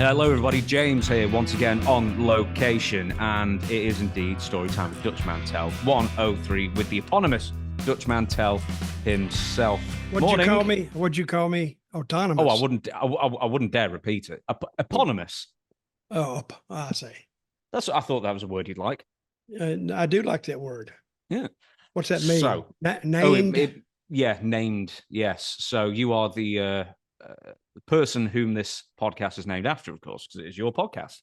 Hello everybody, James here once again on location, and it is indeed Storytime with Dutch Mantell 103 with the eponymous Dutch Mantell himself. What'd you call me? Autonomous. Oh, I wouldn't dare repeat it. Eponymous. Oh, I see. I thought that was a word you'd like. I do like that word. Yeah. What's that mean? So, named? Named. Yes. So you are the person whom this podcast is named after, of course, because it is your podcast.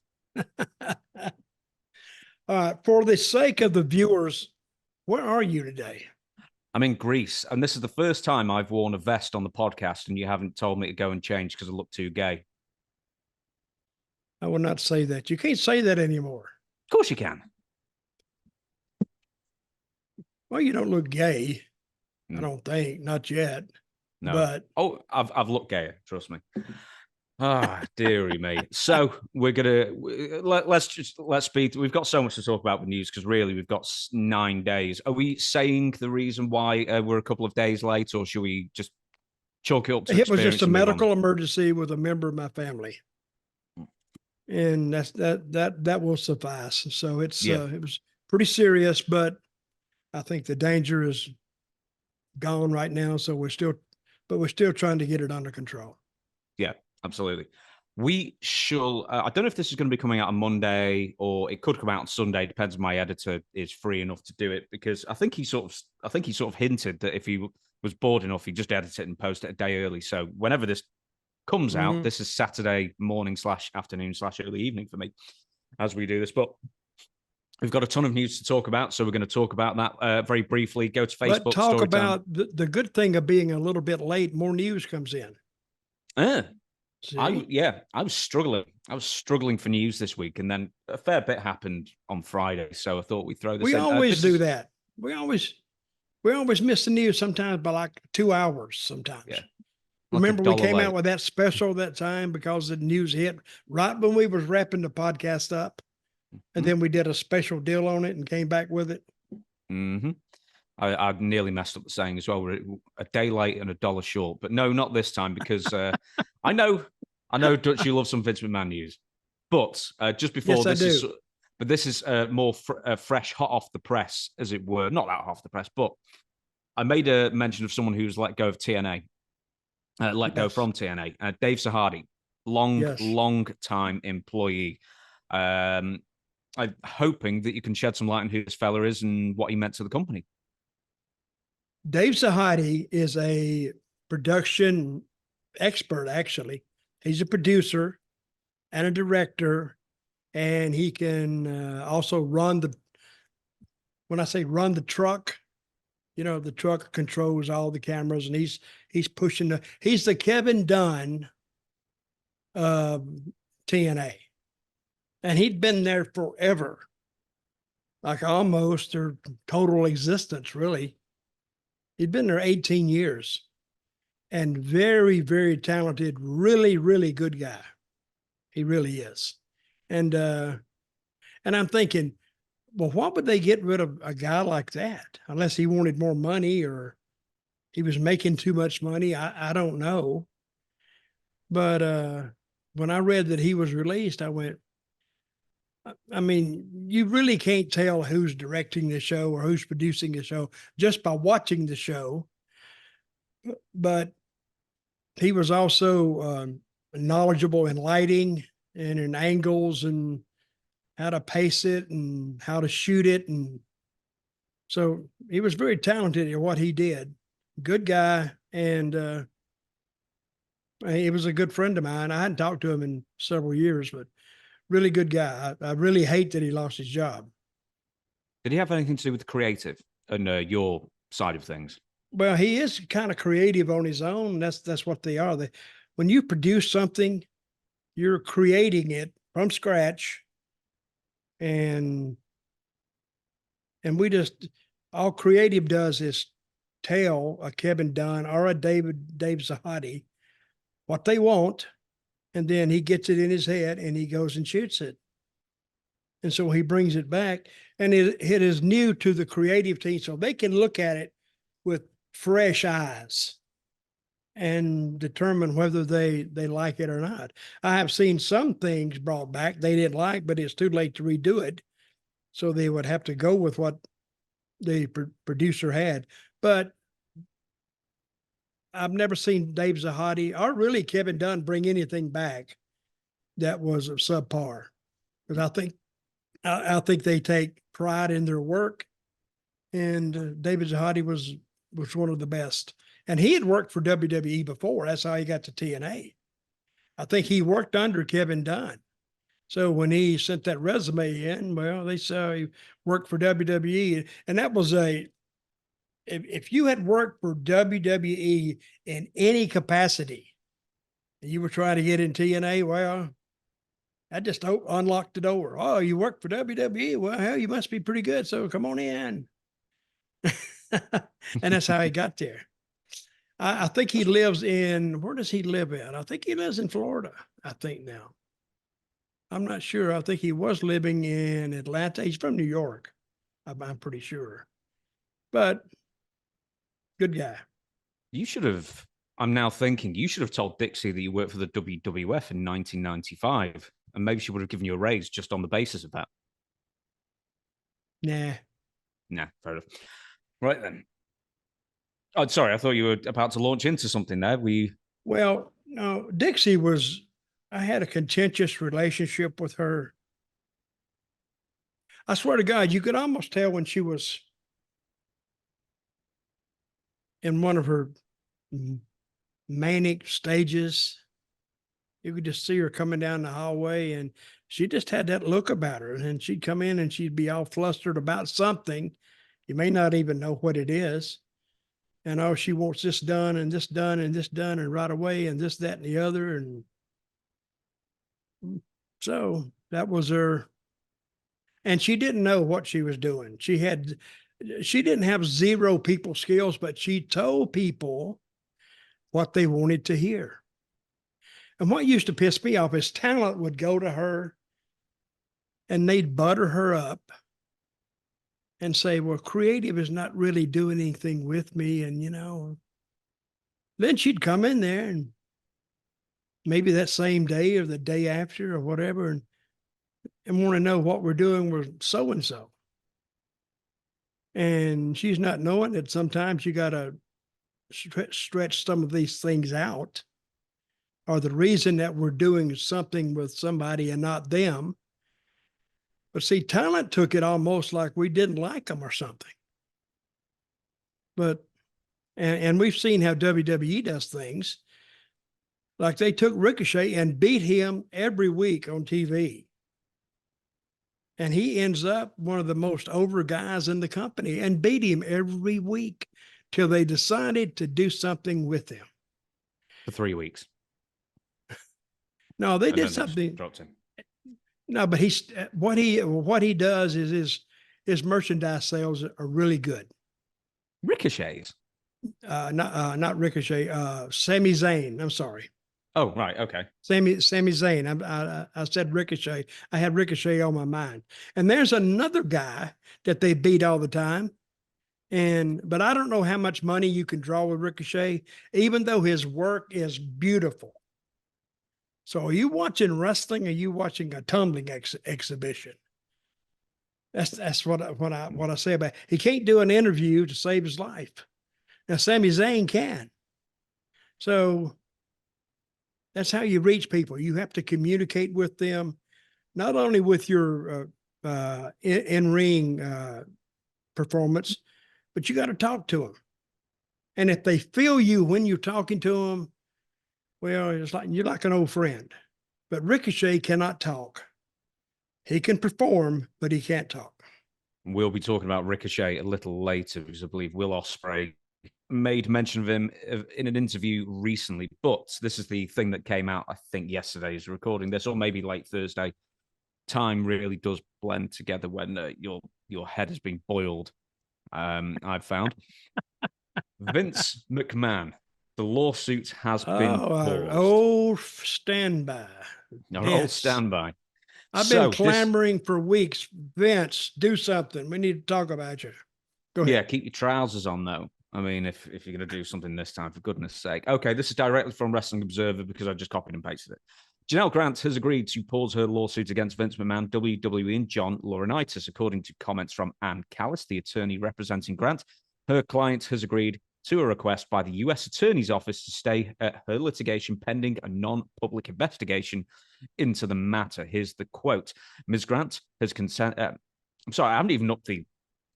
For the sake of the viewers, where are you today? I'm in Greece, and this is the first time I've worn a vest on the podcast, and you haven't told me to go and change because I look too gay. I will not say that. You can't say that anymore. Of course you can. Well, you don't look gay. I don't think, not yet. No. But I've looked gayer, trust me. Dearie me. So we're gonna let's speed. We've got so much to talk about with news because really we've got 9 days. Are we saying the reason why we're a couple of days late, or should we just chalk it up to it was just a medical emergency with a member of my family, and that will suffice. So it was pretty serious, but I think the danger is gone right now. So we're still trying to get it under control. Yeah, absolutely. We shall. I don't know if this is going to be coming out on Monday or it could come out on Sunday. Depends if my editor is free enough to do it, because I think he sort of hinted that if he was bored enough, he'd just edit it and post it a day early. So whenever this comes out, this is Saturday morning / afternoon / early evening for me as we do this. But we've got a ton of news to talk about, so we're going to talk about that very briefly. Go to Facebook. But talk about the good thing of being a little bit late. More news comes in. I was struggling. I was struggling for news this week, and then a fair bit happened on Friday. So I thought we'd throw this. We always do that. We always miss the news sometimes by like 2 hours. Sometimes. Yeah. Remember, we came out with that special that time because the news hit right when we was wrapping the podcast up. And then we did a special deal on it and came back with it. Mm-hmm. I nearly messed up the saying as well. We're a day late and $1 short, but no, not this time, because I know, Dutch, you love some Vince McMahon news, but just before this is more fresh, hot off the press, as it were. Not that hot off the press, but I made a mention of someone who's let go of TNA, go from TNA, Dave Sahadi, long time employee. I'm hoping that you can shed some light on who this fella is and what he meant to the company. Dave Sahadi is a production expert, actually. He's a producer and a director, and he can also run when I say run the truck, the truck controls all the cameras, and he's pushing he's the Kevin Dunn of TNA. And he'd been there forever, like almost their total existence, really. He'd been there 18 years and very, very talented, really, really good guy. He really is. And I'm thinking, well, why would they get rid of a guy like that? Unless he wanted more money or he was making too much money. I don't know. But when I read that he was released, I went, I mean, you really can't tell who's directing the show or who's producing the show just by watching the show. But he was also knowledgeable in lighting and in angles and how to pace it and how to shoot it. And so he was very talented at what he did. Good guy. And he was a good friend of mine. I hadn't talked to him in several years, but really good guy. I really hate that he lost his job. Did he have anything to do with the creative and your side of things? Well, he is kind of creative on his own. That's what they are. When you produce something, you're creating it from scratch. And we just, all creative does is tell a Kevin Dunn or a Dave Sahadi what they want. And then he gets it in his head and he goes and shoots it. And so he brings it back, and it is new to the creative team. So they can look at it with fresh eyes and determine whether they like it or not. I have seen some things brought back they didn't like, but it's too late to redo it. So they would have to go with what the producer had. But I've never seen Dave Sahadi or really Kevin Dunn bring anything back that was subpar. Because I think they take pride in their work, and David Sahadi was one of the best. And he had worked for WWE before. That's how he got to TNA. I think he worked under Kevin Dunn. So when he sent that resume in, well, they saw he worked for WWE, and that was if you had worked for WWE in any capacity, and you were trying to get in TNA, well, I just unlocked the door. Oh, you work for WWE? Well, hell, you must be pretty good. So come on in. And that's how he got there. I think he lives in, where does he live at? I think he lives in Florida, I think now. I'm not sure. I think he was living in Atlanta. He's from New York, I'm pretty sure. But good guy. You should have, I'm now thinking, you should have told Dixie that you worked for the WWF in 1995, and maybe she would have given you a raise just on the basis of that. Nah, fair enough. Right then. Oh, sorry, I thought you were about to launch into something there. Well, no, Dixie was, I had a contentious relationship with her. I swear to God, you could almost tell when she was in one of her manic stages. You could just see her coming down the hallway, and she just had that look about her. And she'd come in and she'd be all flustered about something. You may not even know what it is. And oh, she wants this done and this done and this done and right away and this, that, and the other. And so that was her. And she didn't know what she was doing. She didn't have zero people skills, but she told people what they wanted to hear. And what used to piss me off is talent would go to her and they'd butter her up and say, well, creative is not really doing anything with me. And, then she'd come in there and maybe that same day or the day after or whatever, and want to know what we're doing with so-and-so. And she's not knowing that sometimes you got to stretch some of these things out, or the reason that we're doing something with somebody and not them. But see, talent took it almost like we didn't like them or something. But, and we've seen how WWE does things. Like they took Ricochet and beat him every week on TV. And he ends up one of the most over guys in the company and beat him every week till they decided to do something with him. For 3 weeks. No, they did something. Dropped him. No, but what he does is his merchandise sales are really good. Ricochet's? Not Ricochet. Sami Zayn. I'm sorry. Oh, right. Okay. Sami Zayn. I said Ricochet. I had Ricochet on my mind. And there's another guy that they beat all the time. But I don't know how much money you can draw with Ricochet, even though his work is beautiful. So are you watching wrestling? Or are you watching a tumbling exhibition? That's what I say about it. He can't do an interview to save his life. Now Sami Zayn can. So that's how you reach people. You have to communicate with them, not only with your in-ring performance, but you got to talk to them. And if they feel you when you're talking to them, well, it's like you're like an old friend. But Ricochet cannot talk. He can perform, but he can't talk. We'll be talking about Ricochet a little later because I believe Will Ospreay made mention of him in an interview recently. But this is the thing that came out, I think, yesterday as recording this, or maybe late Thursday. Time really does blend together when your head has been boiled. I've found Vince McMahon. The lawsuit has been paused. Old standby. Old standby. I've been clamoring for weeks. Vince, do something. We need to talk about you. Go ahead. Yeah, keep your trousers on, though. I mean, if you're going to do something this time, for goodness sake. Okay, this is directly from Wrestling Observer because I just copied and pasted it. Janelle Grant has agreed to pause her lawsuit against Vince McMahon, WWE, and John Laurinaitis, according to comments from Ann Callis, the attorney representing Grant. Her client has agreed to a request by the U.S. Attorney's Office to stay at her litigation pending a non-public investigation into the matter. Here's the quote. Ms. Grant has consented... I'm sorry, I haven't even upped the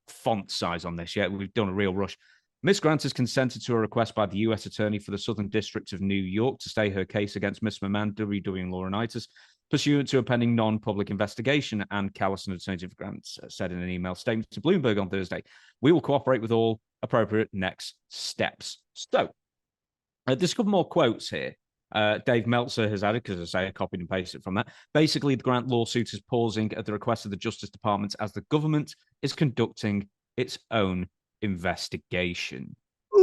font size on this yet. We've done a real rush. Ms. Grant has consented to a request by the U.S. Attorney for the Southern District of New York to stay her case against Miss McMahon, WWE, and Laurinaitis, pursuant to a pending non-public investigation. And Callison, attorney for Grant, said in an email statement to Bloomberg on Thursday, "We will cooperate with all appropriate next steps." So, there's a couple more quotes here. Dave Meltzer has added, because I copied and pasted from that. Basically, the Grant lawsuit is pausing at the request of the Justice Department as the government is conducting its own investigation.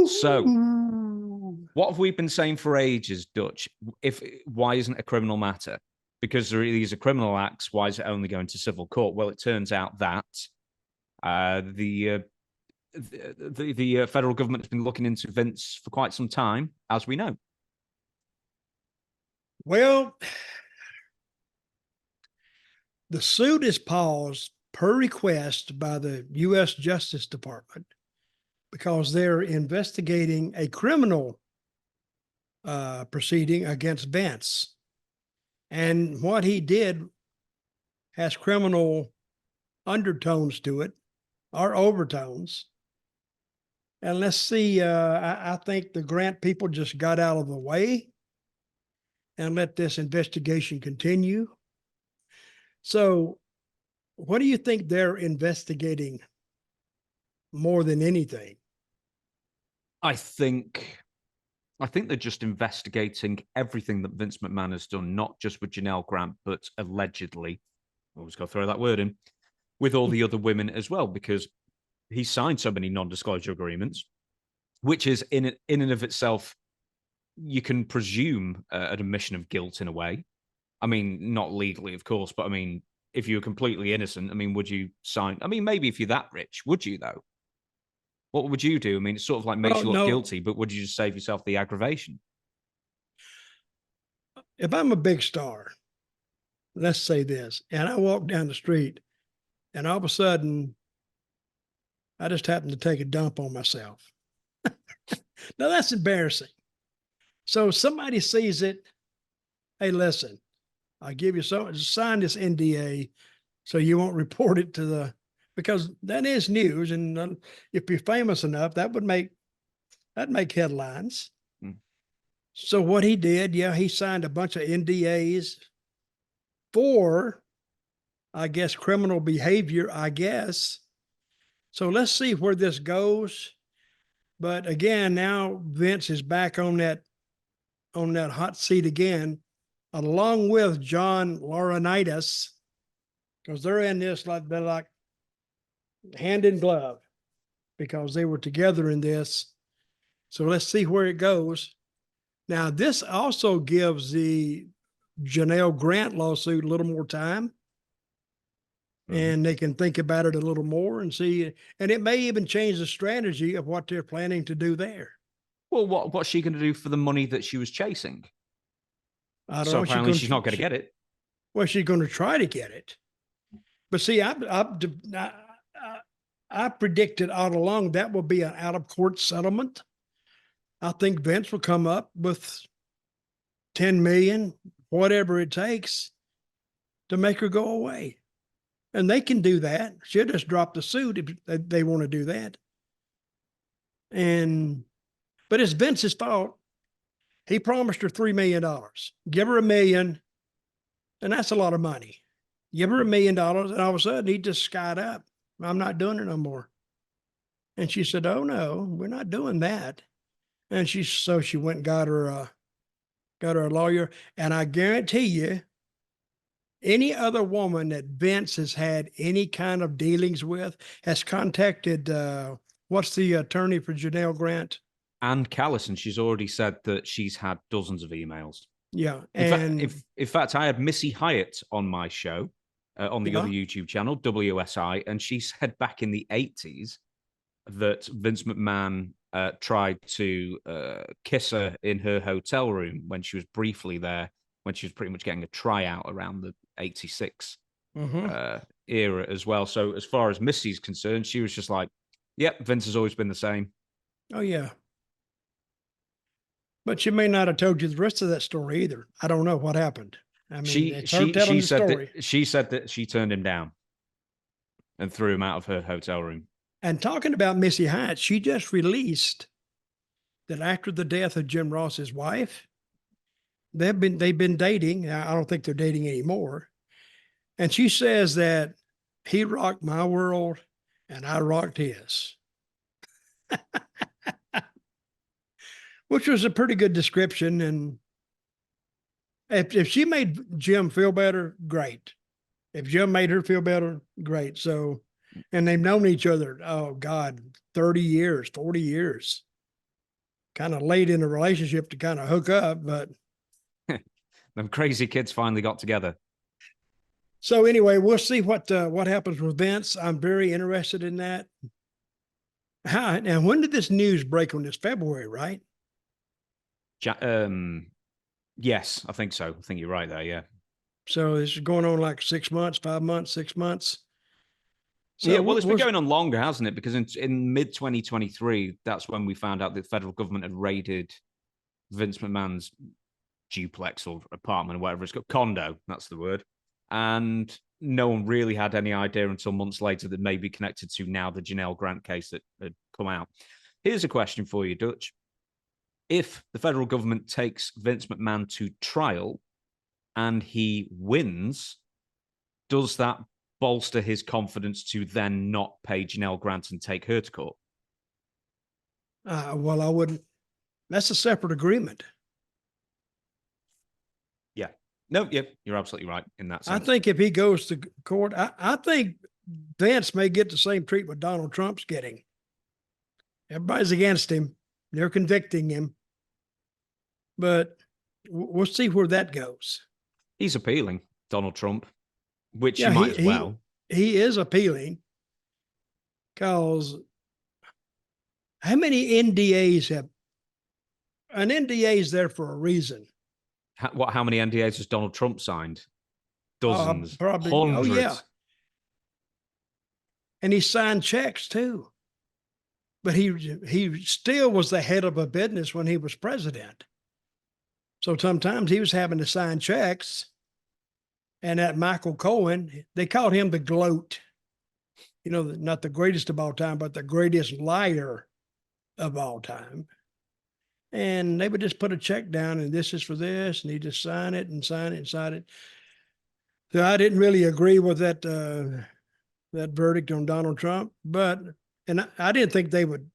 So, what have we been saying for ages, Dutch? Why isn't a criminal matter? Because these are criminal acts. Why is it only going to civil court? Well, it turns out that the federal government has been looking into Vince for quite some time, as we know. Well, the suit is paused per request by the U.S. Justice Department because they're investigating a criminal proceeding against Vince. And what he did has criminal undertones to it, or overtones. And let's see, I think the Grant people just got out of the way and let this investigation continue. So what do you think they're investigating more than anything? I think they're just investigating everything that Vince McMahon has done, not just with Janelle Grant, but allegedly, always got to throw that word in, with all the other women as well, because he signed so many non-disclosure agreements, which is in and of itself, you can presume an admission of guilt in a way. I mean, not legally, of course, but I mean, if you're completely innocent, I mean, would you sign? I mean, maybe if you're that rich, would you though? What would you do? I mean, it sort of like makes you look guilty, but would you just save yourself the aggravation? If I'm a big star, let's say this, and I walk down the street and all of a sudden I just happen to take a dump on myself. Now that's embarrassing. So somebody sees it. Hey, listen, I'll give you sign this NDA so you won't report it to because that is news. And if you're famous enough, that'd make headlines. So what he did, he signed a bunch of NDAs for, I guess, criminal behavior, I guess. So let's see where this goes. But again, now Vince is back on that hot seat again, along with John Laurinaitis, because they're in this they're like hand in glove because they were together in this. So let's see where it goes. Now, this also gives the Janelle Grant lawsuit a little more time. And they can think about it a little more and see, and it may even change the strategy of what they're planning to do there. Well, what's she going to do for the money that she was chasing? I don't so know. Apparently she's not going to get it. Well, she's going to try to get it. But see, I predicted all along that will be an out-of-court settlement. I think Vince will come up with $10 million, whatever it takes, to make her go away. And they can do that. She'll just drop the suit if they want to do that. But it's Vince's fault. He promised her $3 million. Give her $1 million, and that's a lot of money. Give her $1 million, and all of a sudden he just skied up. I'm not doing it no more. And she said, "Oh no, we're not doing that." And she went and got her a lawyer. And I guarantee you, any other woman that Vince has had any kind of dealings with has contacted, what's the attorney for Janelle Grant? Ann Callison. She's already said that she's had dozens of emails. Yeah. In fact, I had Missy Hyatt on my show, on the other YouTube channel, WSI, and she said back in the 80s that Vince McMahon tried to kiss her in her hotel room when she was briefly there, when she was pretty much getting a tryout around the 86 era as well. So as far as Missy's concerned, she was just like, yep, Vince has always been the same. Oh, yeah. But she may not have told you the rest of that story either. I don't know what happened. I mean, it's her telling the story. She said that she turned him down and threw him out of her hotel room. And talking about Missy Hyatt, she just released that after the death of Jim Ross's wife, they've been dating. I don't think they're dating anymore. And she says that he rocked my world and I rocked his. Which was a pretty good description. And if she made Jim feel better, great. If Jim made her feel better, great. So, and they've known each other, oh God, 30 years, 40 years. Kind of late in the relationship to kind of hook up, but them crazy kids finally got together. So anyway, we'll see what happens with Vince. I'm very interested in that. Now, when did this news break on this? February, right? Yes, I think so. I think you're right there. Yeah. So this is going on like 6 months, 5 months, 6 months. So yeah, well, it's been going on longer, hasn't it? Because in mid 2023, that's when we found out that the federal government had raided Vince McMahon's duplex or apartment or whatever it's called, condo. That's the word. And no one really had any idea until months later that may be connected to now the Janelle Grant case that had come out. Here's a question for you, Dutch. If the federal government takes Vince McMahon to trial and he wins, does that bolster his confidence to then not pay Janelle Grant and take her to court? Well, I wouldn't. That's a separate agreement. Yeah. No, yep, you're absolutely right in that sense. I think if he goes to court, I think Vince may get the same treatment Donald Trump's getting. Everybody's against him. They're convicting him. But we'll see where that goes. He's appealing, Donald Trump, which you might as well. He is appealing because how many NDAs have an NDA is there for a reason. How many NDAs has Donald Trump signed? Dozens, probably. Hundreds. Oh, yeah. And he signed checks too. But he still was the head of a business when he was president. So sometimes he was having to sign checks. And that Michael Cohen, they called him the gloat. You know, not the greatest of all time, but the greatest liar of all time. And they would just put a check down and this is for this. And he just sign it and sign it and sign it. So I didn't really agree with that verdict on Donald Trump, and I didn't think they would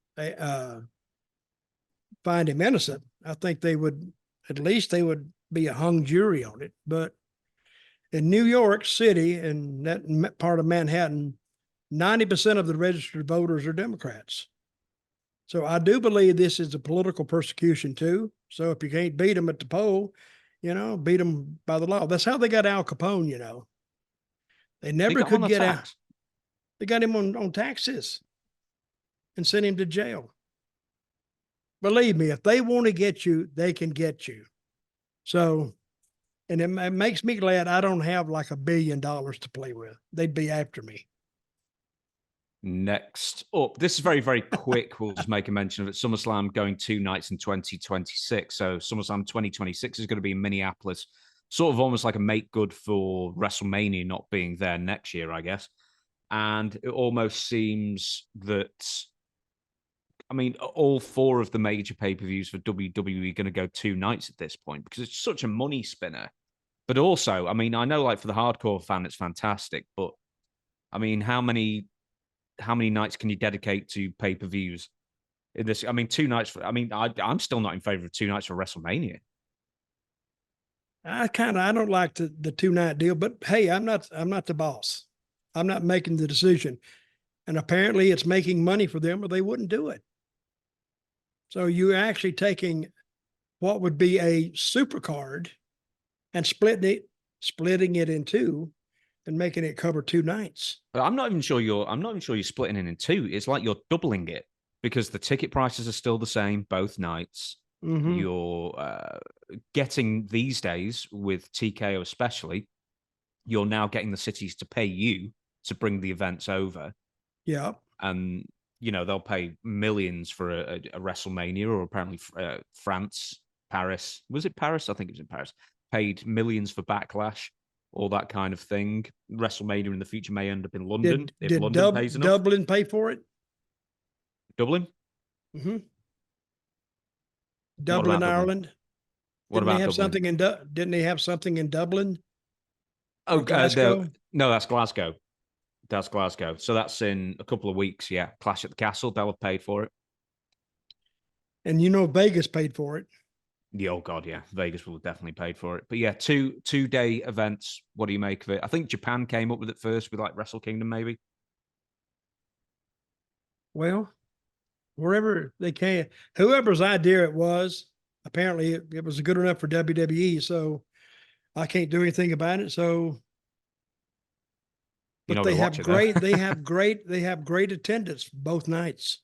find him innocent. I think they would, at least they would be a hung jury on it. But in New York City and that part of Manhattan, 90% of the registered voters are Democrats. So I do believe this is a political persecution too. So if you can't beat them at the poll, beat them by the law. That's how they got Al Capone, They never could get out. They got him on taxes and sent him to jail. Believe me, if they want to get you, they can get you. So, and it makes me glad I don't have like $1 billion to play with. They'd be after me. Next up, this is very, very quick. We'll just make a mention of it. SummerSlam going 2 nights in 2026. So SummerSlam 2026 is going to be in Minneapolis, sort of almost like a make good for WrestleMania not being there next year, I guess. And it almost seems that, all 4 of the major pay-per-views for WWE are going to go 2 nights at this point because it's such a money spinner. But also, I know like for the hardcore fan, it's fantastic. But how many nights can you dedicate to pay-per-views in this? 2 nights I'm still not in favor of 2 nights for WrestleMania. I don't like the 2-night deal, but hey, I'm not the boss. I'm not making the decision. And apparently it's making money for them or they wouldn't do it. So you're actually taking what would be a super card and splitting it in 2 and making it cover 2 nights. I'm not even sure you're splitting it in 2. It's like you're doubling it. because the ticket prices are still the same both nights. Mm-hmm. You're getting these days with TKO especially, you're now getting the cities to pay you to bring the events over. Yeah. And, they'll pay millions for a WrestleMania, or apparently France, Paris. Was it Paris? I think it was in Paris. Paid millions for Backlash, all that kind of thing. WrestleMania in the future may end up in London if London pays enough. Dublin pay for it? Dublin? Mm-hmm. Dublin, Ireland. What about Dublin? Didn't they have something in Dublin? Oh, no, that's Glasgow. That's Glasgow. So that's in a couple of weeks. Yeah, Clash at the Castle. They'll have paid for it. And Vegas paid for it. Yeah, oh God, yeah. Vegas will have definitely paid for it. But yeah, two-day events. What do you make of it? I think Japan came up with it first with like Wrestle Kingdom, maybe. Well, wherever they can, whoever's idea it was, apparently it was good enough for WWE. So I can't do anything about it. So, but they have great attendance both nights,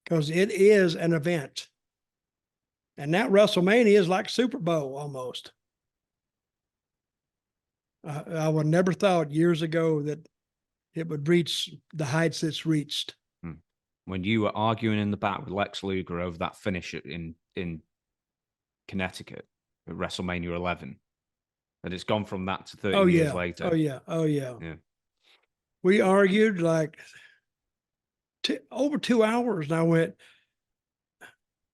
because it is an event. And now WrestleMania is like Super Bowl almost. I would never thought years ago that it would reach the heights it's reached. When you were arguing in the back with Lex Luger over that finish in Connecticut at WrestleMania 11, and it's gone from that to 30 years later. Oh yeah. We argued like over 2 hours, and I went,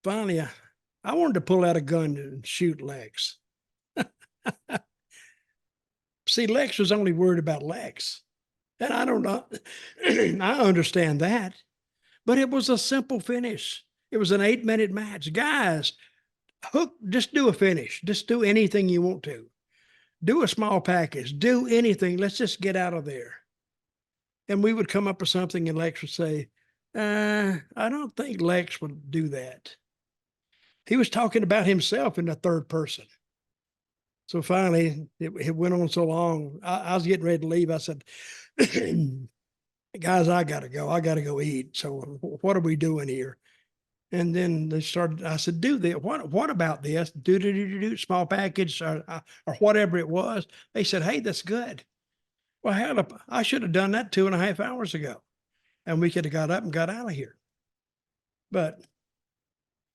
finally, I wanted to pull out a gun and shoot Lex. See, Lex was only worried about Lex. And I don't know. I understand that. But it was a simple finish. It was an 8-minute match. Guys, just do a finish. Just do anything you want to. Do a small package. Do anything. Let's just get out of there. And we would come up with something, and Lex would say, I don't think Lex would do that. He was talking about himself in the third person. So finally, it went on so long. I was getting ready to leave. I said, guys, I got to go. I got to go eat. So what are we doing here? And then they started, I said, do this. What about this? Do small package or whatever it was. They said, hey, that's good. Well, hell, I should have done that 2.5 hours ago. And we could have got up and got out of here. But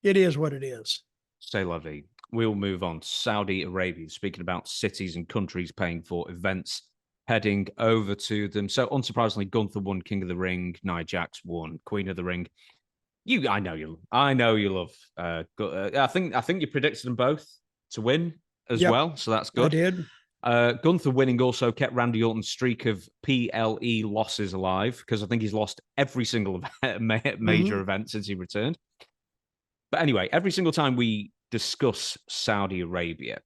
it is what it is. C'est la vie. We'll move on to Saudi Arabia. Speaking about cities and countries paying for events, heading over to them. So unsurprisingly, Gunther won King of the Ring. Nia Jax won Queen of the Ring. I know you love. I think you predicted them both to win as well, so that's good. I did. Gunther winning also kept Randy Orton's streak of PLE losses alive, because I think he's lost every single major event since he returned. But anyway, every single time we discuss Saudi Arabia,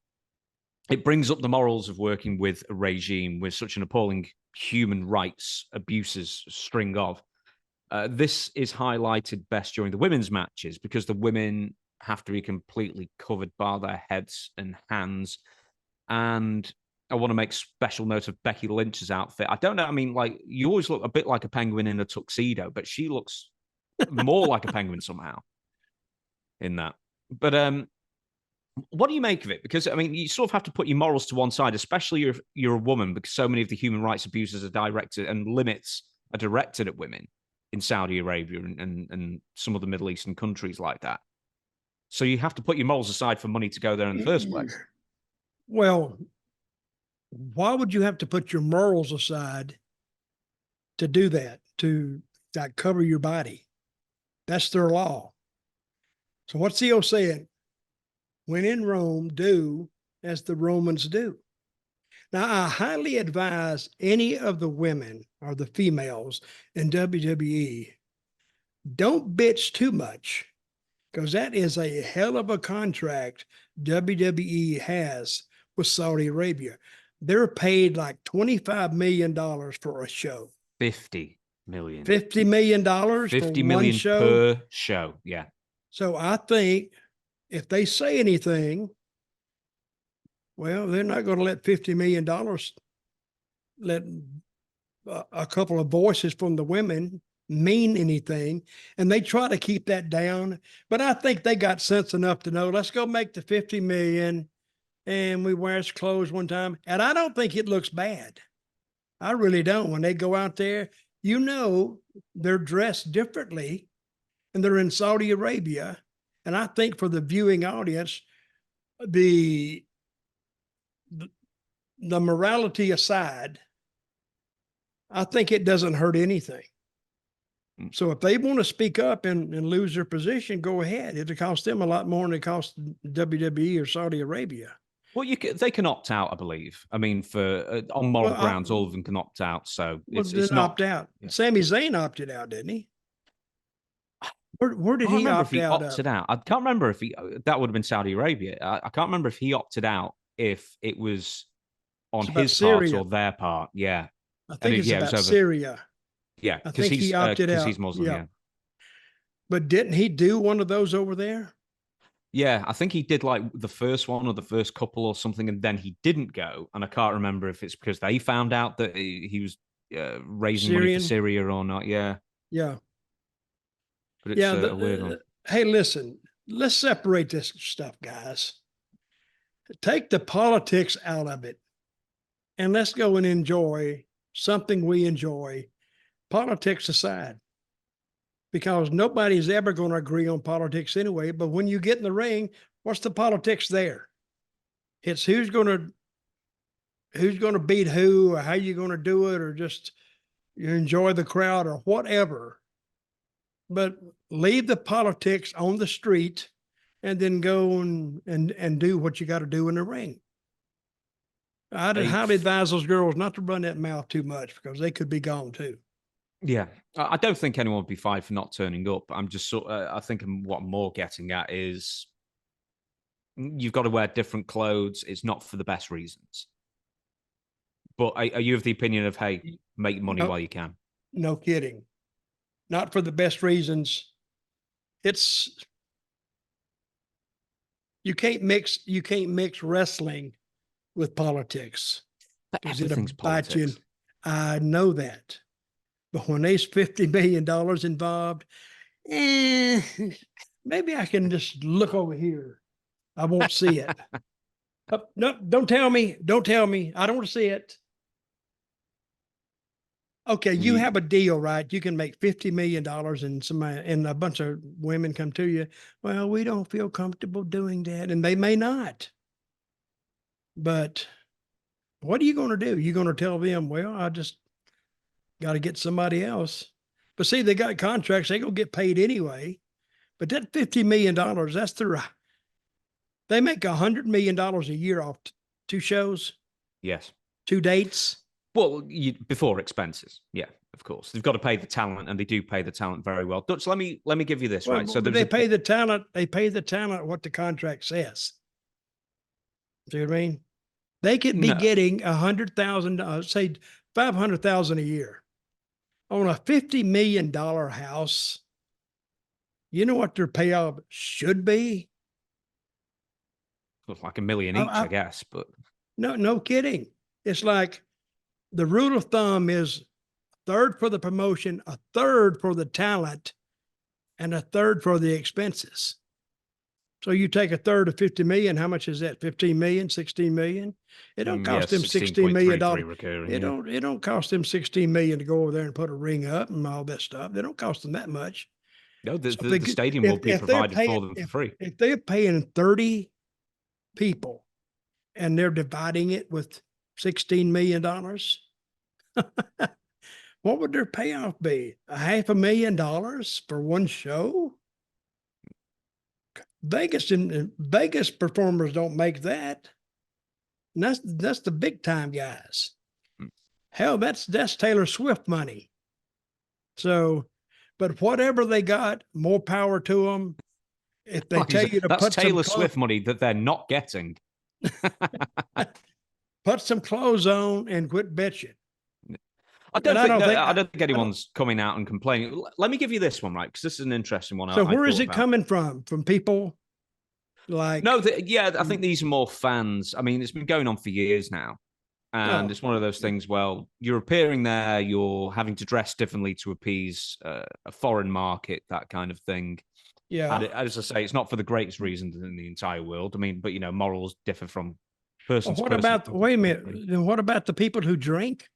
it brings up the morals of working with a regime with such an appalling human rights abuses string of. This is highlighted best during the women's matches, because the women have to be completely covered by their heads and hands. And I want to make special note of Becky Lynch's outfit. I don't know. I mean, like, you always look a bit like a penguin in a tuxedo, but she looks more like a penguin somehow in that. But what do you make of it? Because, I mean, you sort of have to put your morals to one side, especially if you're a woman, because so many of the human rights abuses are directed and limits are directed at women in Saudi Arabia and some of the Middle Eastern countries like that. So you have to put your morals aside for money to go there in the first place. Well, why would you have to put your morals aside to do that, to cover your body? That's their law. So what's the old saying? When in Rome, do as the Romans do. Now, I highly advise any of the women or the females in WWE, don't bitch too much, because that is a hell of a contract WWE has with Saudi Arabia. They're paid like $25 million for a show. $50 million. $50 million $50 million one show? Per show, yeah. So I think if they say anything, well, they're not going to let $50 million let a couple of voices from the women mean anything, and they try to keep that down. But I think they got sense enough to know, let's go make the 50 million, and we wear his clothes one time. And I don't think it looks bad. I really don't. When they go out there, you know, they're dressed differently, and they're in Saudi Arabia. And I think for the viewing audience, the morality aside, I think it doesn't hurt anything. So if they want to speak up and lose their position, go ahead. It'll cost them a lot more than it costs WWE or Saudi Arabia. Well, they can opt out, I believe. I mean, for on moral grounds, all of them can opt out. So it's not opt out. Yeah. Sami Zayn opted out, didn't he? Where did he opt out? Opted out. I can't remember if that would have been Saudi Arabia. I can't remember if he opted out if it was on his part or their part. Yeah, I think it's about Syria. Yeah, I think he opted out. He's Muslim. Yeah, but didn't he do one of those over there? Yeah, I think he did like the first one or the first couple or something, and then he didn't go. And I can't remember if it's because they found out that he was raising money for Syria or not. Yeah. Yeah. But it's a weird one. Hey, listen, let's separate this stuff, guys. Take the politics out of it, and let's go and enjoy something we enjoy, politics aside. Because nobody's ever going to agree on politics anyway. But when you get in the ring, what's the politics there? It's who's going to beat who, or how you going to do it, or just you enjoy the crowd or whatever. But leave the politics on the street and then go and do what you got to do in the ring. I'd highly advise those girls not to run that mouth too much because they could be gone too. Yeah, I don't think anyone would be fired for not turning up. I'm just I think what I'm more getting at is you've got to wear different clothes. It's not for the best reasons. But are you of the opinion of, hey, make money while you can? No kidding. Not for the best reasons. You can't mix wrestling with politics. Everything's politics. I know that. But when there's $50 million involved, maybe I can just look over here. I won't see it. No, don't tell me. Don't tell me. I don't want to see it. Okay, you have a deal, right? You can make $50 million and a bunch of women come to you. Well, we don't feel comfortable doing that. And they may not. But what are you going to do? You're going to tell them, well, I just got to get somebody else. But see, they got contracts. They're going to get paid anyway. But that $50 million, that's they make $100 million a year off 2 shows. Yes. 2 dates. Well, before expenses. Yeah, of course. They've got to pay the talent, and they do pay the talent very well. Dutch, let me give you this, right? So they pay the talent what the contract says. See what I mean? They could be getting $100,000, say $500,000 a year on a $50 million house. You know what their payoff should be? Looks like $1 million each, I guess. But no kidding. It's like the rule of thumb is 1/3 for the promotion, 1/3 for the talent, and 1/3 for the expenses. So you take 1/3 of 50 million. How much is that? 15 million, 16 million. It don't cost them $16 million. It don't cost them 16 million to go over there and put a ring up and all that stuff. They don't cost them that much. No, the stadium will be provided for them for free. If they're paying 30 people and they're dividing it with $16 million, what would their payoff be? $500,000 for one show? Vegas performers don't make that. And that's the big time guys. Hell, that's Taylor Swift money. So, but whatever they got, more power to them. If they tell you to that's put Taylor Swift money that they're not getting. Put some clothes on and quit bitching. I don't think anyone's coming out and complaining. Let me give you this one, right? Because this is an interesting one. So where is it coming from? From people like... No, I think these are more fans. I mean, it's been going on for years now. And Oh. it's one of those things, well, you're appearing there, you're having to dress differently to appease a foreign market, that kind of thing. Yeah. And as I say, it's not for the greatest reasons in the entire world. I mean, but, morals differ from person Well, to what person. about, wait a minute, then what about the people who drink?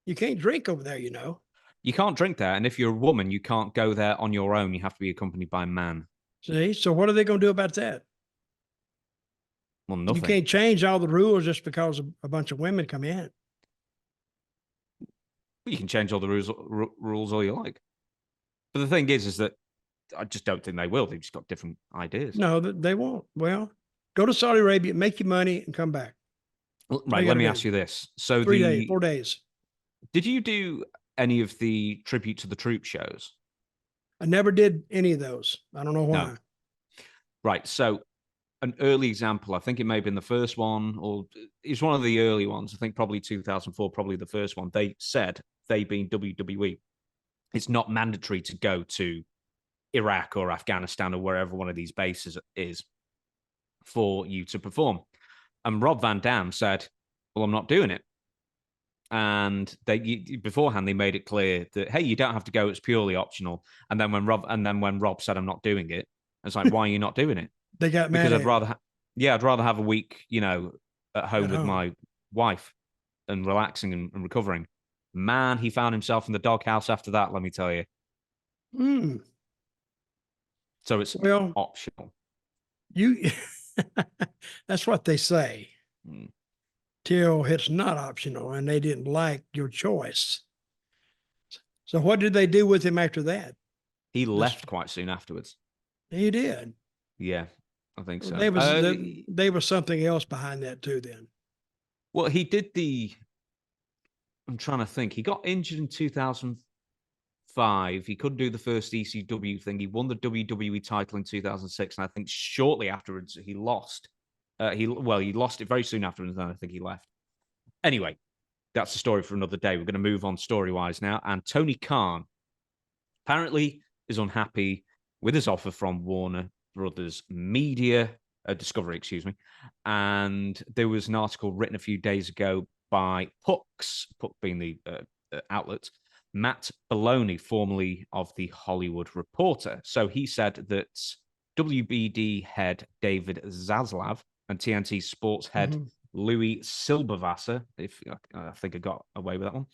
You can't drink over there, You can't drink there. And if you're a woman, you can't go there on your own. You have to be accompanied by a man. See, so what are they going to do about that? Well, You nothing. can't change all the rules just because a bunch of women come in. You can change all the rules all you like. But the thing is that I just don't think they will. They've just got different ideas. No, they won't. Well, go to Saudi Arabia, make your money, and come back. Right, let me ask you this. So 3 days, 4 days. Did you do any of the tribute to the troop shows? I never did any of those. I don't know why. No. Right. So an early example, I think it may have been the first one, or it's one of the early ones. I think probably 2004, probably the first one. They said, they being WWE, it's not mandatory to go to Iraq or Afghanistan or wherever one of these bases is for you to perform. And Rob Van Dam said, well, I'm not doing it. And beforehand they made it clear that, hey, you don't have to go, it's purely optional. And then when Rob said, I'm not doing it, it's like, why are you not doing it? They got mad. Because I'd rather have a week, at home with my wife and relaxing and recovering. Man, he found himself in the doghouse after that, let me tell you. So it's optional. That's what they say. Till it's not optional, and they didn't like your choice. So what did they do with him after that? He left quite soon afterwards. He did. Yeah, I think so. There was something else behind that too then. Well, he did I'm trying to think. He got injured in 2005. He couldn't do the first ECW thing. He won the WWE title in 2006, and I think shortly afterwards he lost. He lost it very soon afterwards, and I think he left. Anyway, that's the story for another day. We're going to move on story-wise now. And Tony Khan apparently is unhappy with his offer from Warner Brothers Discovery, excuse me. And there was an article written a few days ago by Puck being the outlet, Matt Baloney, formerly of the Hollywood Reporter. So he said that WBD head David Zaslav and TNT Sports head Louis Silberwasser, I think I got away with that one,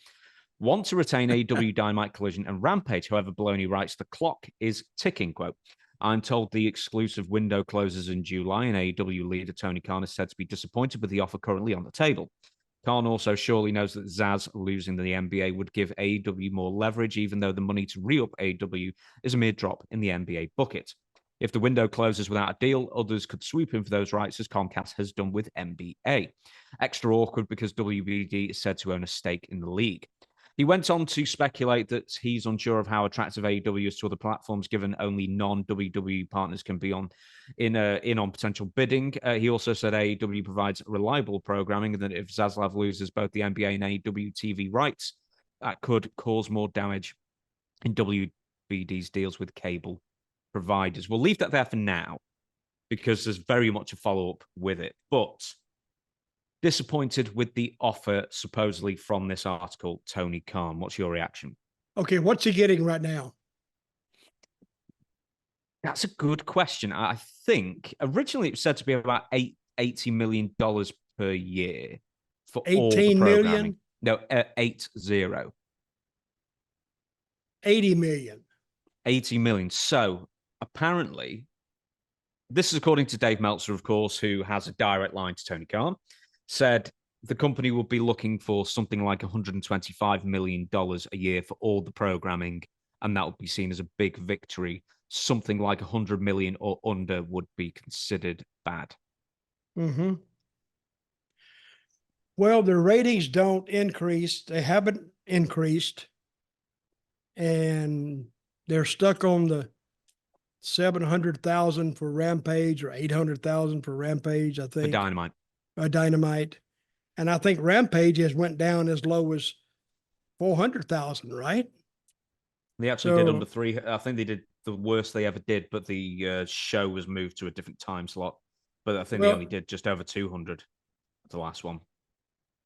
want to retain AEW Dynamite, Collision, and Rampage. However, Baloney writes, the clock is ticking, quote. I'm told the exclusive window closes in July, and AEW leader Tony Khan is said to be disappointed with the offer currently on the table. Khan also surely knows that Zaz losing the NBA would give AEW more leverage, even though the money to re-up AEW is a mere drop in the NBA bucket. If the window closes without a deal, others could swoop in for those rights, as Comcast has done with NBA. Extra awkward because WBD is said to own a stake in the league. He went on to speculate that he's unsure of how attractive AEW is to other platforms, given only non-WWE partners can be in on potential bidding. He also said AEW provides reliable programming, and that if Zaslav loses both the NBA and AEW TV rights, that could cause more damage in WBD's deals with cable providers. We'll leave that there for now because there's very much a follow-up with it. But disappointed with the offer supposedly from this article, Tony Khan. What's your reaction? Okay, what's he getting right now? That's a good question. I think originally it was said to be about $80 million per year for all the programming. No, 80. 80 million. 80 million. So apparently, this is according to Dave Meltzer, of course, who has a direct line to Tony Khan, said the company will be looking for something like $125 million a year for all the programming, and that would be seen as a big victory. Something like 100 million or under would be considered bad. Well, their ratings don't increase. They haven't increased. And they're stuck on the 700,000 for Rampage or 800,000 for Rampage, I think. For Dynamite. And I think Rampage has went down as low as 400,000, right? They actually did under 3. I think they did the worst they ever did, but the show was moved to a different time slot. But I think they only did just over 200, the last one.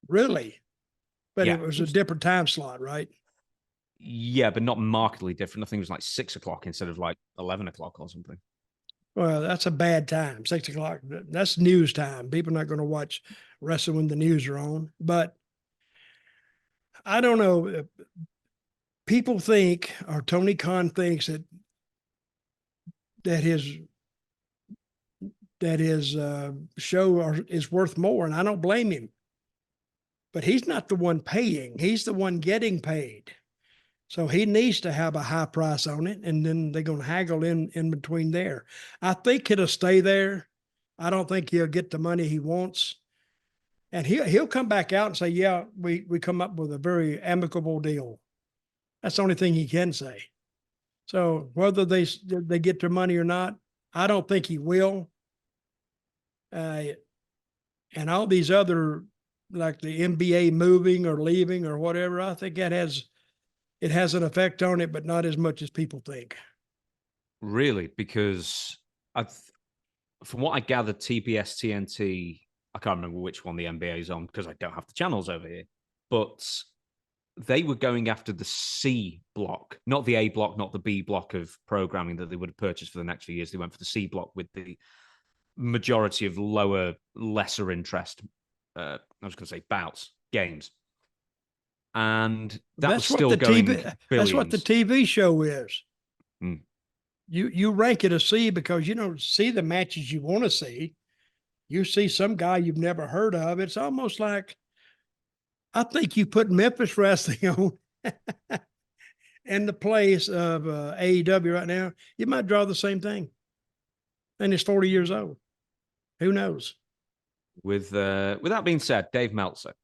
Really? But Yeah. it was a different time slot, right? Yeah, but not markedly different. I think it was like 6 o'clock instead of like 11 o'clock or something. Well, that's a bad time. 6 o'clock. That's news time. People are not going to watch wrestling when the news are on. But I don't know. People think, or Tony Khan thinks that his show is worth more, and I don't blame him. But he's not the one paying; he's the one getting paid. So he needs to have a high price on it, and then they're going to haggle in between there. I think it'll stay there. I don't think he'll get the money he wants, and he'll come back out and say, "Yeah, we come up with a very amicable deal." That's the only thing he can say. So whether they get their money or not, I don't think he will. And all these other, like the NBA moving or leaving or whatever, I think it has an effect on it, but not as much as people think. Really? Because from what I gathered, TBS, TNT, I can't remember which one the NBA is on because I don't have the channels over here, but they were going after the C block, not the A block, not the B block of programming that they would have purchased for the next few years. They went for the C block with the majority of lower, lesser interest, I was going to say bouts, games. And that's was still going billions. That's what the TV show is. Mm. You rank it a C because you don't see the matches you want to see. You see some guy you've never heard of. It's almost like, I think you put Memphis wrestling on in the place of AEW right now, you might draw the same thing. And it's 40 years old. Who knows? With that being said, Dave Meltzer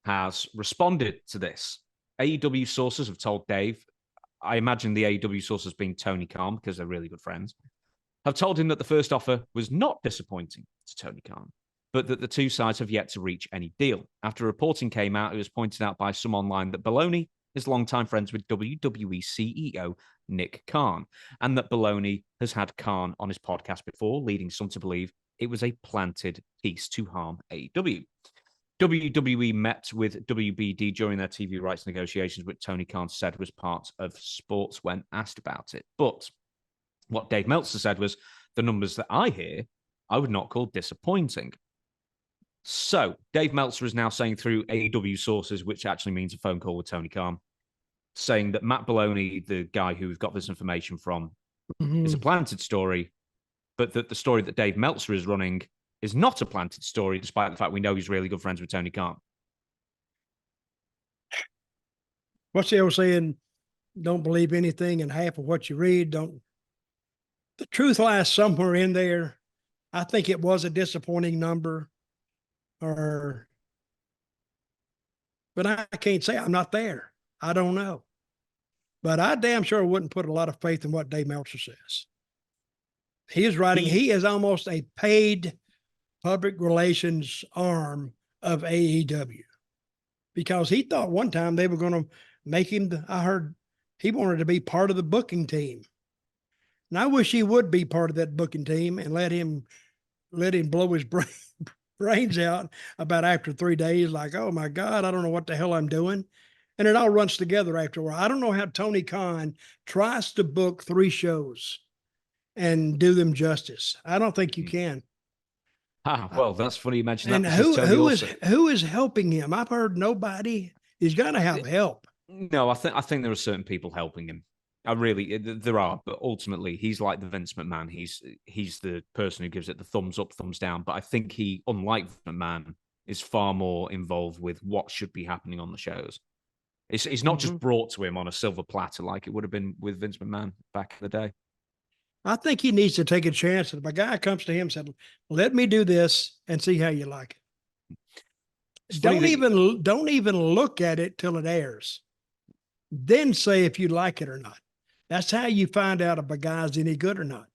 has responded to this. AEW sources have told Dave, I imagine the AEW sources being Tony Khan because they're really good friends, have told him that the first offer was not disappointing to Tony Khan, but that the two sides have yet to reach any deal. After reporting came out, it was pointed out by some online that Baloney is longtime friends with WWE CEO Nick Khan, and that Baloney has had Khan on his podcast before, leading some to believe it was a planted piece to harm AEW. WWE met with WBD during their TV rights negotiations, which Tony Khan said was part of sports when asked about it. But what Dave Meltzer said was, the numbers that I hear, I would not call disappointing. So Dave Meltzer is now saying through AEW sources, which actually means a phone call with Tony Khan, saying that Matt Baloney, the guy who we've got this information from, is a planted story, but that the story that Dave Meltzer is running is not a planted story, despite the fact we know he's really good friends with Tony Khan. What's the old saying? Don't believe anything in half of what you read. The truth lies somewhere in there. I think it was a disappointing number, but I can't say. I'm not there. I don't know. But I damn sure wouldn't put a lot of faith in what Dave Meltzer says. He is almost a paid public relations arm of AEW, because he thought one time they were going to make him, I heard he wanted to be part of the booking team. And I wish he would be part of that booking team and let him blow his brains out about after 3 days, like, oh my God, I don't know what the hell I'm doing. And it all runs together after a while. I don't know how Tony Khan tries to book 3 shows and do them justice. I don't think you can. Well, that's funny you mentioned that. And who is helping him? I've heard nobody. He's got to have help. No, I think there are certain people helping him. There are, but ultimately he's like the Vince McMahon. He's the person who gives it the thumbs up, thumbs down. But I think he, unlike McMahon, is far more involved with what should be happening on the shows. It's not just brought to him on a silver platter like it would have been with Vince McMahon back in the day. I think he needs to take a chance. If a guy comes to him and said, let me do this and see how you like it. Don't even look at it till it airs. Then say if you like it or not. That's how you find out if a guy's any good or not.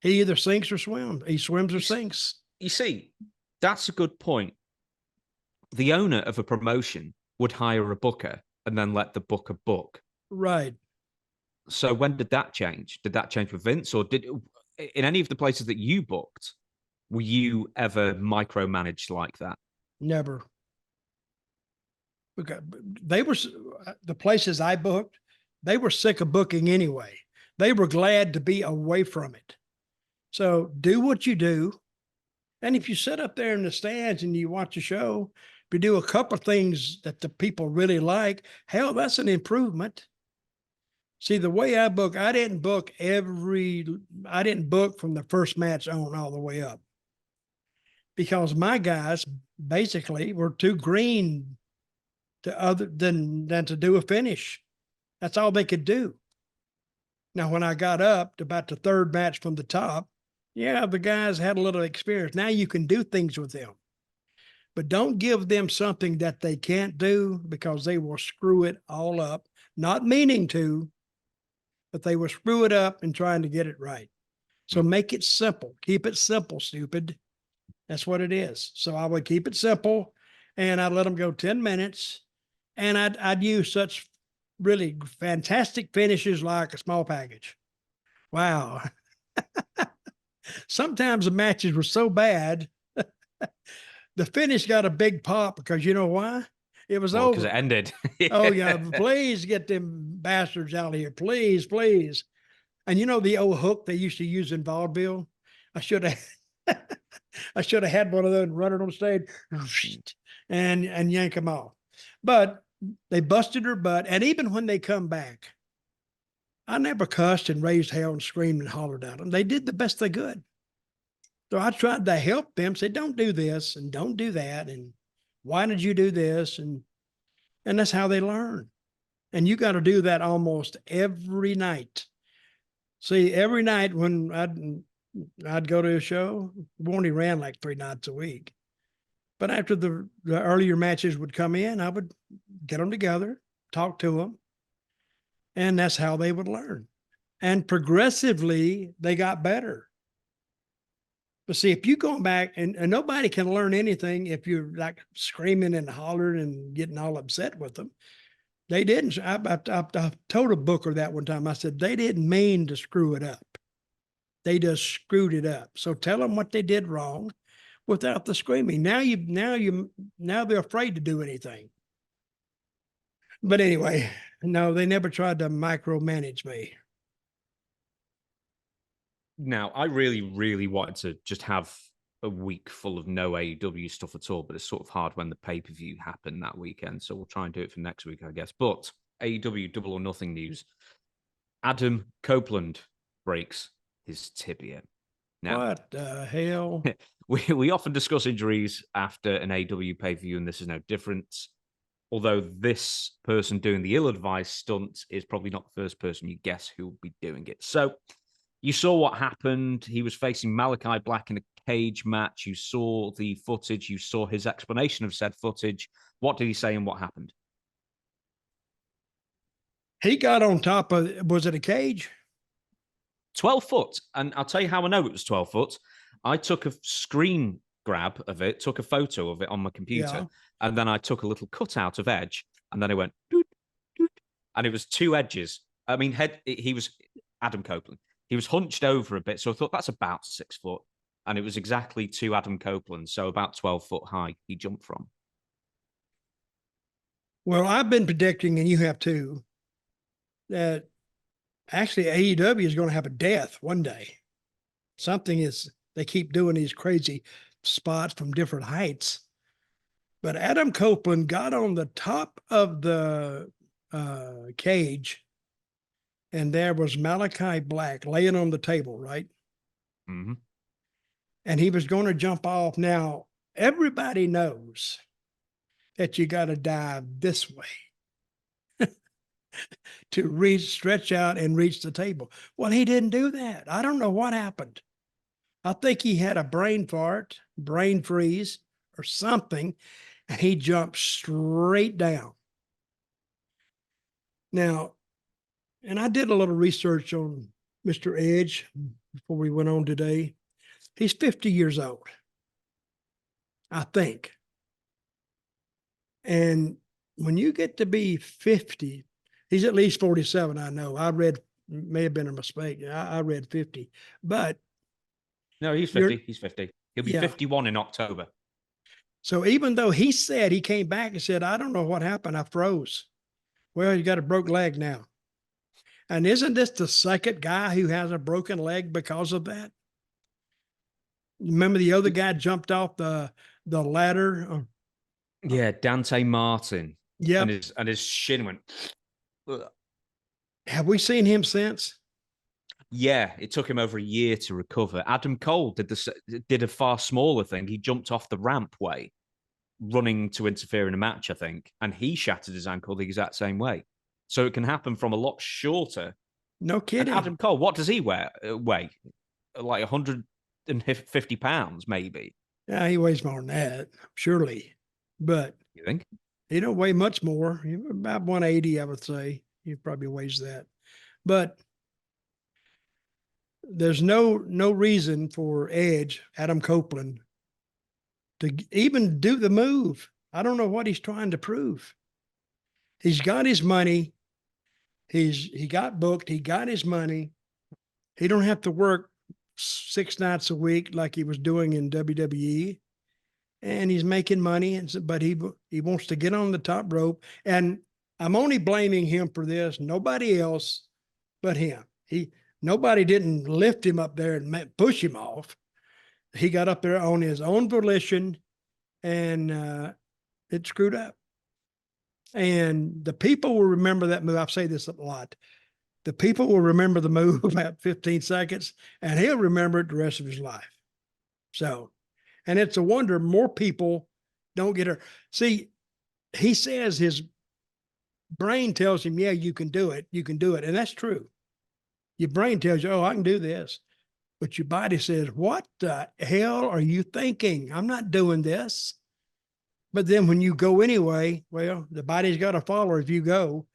He either sinks or swims. He swims or sinks. You see, that's a good point. The owner of a promotion would hire a booker and then let the booker book. Right. So when did that change? Did that change with Vince, or in any of the places that you booked, were you ever micromanaged like that? Never. Because they were, the places I booked, they were sick of booking anyway. They were glad to be away from it. So do what you do. And if you sit up there in the stands and you watch a show, if you do a couple of things that the people really like, hell, that's an improvement. See, the way I book, I didn't book from the first match on all the way up, because my guys basically were too green than to do a finish. That's all they could do. Now, when I got up to about the third match from the top, yeah, the guys had a little experience. Now you can do things with them, but don't give them something that they can't do, because they will screw it all up, not meaning to, but they will screw it up in trying to get it right. So make it simple. Keep it simple, stupid. That's what it is. So I would keep it simple, and I'd let them go 10 minutes, and I'd use such really fantastic finishes like a small package. Wow. Sometimes the matches were so bad, the finish got a big pop, because you know why? It was over. Because it ended. Oh, yeah. Please get them bastards out of here. Please, please. And you know the old hook they used to use in vaudeville? I should have had one of those running on stage and yank them off. But they busted her butt. And even when they come back, I never cussed and raised hell and screamed and hollered at them. They did the best they could. So I tried to help them, say, don't do this and don't do that. And why did you do this? And that's how they learn. And you got to do that almost every night. See, every night when I'd go to a show, we only ran like 3 nights a week. But after the earlier matches would come in, I would get them together, talk to them, and that's how they would learn. And progressively, they got better. But see, if you go back, and nobody can learn anything if you're like screaming and hollering and getting all upset with them. They didn't. I told a booker that one time. I said, they didn't mean to screw it up. They just screwed it up. So tell them what they did wrong without the screaming. Now they're afraid to do anything. But anyway, no, they never tried to micromanage me. Now, I really, really wanted to just have a week full of no AEW stuff at all, but it's sort of hard when the pay-per-view happened that weekend. So we'll try and do it for next week, I guess. But AEW Double or Nothing news. Adam Copeland breaks his tibia. Now, what the hell? we often discuss injuries after an AEW pay-per-view, and this is no different. Although this person doing the ill-advised stunt is probably not the first person you guess who will be doing it. So you saw what happened. He was facing Malachi Black in a cage match. You saw the footage. You saw his explanation of said footage. What did he say and what happened? He got on top of, was it a cage? 12 foot. And I'll tell you how I know it was 12 foot. I took a screen grab of it, took a photo of it on my computer, and then I took a little cutout of edge, and then I went, doot, doot, and it was 2 edges. I mean, he was Adam Copeland. He was hunched over a bit, so I thought that's about 6 foot. And it was exactly 2 Adam Copeland, so about 12 foot high he jumped from. Well, I've been predicting, and you have too, that actually AEW is going to have a death one day. They keep doing these crazy spots from different heights. But Adam Copeland got on the top of the cage, and there was Malachi Black laying on the table, right? Mm-hmm. And he was going to jump off. Now, everybody knows that you got to dive this way to stretch out and reach the table. Well, he didn't do that. I don't know what happened. I think he had a brain fart, brain freeze, or something, and he jumped straight down. Now, and I did a little research on Mr. Edge before we went on today. He's 50 years old, I think. And when you get to be 50, he's at least 47, I know. I read, may have been a mistake. I read 50. But no, he's 50. He's 50. He'll be 51 in October. So even though he said he came back and said, I don't know what happened, I froze. Well, you got a broke leg now. And isn't this the second guy who has a broken leg because of that? Remember the other guy jumped off the ladder? Yeah, Dante Martin. Yep. And his shin went. Ugh. Have we seen him since? Yeah, it took him over a year to recover. Adam Cole did a far smaller thing. He jumped off the rampway, running to interfere in a match, I think, and he shattered his ankle the exact same way. So it can happen from a lot shorter. No kidding. And Adam Cole, what does he weigh? Like 150 pounds, maybe. Yeah, he weighs more than that, surely. But You think? he don't weigh much more. About 180, I would say. He probably weighs that. But there's no reason for Edge, Adam Copeland, to even do the move. I don't know what he's trying to prove. He's got his money. He got booked. He got his money. He don't have to work 6 nights a week like he was doing in WWE. And he's making money, but he wants to get on the top rope. And I'm only blaming him for this. Nobody else but him. Nobody didn't lift him up there and push him off. He got up there on his own volition, and it screwed up. And the people will remember that move. I say this a lot. The people will remember the move about 15 seconds, and he'll remember it the rest of his life. So, and it's a wonder more people don't get hurt. See, he says his brain tells him, yeah, you can do it. You can do it. And that's true. Your brain tells you, oh, I can do this. But your body says, what the hell are you thinking? I'm not doing this. But then when you go anyway, well, the body's got to follow if you go.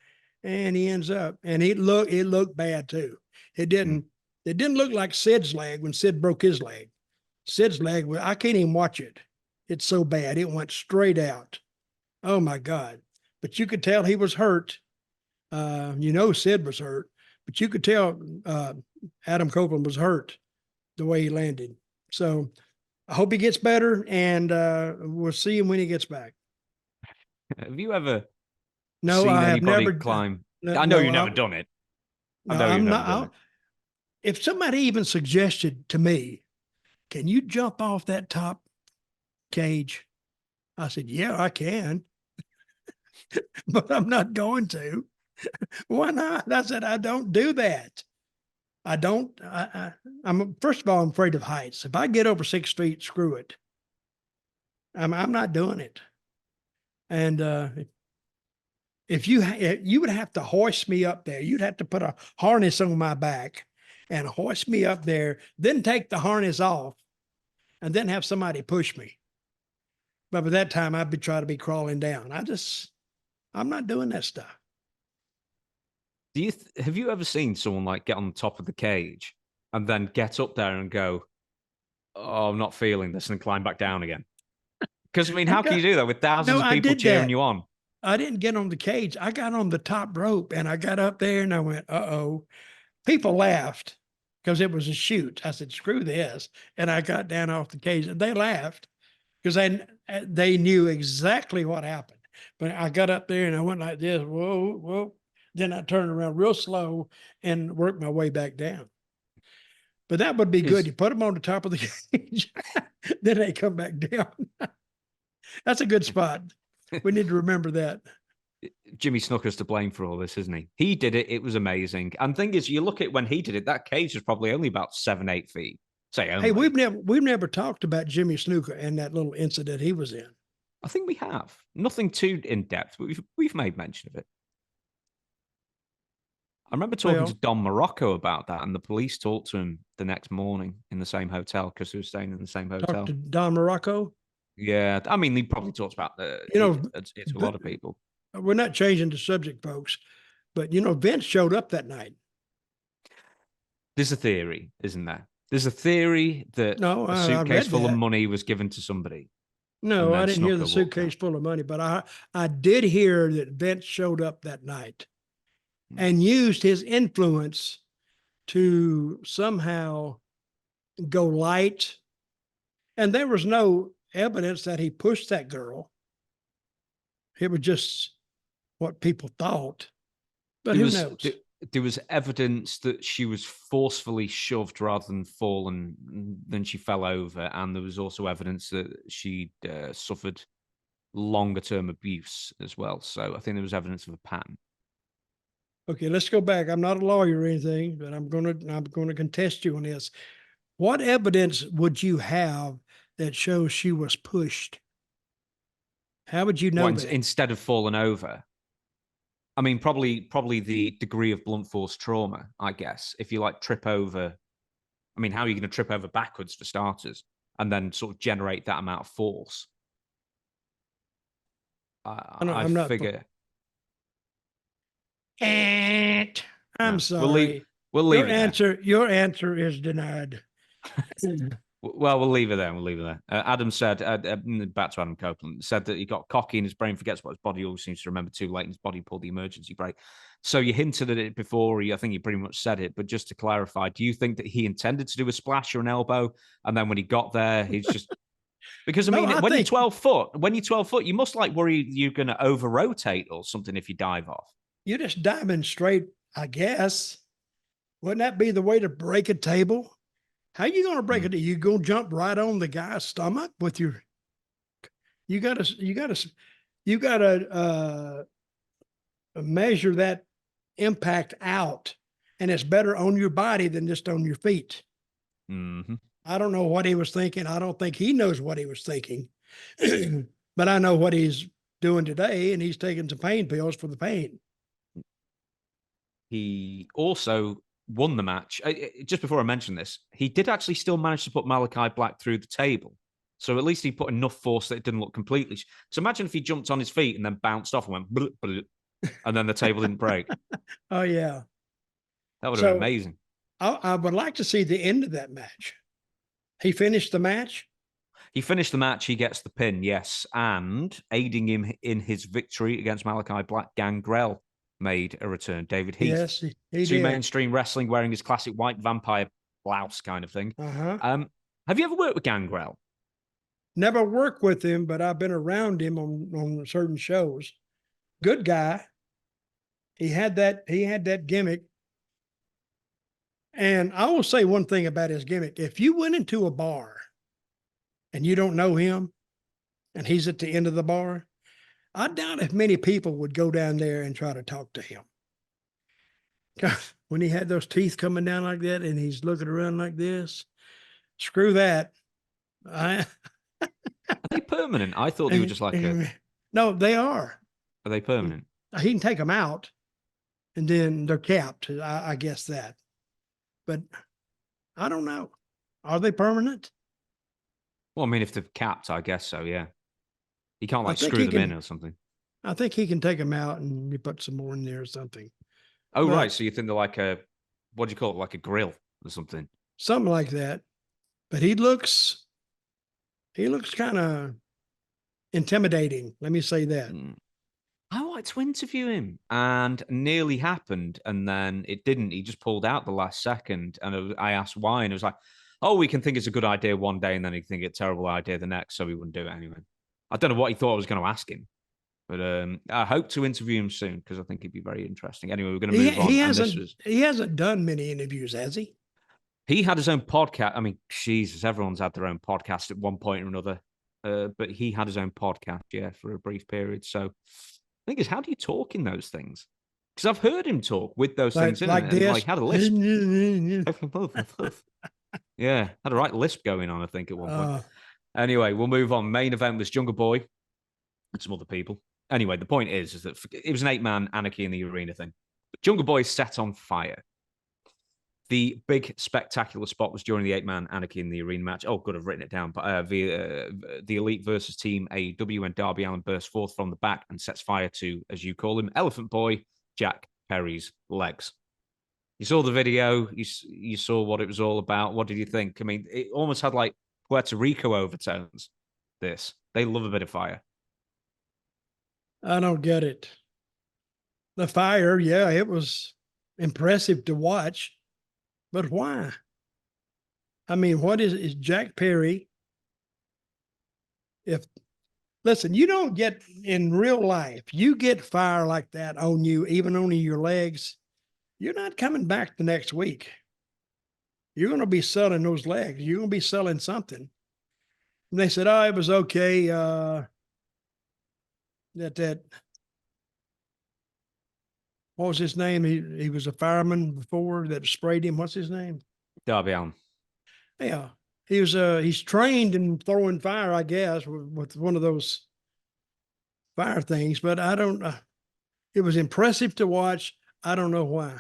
And he ends up, and it looked bad too. It didn't look like Sid's leg when Sid broke his leg. Sid's leg, I can't even watch it. It's so bad. It went straight out. Oh my God. But you could tell he was hurt. Sid was hurt, but you could tell Adam Copeland was hurt the way he landed. So I hope he gets better, and we'll see him when he gets back. Have you ever No, seen I have anybody never climb? No, I know no, you've never done it. No, I know you've I'm never not. done it. If somebody even suggested to me, can you jump off that top cage? I said, yeah, I can, but I'm not going to. Why not? I said, I don't do that. I don't, I'm, first of all, I'm afraid of heights. If I get over 6 feet, screw it. I'm not doing it. And if you would have to hoist me up there, you'd have to put a harness on my back and hoist me up there, then take the harness off and then have somebody push me. But by that time I'd be trying to be crawling down. I'm not doing that stuff. Have you ever seen someone like get on the top of the cage and then get up there and go, oh, I'm not feeling this, and climb back down again? Because, I mean, how can you do that with thousands of people cheering you on? I didn't get on the cage. I got on the top rope, and I got up there and I went, uh-oh. People laughed because it was a shoot. I said, screw this. And I got down off the cage, and they laughed because they knew exactly what happened. But I got up there and I went like this, whoa, whoa. Then I turned around real slow and worked my way back down. But that would be good. You put them on the top of the cage, then they come back down. That's a good spot. We need to remember that. Jimmy Snooker's to blame for all this, isn't he? He did it. It was amazing. And the thing is, you look at when he did it, that cage was probably only about 7-8 feet. Say only. Hey, we've never talked about Jimmy Snooker and that little incident he was in. I think we have. Nothing too in depth, but we've made mention of it. I remember talking to Don Morocco about that, and the police talked to him the next morning in the same hotel because he was staying in the same hotel. Talked to Don Morocco? Yeah. I mean, he probably talks about it to a lot of people. We're not changing the subject, folks, but, Vince showed up that night. There's a theory, isn't there? There's a theory that a suitcase full of money was given to somebody. No, I didn't hear the suitcase full of money, but I did hear that Vince showed up that night and used his influence to somehow go light. And there was no evidence that he pushed that girl. It was just what people thought, but who knows? There was evidence that she was forcefully shoved rather than fallen, than she fell over. And there was also evidence that she suffered longer term abuse as well. So I think there was evidence of a pattern. Okay, let's go back. I'm not a lawyer or anything, but I'm going to contest you on this. What evidence would you have that shows she was pushed? How would you know that? Instead of falling over? I mean, probably the degree of blunt force trauma, I guess. If you like trip over, I mean, how are you going to trip over backwards for starters and then sort of generate that amount of force? I figure. I'm sorry. We'll leave it. Your answer is denied. Well, we'll leave it there. Adam said, back to Adam Copeland, said that he got cocky and his brain forgets what his body always seems to remember too late, and his body pulled the emergency brake. So you hinted at it before. I think you pretty much said it, but just to clarify, do you think that he intended to do a splash or an elbow, and then when he got there, he's just because when you're 12 foot, you must like worry you're going to over rotate or something if you dive off. You're just diving straight, I guess. Wouldn't that be the way to break a table? How are you going to break it? You going to jump right on the guy's stomach with your, you got to measure that impact out, and it's better on your body than just on your feet. Mm-hmm. I don't know what he was thinking. I don't think he knows what he was thinking, but I know what he's doing today, and he's taking some pain pills for the pain. He also won the match. Just before I mention this, he did actually still manage to put Malachi Black through the table. So at least he put enough force that it didn't look completely. So imagine if he jumped on his feet and then bounced off and went, bleh, bleh, and then the table didn't break. Oh, yeah. That would have been amazing. I would like to see the end of that match. He finished the match? He finished the match. He gets the pin, yes. And aiding him in his victory against Malachi Black, Gangrel made a return. David Heath. Yes, he to did. Mainstream wrestling, wearing his classic white vampire blouse kind of thing. Uh-huh. Have you ever worked with Gangrel? Never worked with him, but I've been around him on certain shows. Good guy. He had that gimmick. And I will say one thing about his gimmick. If you went into a bar and you don't know him and he's at the end of the bar, I doubt if many people would go down there and try to talk to him. When he had those teeth coming down like that and he's looking around like this, screw that. Are they permanent? I thought they were just like a... No, they are. Are they permanent? He can take them out and then they're capped. I guess that. But I don't know. Are they permanent? Well, I mean, if they're capped, I guess so, yeah. You can't like screw them in or something. I think he can take them out and you put some more in there or something. Oh, right. So you think they're like a, what do you call it? Like a grill or something? Something like that. But he looks kind of intimidating. Let me say that. I wanted to interview him and nearly happened. And then it didn't. He just pulled out the last second. And I asked why. And it was like, oh, we can think it's a good idea one day. And then he'd think it's a terrible idea the next. So he wouldn't do it anyway. I don't know what he thought I was going to ask him. But I hope to interview him soon because I think he'd be very interesting. Anyway, we're going to move on. He hasn't done many interviews, has he? He had his own podcast. I mean, Jesus, everyone's had their own podcast at one point or another. But he had his own podcast, yeah, for a brief period. So the thing is, how do you talk in those things? Because I've heard him talk with those things in like it. This. And, like, had a lisp. Yeah, had a right lisp going on, I think, at one point. Anyway, we'll move on. Main event was Jungle Boy and some other people. Anyway, the point is that it was an 8-man Anarchy in the Arena thing. But Jungle Boy set on fire. The big spectacular spot was during the 8-man Anarchy in the Arena match. Oh, good, I've written it down. But the Elite versus Team AEW when Darby Allin bursts forth from the back and sets fire to, as you call him, Elephant Boy, Jack Perry's legs. You saw the video. You saw what it was all about. What did you think? I mean, it almost had like Puerto Rico overtones, this. They love a bit of fire. I don't get it. The fire, yeah, it was impressive to watch, but why? I mean, what is Jack Perry Listen, you don't get in real life, you get fire like that on you, even on your legs, you're not coming back the next week. You're going to be selling those legs. You're going to be selling something. And they said, oh, it was okay. That what was his name? He was a fireman before that sprayed him. What's his name? Darby Allin. Yeah. He's trained in throwing fire, I guess, with one of those fire things, but I don't, it was impressive to watch. I don't know why.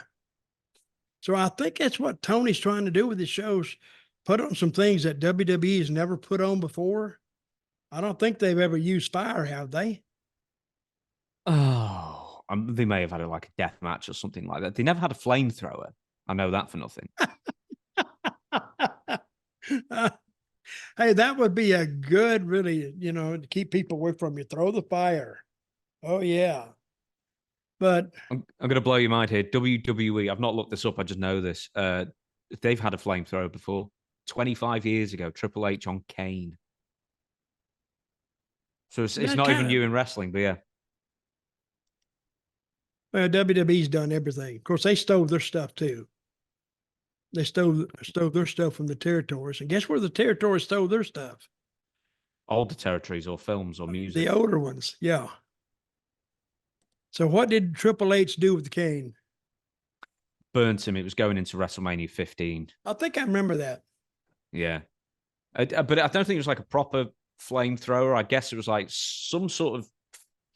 So I think that's what Tony's trying to do with his shows, put on some things that WWE has never put on before. I don't think they've ever used fire, have they? Oh, they may have had like a death match or something like that. They never had a flamethrower. I know that for nothing. Hey, that would be a good, really, to keep people away from you. Throw the fire. Oh, yeah. But I'm going to blow your mind here. WWE, I've not looked this up. I just know this. They've had a flamethrower before. 25 years ago, Triple H on Kane. So it's not even new in wrestling, but yeah. Well, WWE's done everything. Of course, they stole their stuff too. They stole their stuff from the territories. And guess where the territories stole their stuff? Older territories or films or music. The older ones, yeah. So what did Triple H do with Kane? Burnt him. It was going into WrestleMania 15. I think I remember that. Yeah. But I don't think it was like a proper flamethrower. I guess it was like some sort of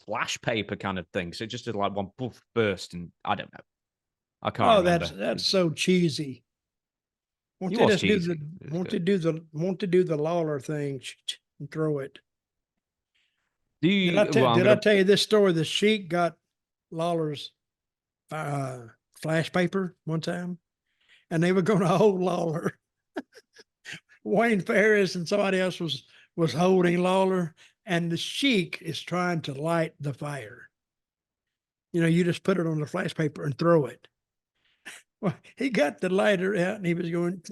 flash paper kind of thing. So it just did like one poof burst, and I don't know. I can't remember. That's so cheesy. Won't they do the Lawler thing and throw it? Did I tell you this story? The Sheik got Lawler's flash paper one time, and they were going to hold Lawler. Wayne Ferris and somebody else was holding Lawler, and the Sheik is trying to light the fire. You just put it on the flash paper and throw it. Well, he got the lighter out and he was going,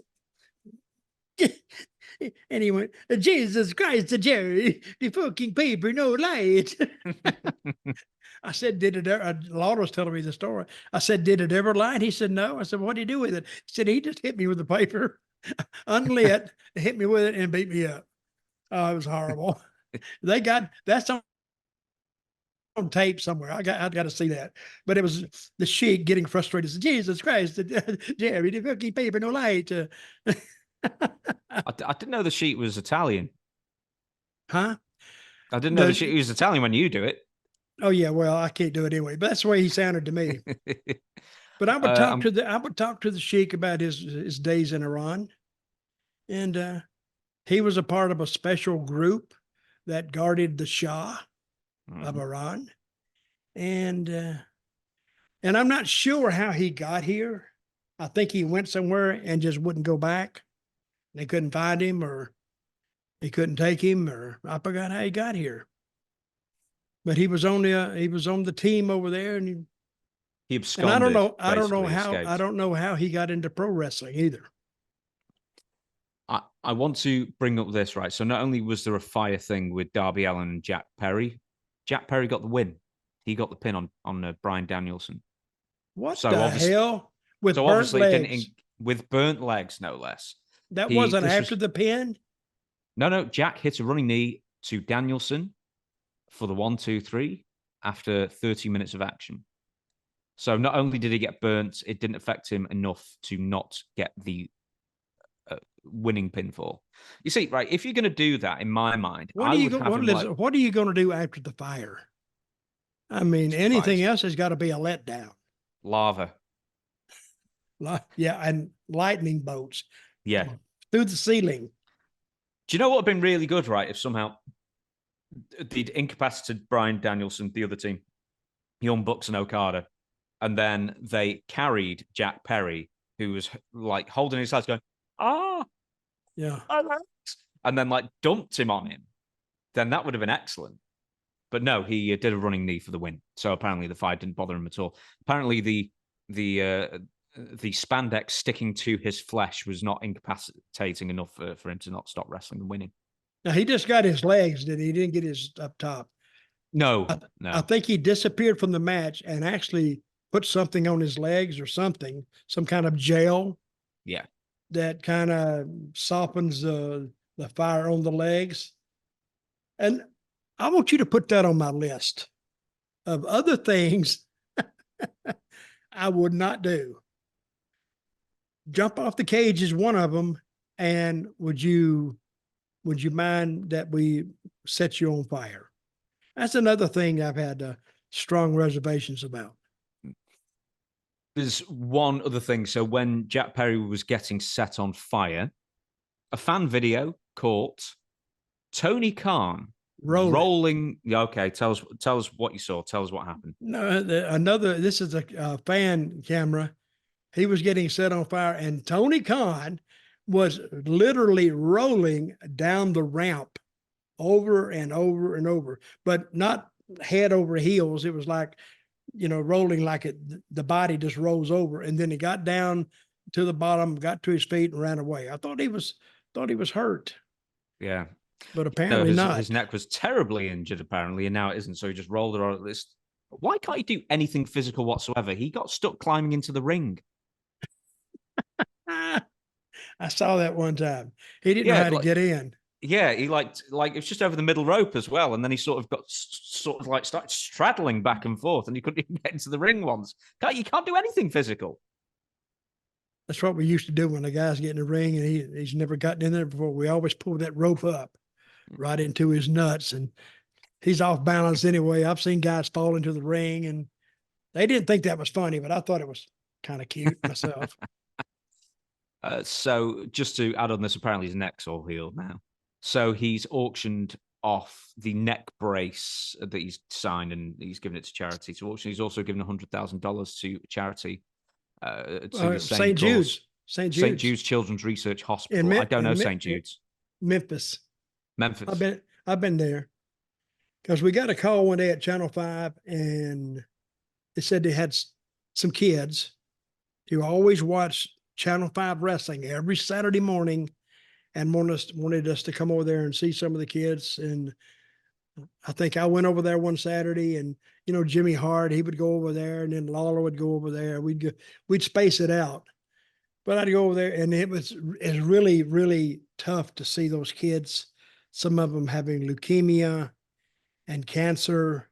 and he went, Jesus Christ, Jerry, the fucking paper, no light. I said, did it ever? Laura was telling me the story. I said, did it ever light? He said, no. I said, what do you do with it? He said, he just hit me with the paper, unlit, hit me with it and beat me up. Oh, it was horrible. That's on tape somewhere. I got to see that. But it was the Sheik getting frustrated. Said, Jesus Christ, Jerry, the fucking paper, no light. I didn't know the Sheik was Italian. Huh? I didn't know the Sheik was Italian when you do it. Oh yeah, well, I can't do it anyway. But that's the way he sounded to me. But I would talk to the Sheik about his days in Iran, and he was a part of a special group that guarded the Shah of Iran, and I'm not sure how he got here. I think he went somewhere and just wouldn't go back. They couldn't find him, or they couldn't take him, or I forgot how he got here. But he was on the team over there, and he absconded. And I don't know how he got into pro wrestling either. I want to bring up this, right? So not only was there a fire thing with Darby Allin and Jack Perry got the win. He got the pin on Bryan Danielson. What the hell? With burnt legs? With burnt legs, no less. That wasn't after the pin? No. Jack hit a running knee to Danielson for the 1, 2, 3 after 30 minutes of action. So not only did he get burnt, it didn't affect him enough to not get the winning pinfall. You see, right? If you're going to do that, in my mind, what are you going to do after the fire? I mean, anything else has got to be a letdown. Lava. Yeah, and lightning bolts. Yeah, through the ceiling. Do you know what would have been really good, right? If somehow they'd incapacitated Bryan Danielson, the other team, Young Bucks and Okada, and then they carried Jack Perry, who was like holding his sides, going, yeah, and then like dumped him on him, then that would have been excellent. But no, he did a running knee for the win. So apparently the fight didn't bother him at all. Apparently the spandex sticking to his flesh was not incapacitating enough for him to not stop wrestling and winning. Now he just got his legs, did he? He didn't get his up top. No, I no. think he disappeared from the match and actually put something on his legs or something, some kind of gel. Yeah. That kind of softens the fire on the legs. And I want you to put that on my list of other things I would not do. Jump off the cage is one of them. And would you mind that we set you on fire? That's another thing I've had strong reservations about. There's one other thing. So when Jack Perry was getting set on fire, a fan video caught Tony Khan rolling. Yeah, okay. Tell us what you saw. Tell us what happened. No, this is a fan camera. He was getting set on fire, and Tony Khan was literally rolling down the ramp over and over and over, but not head over heels. It was like, rolling like the body just rolls over. And then he got down to the bottom, got to his feet and ran away. I thought he was hurt. Yeah. But apparently not. His neck was terribly injured, apparently, and now it isn't. So he just rolled around this. Why can't he do anything physical whatsoever? He got stuck climbing into the ring. I saw that one time. He didn't know how to get in. Yeah, he like it was just over the middle rope as well, and then he sort of started straddling back and forth, and he couldn't even get into the ring once. You can't do anything physical. That's what we used to do when the guys get in the ring, and he's never gotten in there before. We always pull that rope up right into his nuts, and he's off balance anyway. I've seen guys fall into the ring, and they didn't think that was funny, but I thought it was kind of cute myself. So just to add on this, apparently his neck's all healed now. So he's auctioned off the neck brace that he's signed, and he's given it to charity to auction. He's also given $100,000 to charity to St. Jude's Children's Research Hospital. I don't know St. Jude's. Memphis. Memphis. I've been there because we got a call one day at Channel 5, and they said they had some kids who always watch Channel 5 wrestling every Saturday morning and wanted us to come over there and see some of the kids. And I think I went over there one Saturday, and Jimmy Hart, he would go over there, and then Lawler would go over there. We'd space it out, but I'd go over there, and it's really, really tough to see those kids. Some of them having leukemia and cancer,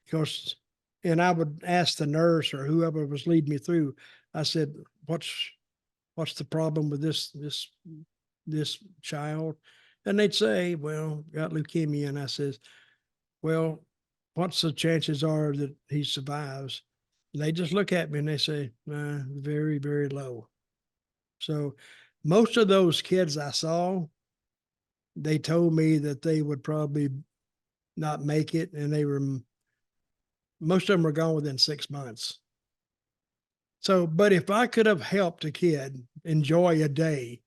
because, and I would ask the nurse or whoever was leading me through. I said, "What's the problem with this child?" And they'd say, "Well, got leukemia." And I says, "Well, what's the chances are that he survives?" And they just look at me and they say, "Very, very low." So most of those kids I saw, they told me that they would probably not make it. And most of them were gone within 6 months. So, but if I could have helped a kid enjoy a day,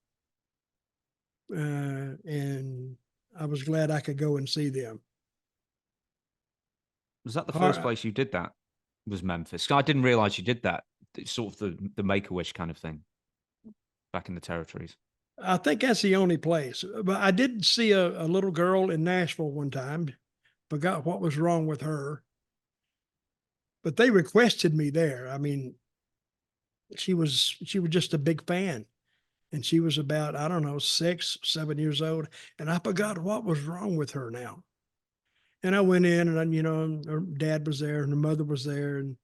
and I was glad I could go and see them. Was that the first place you did that? Was Memphis? I didn't realize you did that. It's sort of the Make-A-Wish kind of thing back in the territories. I think that's the only place. But I did see a little girl in Nashville one time. Forgot what was wrong with her. But they requested me there. I mean, she was just a big fan. And she was about, I don't know, 6, 7 years old. And I forgot what was wrong with her now. And I went in, and her dad was there and her mother was there. And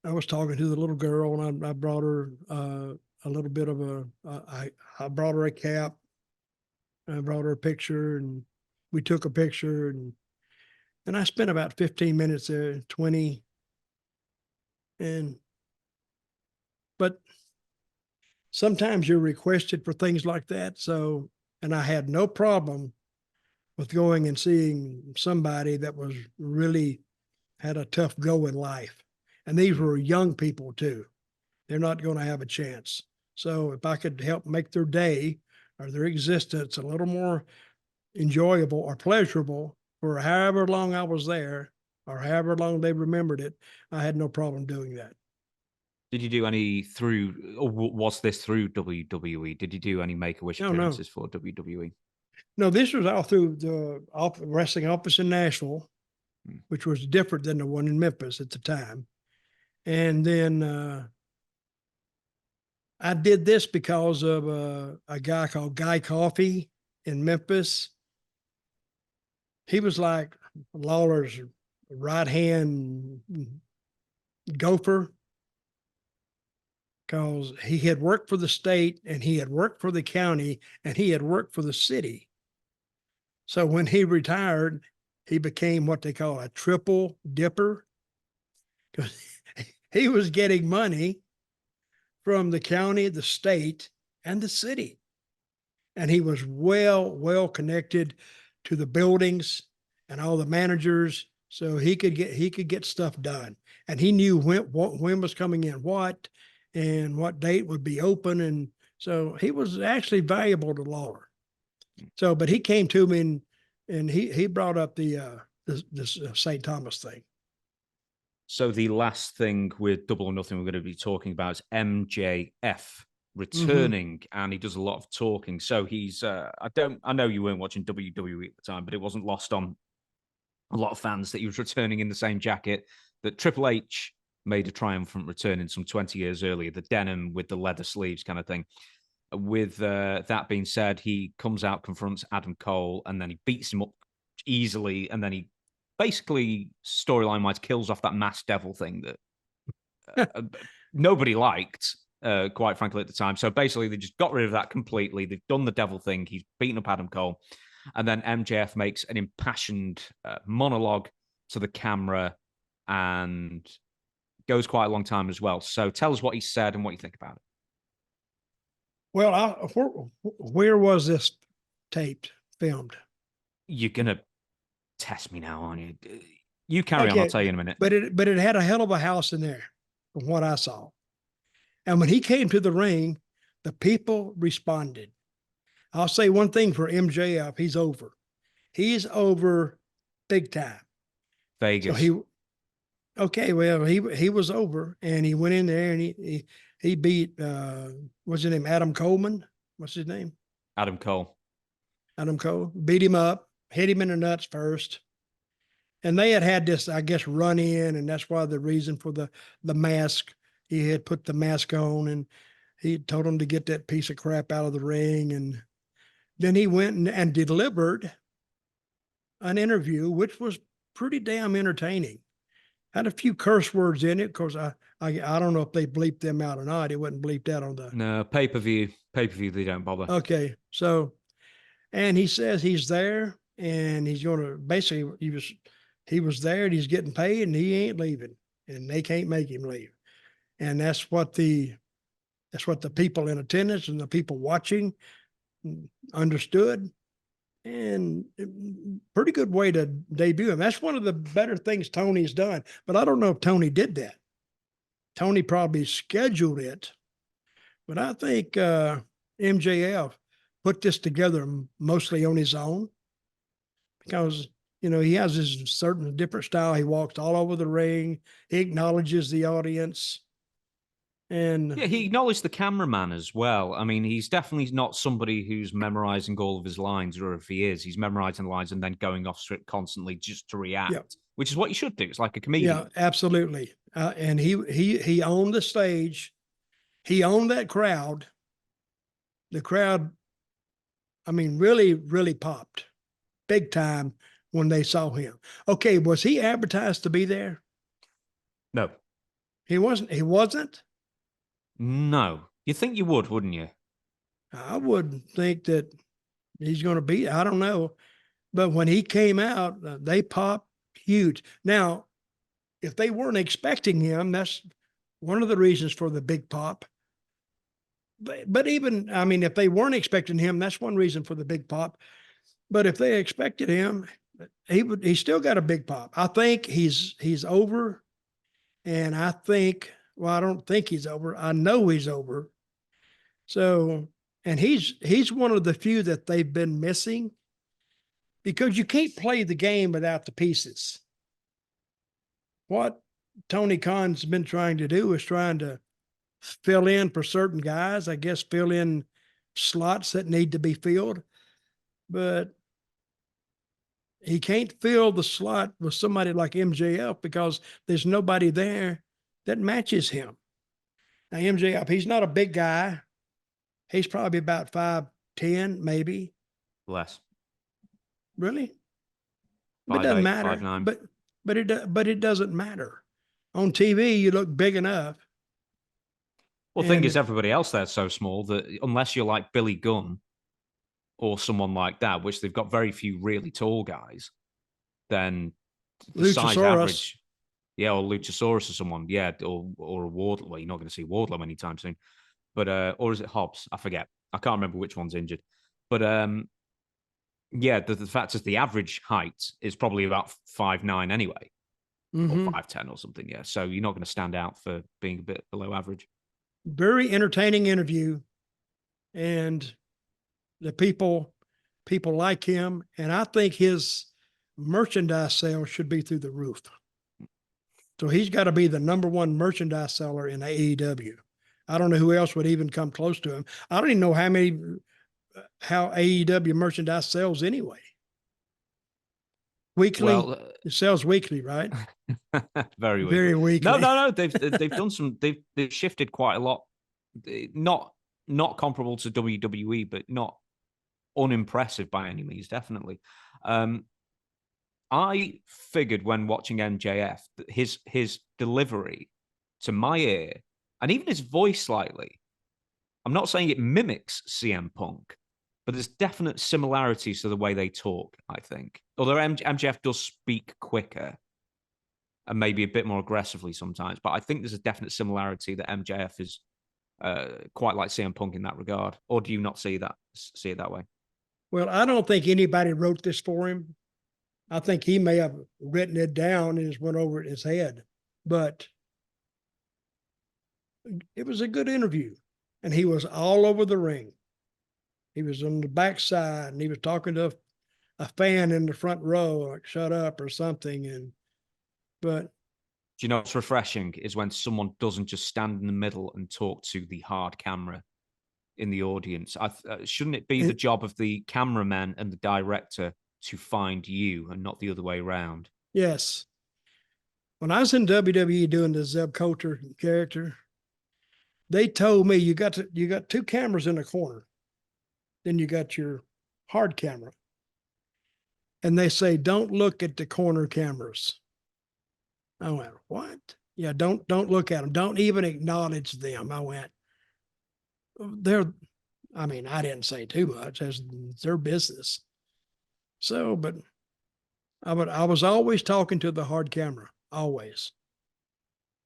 I was talking to the little girl, and I brought her a little bit of I brought her a cap. I brought her a picture, and we took a picture, and I spent about 15 minutes there, 20. But sometimes you're requested for things like that. So, and I had no problem with going and seeing somebody that was really had a tough go in life. And these were young people too. They're not going to have a chance. So if I could help make their day or their existence a little more enjoyable or pleasurable for however long I was there or however long they remembered it, I had no problem doing that. Did you do any or was this through WWE? Did you do any Make-A-Wish appearances for WWE? No, this was all through the wrestling office in Nashville, which was different than the one in Memphis at the time. And then I did this because of a guy called Guy Coffey in Memphis. He was like Lawler's right-hand gopher, because he had worked for the state and he had worked for the county and he had worked for the city. So when he retired, he became what they call a triple dipper, because he was getting money from the county, the state, and the city. And he was well connected to the buildings and all the managers, so he could get stuff done. And he knew when was coming in what, and what date would be open. And so he was actually valuable to Lawler. So, but he came to me and he brought up this St. Thomas thing. So the last thing with Double or Nothing we're going to be talking about is MJF returning, and he does a lot of talking. So he's I know you weren't watching WWE at the time, but it wasn't lost on a lot of fans that he was returning in the same jacket that Triple H made a triumphant return in some 20 years earlier, the denim with the leather sleeves kind of thing. With that being said, he comes out, confronts Adam Cole, and then he beats him up easily, and then he basically, storyline-wise, kills off that masked devil thing that nobody liked, quite frankly, at the time. So basically, they just got rid of that completely. They've done the devil thing. He's beaten up Adam Cole. And then MJF makes an impassioned monologue to the camera and goes quite a long time as well. So tell us what he said and what you think about it. Well, where was this taped, filmed? You're going to test me now, aren't you? You carry on, I'll tell you in a minute. But it had a hell of a house in there, from what I saw. And when he came to the ring, the people responded. I'll say one thing for MJF, he's over. He's over big time. Vegas. So he was over, and he went in there and he beat what's his name? Adam Coleman. What's his name? Adam Cole. Adam Cole. Beat him up, hit him in the nuts first. And they had this, I guess, run in, and that's why the reason for the mask. He had put the mask on, and he told him to get that piece of crap out of the ring. And then he went and delivered an interview, which was pretty damn entertaining. Had a few curse words in it, because I don't know if they bleeped them out or not. It wasn't bleeped out on the... No, pay-per-view, they don't bother. Okay, so, and he says he's there, and he's going to, basically, he was there, and he's getting paid, and he ain't leaving, and they can't make him leave. And that's what the people in attendance and the people watching understood. And pretty good way to debut him. That's one of the better things Tony's done. But I don't know if Tony did that. Tony probably scheduled it. But I think MJF put this together mostly on his own, because, he has his certain different style. He walks all over the ring. He acknowledges the audience. And yeah, he acknowledged the cameraman as well. I mean, he's definitely not somebody who's memorizing all of his lines, or if he is, he's memorizing the lines and then going off script constantly just to react, which is what you should do. It's like a comedian. Yeah, absolutely. And he owned the stage. He owned that crowd. The crowd, I mean, really, really popped big time when they saw him. Okay, was he advertised to be there? No. He wasn't? No. You think you would, wouldn't you? I would think that he's going to be, I don't know. But when he came out, they popped huge. Now, if they weren't expecting him, that's one of the reasons for the big pop. But even, I mean, if they weren't expecting him, that's one reason for the big pop. But if they expected him, he still got a big pop. I think he's over. And I think, well, I don't think he's over. I know he's over. So, and he's one of the few that they've been missing, because you can't play the game without the pieces. What Tony Khan's been trying to do is trying to fill in for certain guys, I guess, fill in slots that need to be filled. but he can't fill the slot with somebody like MJF because there's nobody there that matches him. Now, MJF, he's not a big guy. He's probably about 5'10", maybe. Less. Really? But it doesn't 5'8", matter. 5'9". But it doesn't matter. On TV, you look big enough. Well, the thing is, everybody else there's so small that unless you're like Billy Gunn or someone like that, which they've got very few really tall guys, then the size average, yeah, or Luchasaurus or someone, yeah, or a Wardlow. Well, you're not going to see Wardlow anytime soon, but or is it Hobbs? I forget. I can't remember which one's injured, but yeah, the fact is the average height is probably about 5'9" anyway, or 5'10" or something. Yeah, so you're not going to stand out for being a bit below average. Very entertaining interview, and the people like him, and I think his merchandise sales should be through the roof. So he's got to be the number one merchandise seller in AEW. I don't know who else would even come close to him. I don't even know how AEW merchandise sells anyway. Weekly, it sells weekly, right? Very weekly. Very weekly. No. They've done some. They've shifted quite a lot. Not comparable to WWE, but not unimpressive by any means. Definitely. I figured when watching MJF that his delivery to my ear, and even his voice slightly, I'm not saying it mimics CM Punk, but there's definite similarities to the way they talk, I think. Although MJF does speak quicker and maybe a bit more aggressively sometimes, but I think there's a definite similarity that MJF is quite like CM Punk in that regard. Or do you not see it that way? Well, I don't think anybody wrote this for him. I think he may have written it down and just went over it in his head. But it was a good interview. And he was all over the ring. He was on the backside and he was talking to a fan in the front row, like, shut up or something. But do you know what's refreshing is when someone doesn't just stand in the middle and talk to the hard camera in the audience. Shouldn't it be the job of the cameraman and the director to find you and not the other way around? Yes. When I was in WWE doing the Zeb Colter character, they told me you got two cameras in the corner. Then you got your hard camera. And they say, don't look at the corner cameras. I went, what? Yeah, don't look at them. Don't even acknowledge them. I went, I didn't say too much. It's their business. So, but I was always talking to the hard camera, always.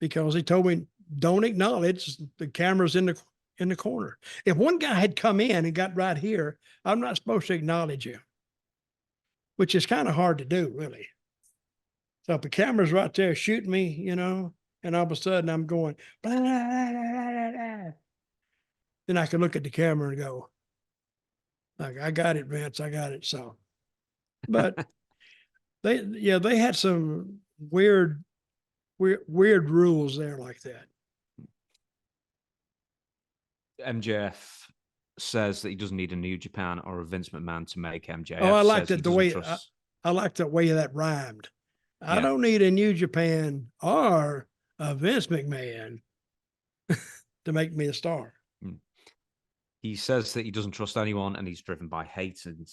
Because he told me, don't acknowledge the cameras in the corner. If one guy had come in and got right here, I'm not supposed to acknowledge him, which is kind of hard to do, really. So if the camera's right there shooting me, and all of a sudden I'm going, blah, blah, blah, blah, blah, then I can look at the camera and go, like, I got it, Vince, I got it. So, but they had some weird rules there like that. MJF says that he doesn't need a New Japan or a Vince McMahon to make MJF. Oh, I liked it the way I liked the way that rhymed. I don't need a New Japan or a Vince McMahon to make me a star. He says that he doesn't trust anyone and he's driven by hate and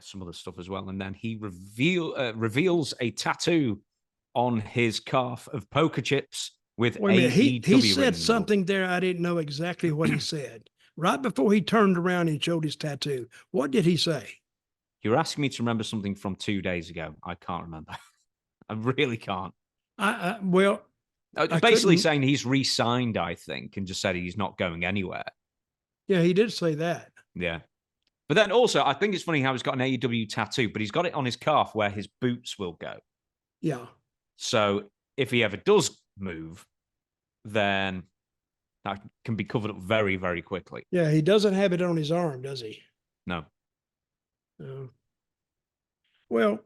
some other stuff as well. And then he reveals a tattoo on his calf of poker chips with AEW. He said something there. I didn't know exactly what he said. Right before he turned around and showed his tattoo, what did he say? You're asking me to remember something from 2 days ago. I can't remember. I really can't. Basically saying he's re-signed, I think, and just said he's not going anywhere. Yeah, he did say that. Yeah. But then also, I think it's funny how he's got an AEW tattoo, but he's got it on his calf where his boots will go. Yeah. So if he ever does move, then that can be covered up very, very quickly. Yeah, he doesn't have it on his arm, does he? No. Well,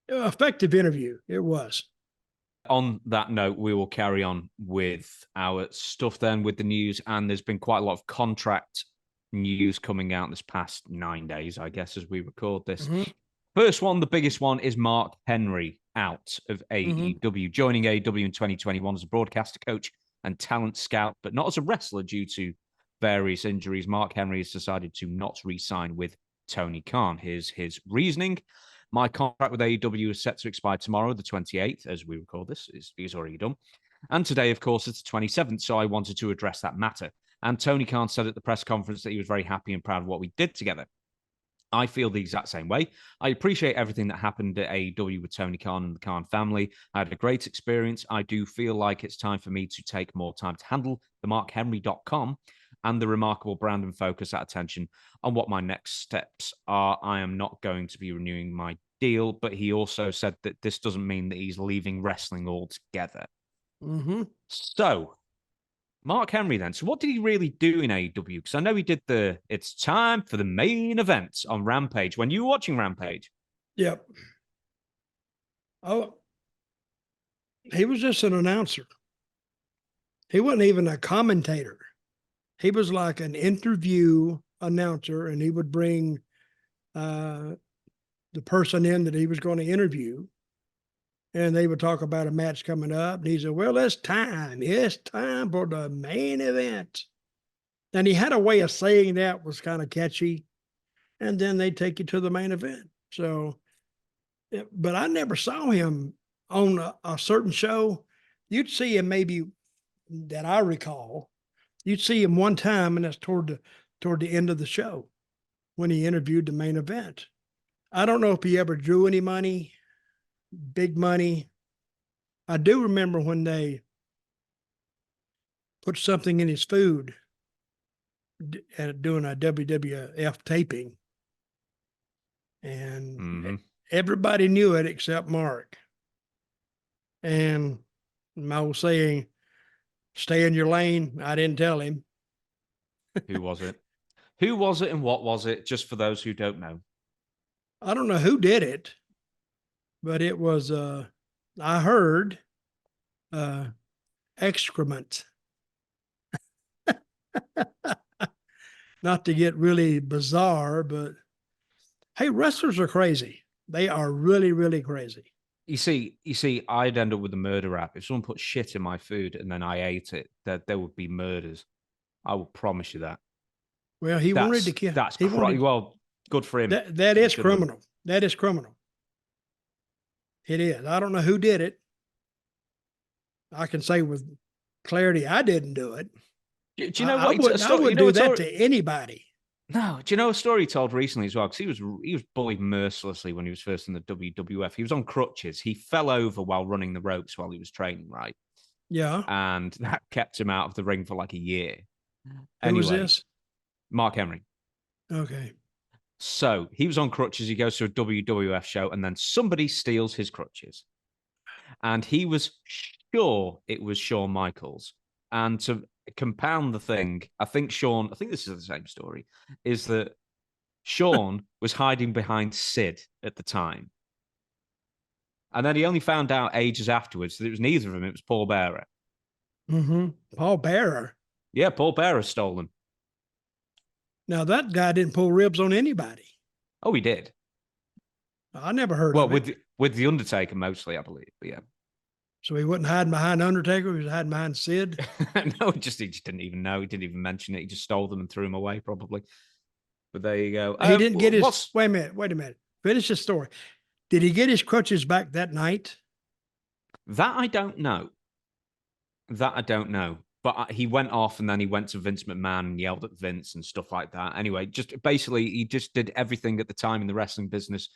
effective interview. It was. On that note, we will carry on with our stuff then with the news. And there's been quite a lot of contract news coming out this past 9 days, I guess, as we record this. Mm-hmm. First one, the biggest one, is Mark Henry out of Mm-hmm. AEW, joining AEW in 2021 as a broadcaster, coach, and talent scout, but not as a wrestler due to various injuries. Mark Henry has decided to not re-sign with Tony Khan. Here's his reasoning. My contract with AEW is set to expire tomorrow, the 28th, as we record this. He's already done. And today, of course, it's the 27th, so I wanted to address that matter. And Tony Khan said at the press conference that he was very happy and proud of what we did together. I feel the exact same way. I appreciate everything that happened at AEW with Tony Khan and the Khan family. I had a great experience. I do feel like it's time for me to take more time to handle the markhenry.com and the remarkable brand and focus that attention on what my next steps are. I am not going to be renewing my deal, but he also said that this doesn't mean that he's leaving wrestling altogether. Mm-hmm. So, Mark Henry then. So what did he really do in AEW? Because I know he did it's time for the main event on Rampage. When you were watching Rampage. Yep. Oh, he was just an announcer. He wasn't even a commentator. He was like an interview announcer, and he would bring the person in that he was going to interview, and they would talk about a match coming up. And he said, well, it's time. It's time for the main event. And he had a way of saying that was kind of catchy. And then they take you to the main event. So, but I never saw him on a certain show. You'd see him maybe, that I recall, you'd see him one time, and that's toward the end of the show when he interviewed the main event. I don't know if he ever drew any money, big money. I do remember when they put something in his food doing a WWF taping, and everybody knew it except Mark. And my old saying, stay in your lane, I didn't tell him. Who was it? Who was it and what was it? Just for those who don't know. I don't know who did it, but it was, I heard, excrement. Not to get really bizarre, but hey, wrestlers are crazy. They are really, really crazy. You see, I'd end up with a murder rap. If someone put shit in my food and then I ate it, there would be murders. I will promise you that. Well, he wanted to kill. Well, good for him. That is criminal. That is criminal. It is. I don't know who did it. I can say with clarity, I didn't do it. Do you know I what? I wouldn't do that to anybody. No, do you know a story he told recently as well? Because he was bullied mercilessly when he was first in the WWF. He was on crutches. He fell over while running the ropes while he was training, right? Yeah. And that kept him out of the ring for like a year. Who was this? Mark Henry. Okay. So he was on crutches. He goes to a WWF show, and then somebody steals his crutches. And he was sure it was Shawn Michaels. And to compound the thing, I think this is the same story, is that Shawn was hiding behind Sid at the time. And then he only found out ages afterwards that it was neither of them, it was Paul Bearer. Mm-hmm. Paul Bearer? Yeah, Paul Bearer stole them. Now, that guy didn't pull ribs on anybody. Oh, he did. I never heard of it. Well, with The Undertaker mostly, I believe, but yeah. So he wasn't hiding behind Undertaker, he was hiding behind Sid? No, he just didn't even know. He didn't even mention it. He just stole them and threw them away, probably. But there you go. He didn't get his... Wait a minute. Finish the story. Did he get his crutches back that night? That I don't know. But he went off, and then he went to Vince McMahon and yelled at Vince and stuff like that. Anyway, he just did everything at the time in the wrestling business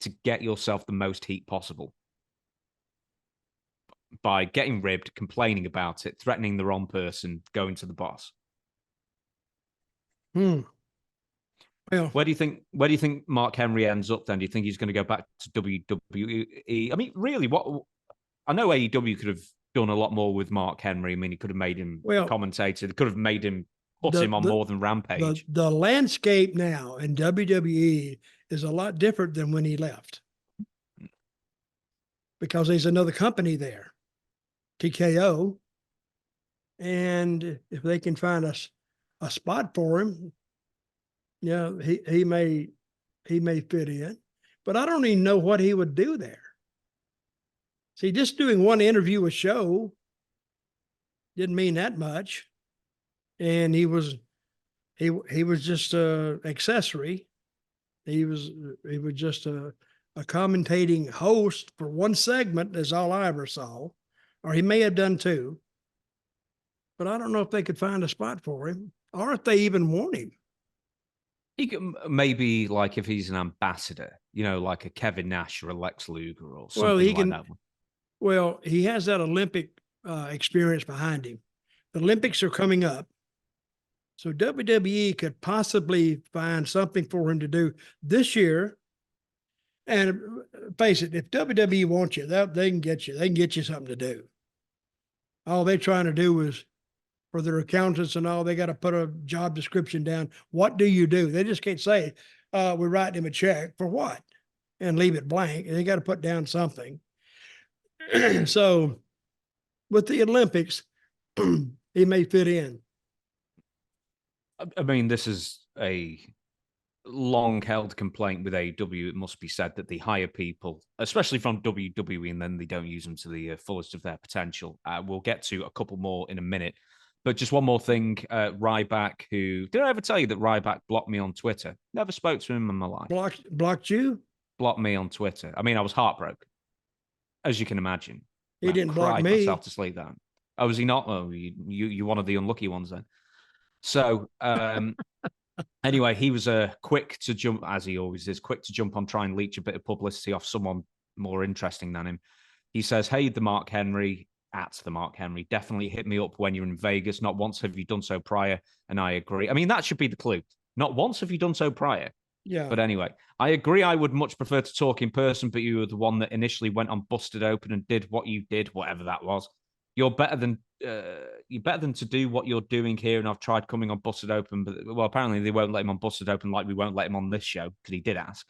to get yourself the most heat possible. By getting ribbed, complaining about it, threatening the wrong person, going to the boss. Well, where do you think Mark Henry ends up then? Do you think he's going to go back to WWE? I mean, really, I know AEW could have done a lot more with Mark Henry. I mean, he could have made him a commentator. They could have made him him on more than Rampage. The landscape now in WWE is a lot different than when he left. Because there's another company there, TKO. And if they can find a spot for him, Yeah, he may fit in, but I don't even know what he would do there. See, just doing one interview a show didn't mean that much, and he was just a accessory. He was just a commentating host for one segment, is all I ever saw, or he may have done two. But I don't know if they could find a spot for him, or if they even want him. He could maybe, like, if he's an ambassador, like a Kevin Nash or a Lex Luger or something like that. Well, he has that Olympic experience behind him. The Olympics are coming up. So WWE could possibly find something for him to do this year. And face it, if WWE wants you, they can get you. They can get you something to do. All they're trying to do is, for their accountants and all, they got to put a job description down. What do you do? They just can't say, we're writing him a check for what? And leave it blank. And they got to put down something. So with the Olympics, he may fit in. I mean, this is a long-held complaint with AEW. It must be said that they hire people, especially from WWE, and then they don't use them to the fullest of their potential. We'll get to a couple more in a minute. But just one more thing, Ryback, who... Did I ever tell you that Ryback blocked me on Twitter? Never spoke to him in my life. Blocked you? Blocked me on Twitter. I mean, I was heartbroken, as you can imagine. He didn't block me. Myself to sleep then. Oh, was he not? Oh, you one of the unlucky ones then. So, anyway, he was quick to jump, as he always is, quick to jump on, try and leech a bit of publicity off someone more interesting than him. He says, hey, the Mark Henry, definitely hit me up when you're in Vegas. Not once have you done so prior, and I agree. I mean, that should be the clue. Not once have you done so prior. Yeah. But anyway, I agree. I would much prefer to talk in person, but you were the one that initially went on Busted Open and did what you did, whatever that was. You're better than to do what you're doing here. And I've tried coming on Busted Open, but well, apparently they won't let him on Busted Open, like we won't let him on this show because he did ask.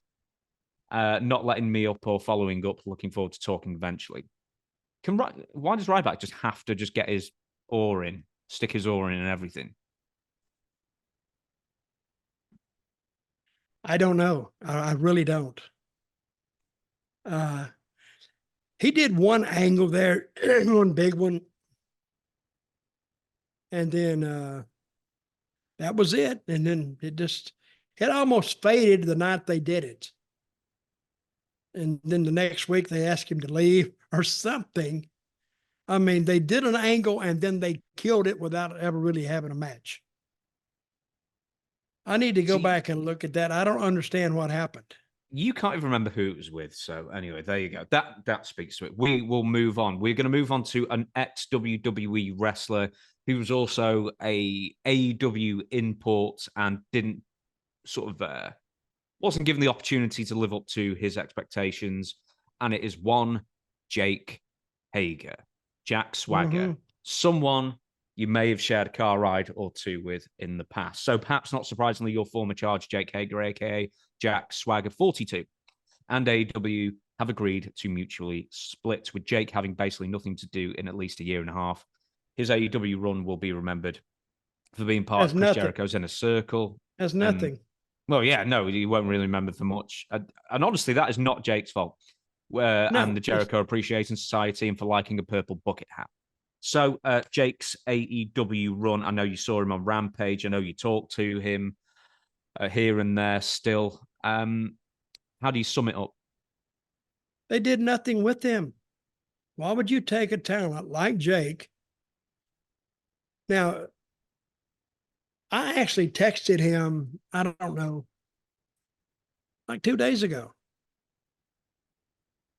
Not letting me up or following up. Looking forward to talking eventually. Why does Ryback just have to just get his oar in, stick his oar in, and everything? I don't know. I really don't. He did one angle there, one big one. And then that was it. And then it almost faded the night they did it. And then the next week they asked him to leave or something. I mean, they did an angle and then they killed it without ever really having a match. I need to go back and look at that. I don't understand what happened. You can't even remember who it was with. So anyway, there you go. That speaks to it. We will move on. We're going to move on to an ex-WWE wrestler who was also a AEW import and didn't wasn't given the opportunity to live up to his expectations. And it is one Jake Hager, Jack Swagger, someone you may have shared a car ride or two with in the past. So perhaps not surprisingly, your former charge, Jake Hager, a.k.a. Jack Swagger, 42, and AEW have agreed to mutually split, with Jake having basically nothing to do in at least a year and a half. His AEW run will be remembered for being part of Chris Jericho's Inner Circle. That's nothing. Well, yeah, no, you won't really remember for much. And honestly, that is not Jake's fault. And the Jericho Appreciation Society, and for liking a purple bucket hat. So Jake's AEW run, I know you saw him on Rampage. I know you talked to him here and there still. How do you sum it up? They did nothing with him. Why would you take a talent like Jake? Now, I actually texted him, I don't know, like 2 days ago,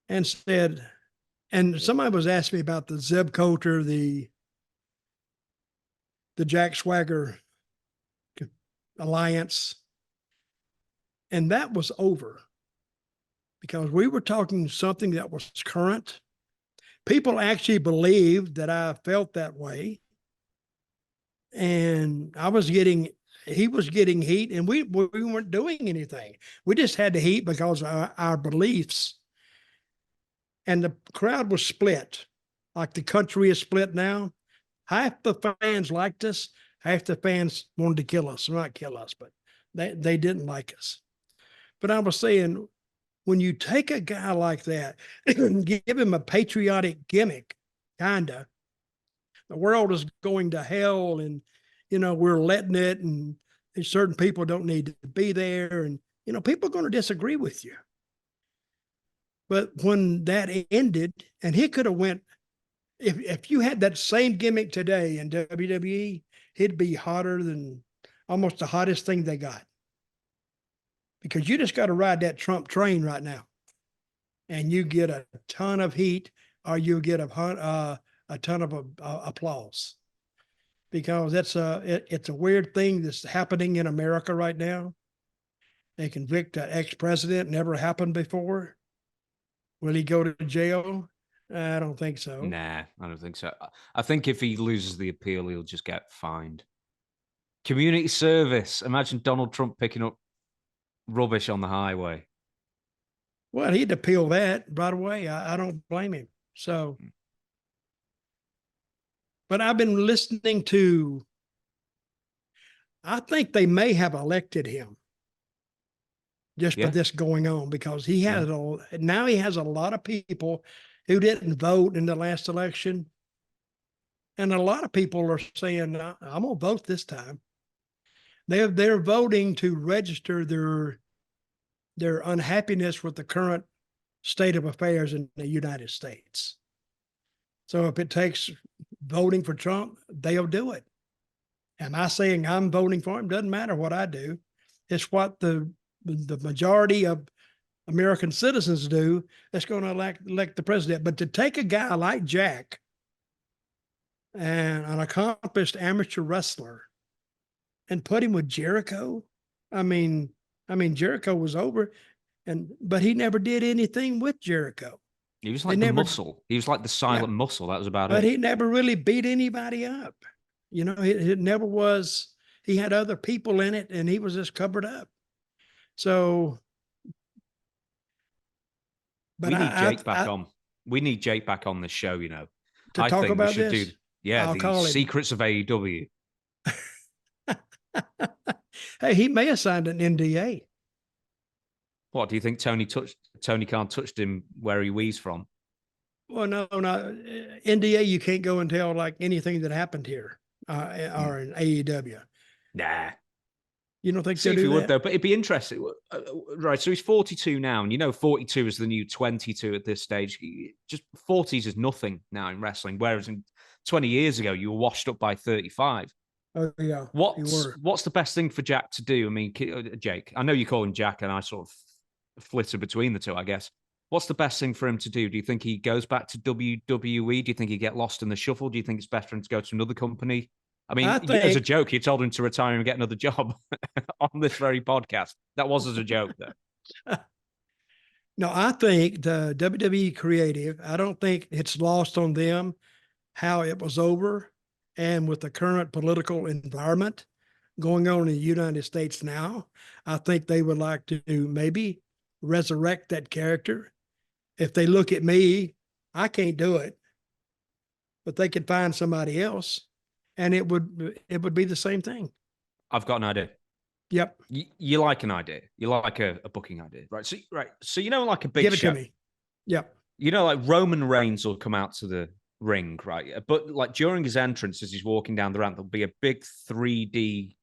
and said, and somebody was asking me about the Zeb Colter, the Jack Swagger alliance. And that was over because we were talking something that was current. People actually believed that I felt that way. And he was getting heat, and we weren't doing anything. We just had the heat because of our beliefs. And the crowd was split, like the country is split now. Half the fans liked us, half the fans wanted to kill us. Not kill us, but They didn't like us. But I was saying, when you take a guy like that and give him a patriotic gimmick, kinda, the world is going to hell, and we're letting it, and certain people don't need to be there, and people are going to disagree with you. But when that ended, and he could have went, if you had that same gimmick today in WWE, he'd be hotter than almost the hottest thing they got. Because you just got to ride that Trump train right now, and you get a ton of heat, or you get a ton of applause. Because it's a weird thing that's happening in America right now. They convict an ex-president, never happened before. Will he go to jail? I don't think so. Nah, I don't think so. I think if he loses the appeal, he'll just get fined. Community service. Imagine Donald Trump picking up rubbish on the highway. Well, he'd appeal that right away. I don't blame him. So, but I've been listening to, I think they may have elected him just for this going on, because he has now he has a lot of people who didn't vote in the last election. And a lot of people are saying, I'm going to vote this time. They're voting to register their unhappiness with the current state of affairs in the United States. So if it takes voting for Trump, they'll do it. Am I saying I'm voting for him? Doesn't matter what I do. It's what the majority of American citizens do that's going to elect the president. But to take a guy like Jack, and an accomplished amateur wrestler, and put him with Jericho, I mean Jericho was over, but he never did anything with Jericho. He was like the muscle. He was like the silent muscle. That was about it. But he never really beat anybody up. It never was. He had other people in it, and he was just covered up. So, but we need Jake back on. We need Jake back on the show. To talk about this. The secrets of AEW. Hey, he may have signed an NDA. What do you think? Tony Khan touched him where he weaves from? Well, no, NDA. You can't go and tell like anything that happened here or in AEW. Nah. You don't think so? If he would though, but it'd be interesting, right? So he's 42 now, and 42 is the new 22 at this stage. Just 40s is nothing now in wrestling, whereas in 20 years ago you were washed up by 35. Oh yeah. What's the best thing for Jack to do? I mean, Jake, I know you call him Jack, and I sort of flitter between the two, I guess. What's the best thing for him to do? Do you think he goes back to WWE? Do you think he get lost in the shuffle? Do you think it's better for him to go to another company? I mean, as a joke, you told him to retire and get another job on this very podcast. That was as a joke, though. No, I think the WWE creative, I don't think it's lost on them how it was over. And with the current political environment going on in the United States now, I think they would like to maybe resurrect that character. If they look at me, I can't do it, but they could find somebody else, and it would be the same thing. I've got an idea. Yep. You like an idea. You like a booking idea, right? So like a big Give it show. to me. Yep. Like Roman Reigns will come out to the ring, right? But like during his entrance, as he's walking down the ramp, there'll be a big 3D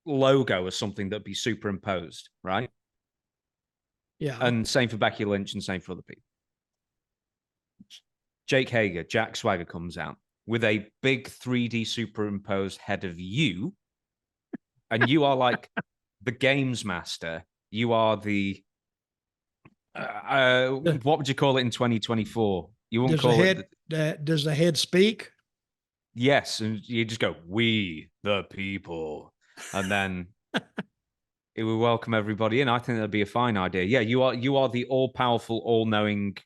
logo or something that'd be superimposed, right? Yeah. And same for Becky Lynch and same for other people. Jake Hager, Jack Swagger comes out with a big 3D superimposed head of you, and you are like the games master. You are the what would you call it in 2024? You won't call it. Does the head speak? Yes, and you just go, "We the people," and then it will welcome everybody in. I think that'd be a fine idea. Yeah, you are the all-powerful, all-knowing,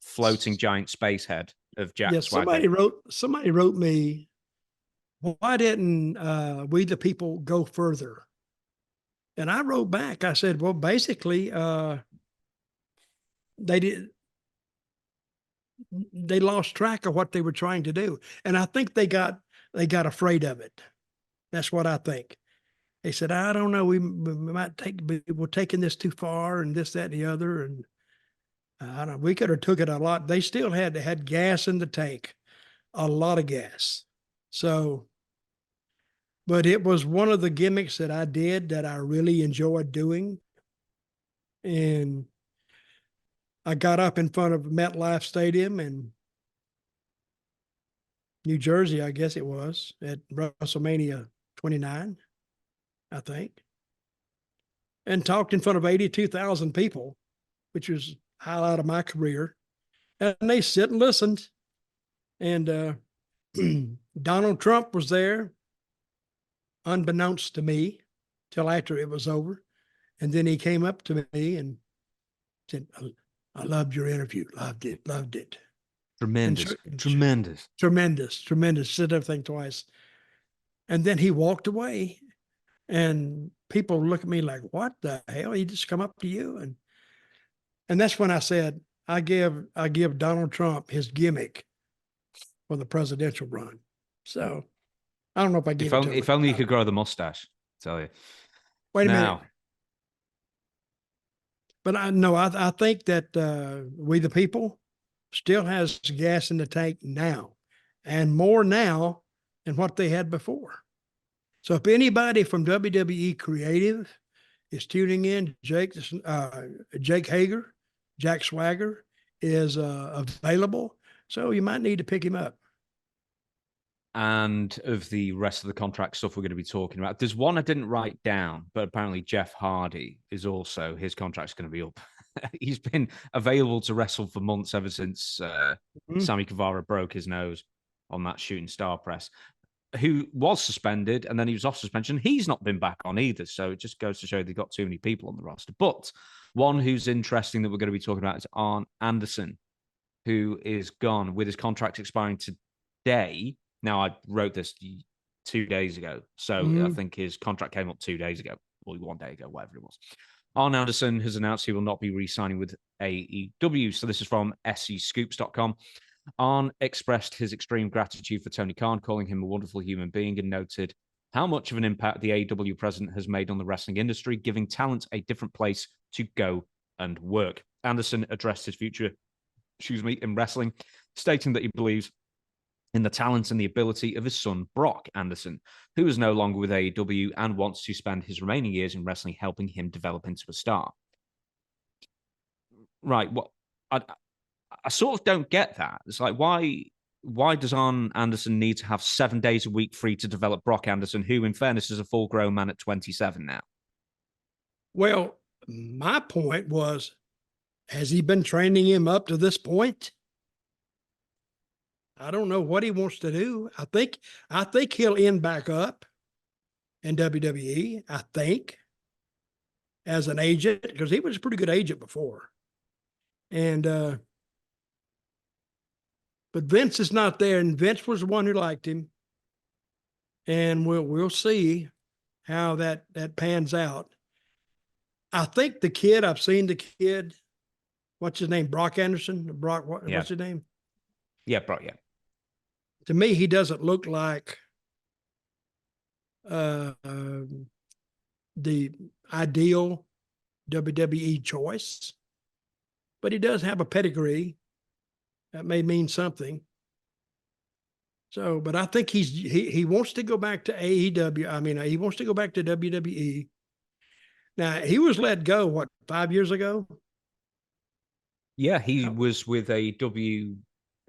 floating giant space head of Jack Swagger. Somebody wrote me, why didn't We the People go further? And I wrote back. I said, well, basically, they lost track of what they were trying to do. And I think they got afraid of it. That's what I think. They said, I don't know, we might we're taking this too far and this, that, and the other. And I don't, we could have took it a lot. They still had gas in the tank, a lot of gas. So, but it was one of the gimmicks that I did that I really enjoyed doing. And I got up in front of MetLife Stadium in New Jersey, I guess it was, at WrestleMania 29, I think, and talked in front of 82,000 people, which was highlight of my career. And they sit and listened. And Donald Trump was there, unbeknownst to me, till after it was over. And then he came up to me and said, I loved your interview. Loved it. Tremendous. Said everything twice. And then he walked away. And people look at me like, what the hell? He just come up to you? And that's when I said, I give Donald Trump his gimmick for the presidential run. So I don't know if I give it to him. If only you could grow the mustache, I tell you. Wait a minute. But I think that We the People still has gas in the tank now, and more now than what they had before. So if anybody from WWE Creative is tuning in, Jake Hager, Jack Swagger is available. So you might need to pick him up. And of the rest of the contract stuff we're going to be talking about, there's one I didn't write down, but apparently Jeff Hardy is also, his contract's going to be up. He's been available to wrestle for months ever since Sammy Guevara broke his nose on that shooting star press, who was suspended, and then he was off suspension. He's not been back on either, so it just goes to show they've got too many people on the roster. But one who's interesting that we're going to be talking about is Arn Anderson, who is gone with his contract expiring today. Now, I wrote this 2 days ago, so I think his contract came up 2 days ago, or 1 day ago, whatever it was. Arn Anderson has announced he will not be re-signing with AEW. So this is from SCScoops.com. Arn expressed his extreme gratitude for Tony Khan, calling him a wonderful human being, and noted how much of an impact the AEW president has made on the wrestling industry, giving talent a different place to go and work. Anderson addressed his future, in wrestling, stating that he believes in the talent and the ability of his son, Brock Anderson, who is no longer with AEW and wants to spend his remaining years in wrestling helping him develop into a star. Right. Well, I sort of don't get that. It's like, why does Arn Anderson need to have 7 days a week free to develop Brock Anderson, who, in fairness, is a full-grown man at 27 now? Well, my point was, has he been training him up to this point? I don't know what he wants to do. I think he'll end back up in WWE, I think, as an agent, because he was a pretty good agent before. And but Vince is not there, and Vince was the one who liked him. And we'll see how that pans out. I think the kid, I've seen the kid, what's his name? Brock Anderson? What's his name? Yeah, Brock, yeah. To me, he doesn't look like the ideal WWE choice, but he does have a pedigree. That may mean something. So, but I think he wants to go back to AEW. I mean, he wants to go back to WWE. Now, he was let go, 5 years ago? Yeah, he was with AEW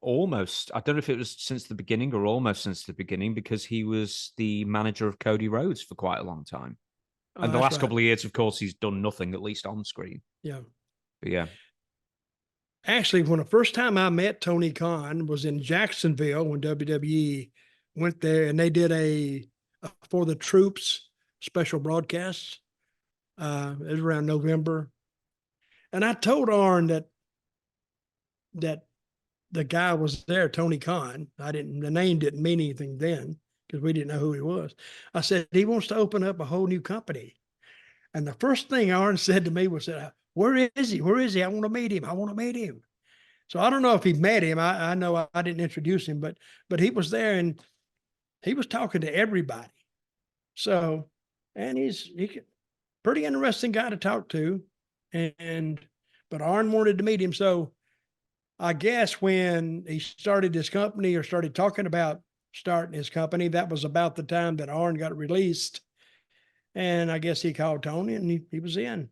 almost, I don't know if it was since the beginning or almost since the beginning, because he was the manager of Cody Rhodes for quite a long time. And the last couple of years, of course, he's done nothing, at least on screen. Yeah. But yeah. Actually, when the first time I met Tony Khan was in Jacksonville when WWE went there, and they did a For the Troops special broadcast. It was around November. And I told Arn that the guy was there, Tony Khan. The name didn't mean anything then because we didn't know who he was. I said, he wants to open up a whole new company. And the first thing Arn said to me was, where is he? Where is he? I want to meet him. So I don't know if he met him. I know I didn't introduce him, but he was there and he was talking to everybody. So and pretty interesting guy to talk to. But Arn wanted to meet him. So I guess when he started his company or started talking about starting his company, that was about the time that Arn got released. And I guess he called Tony and he was in.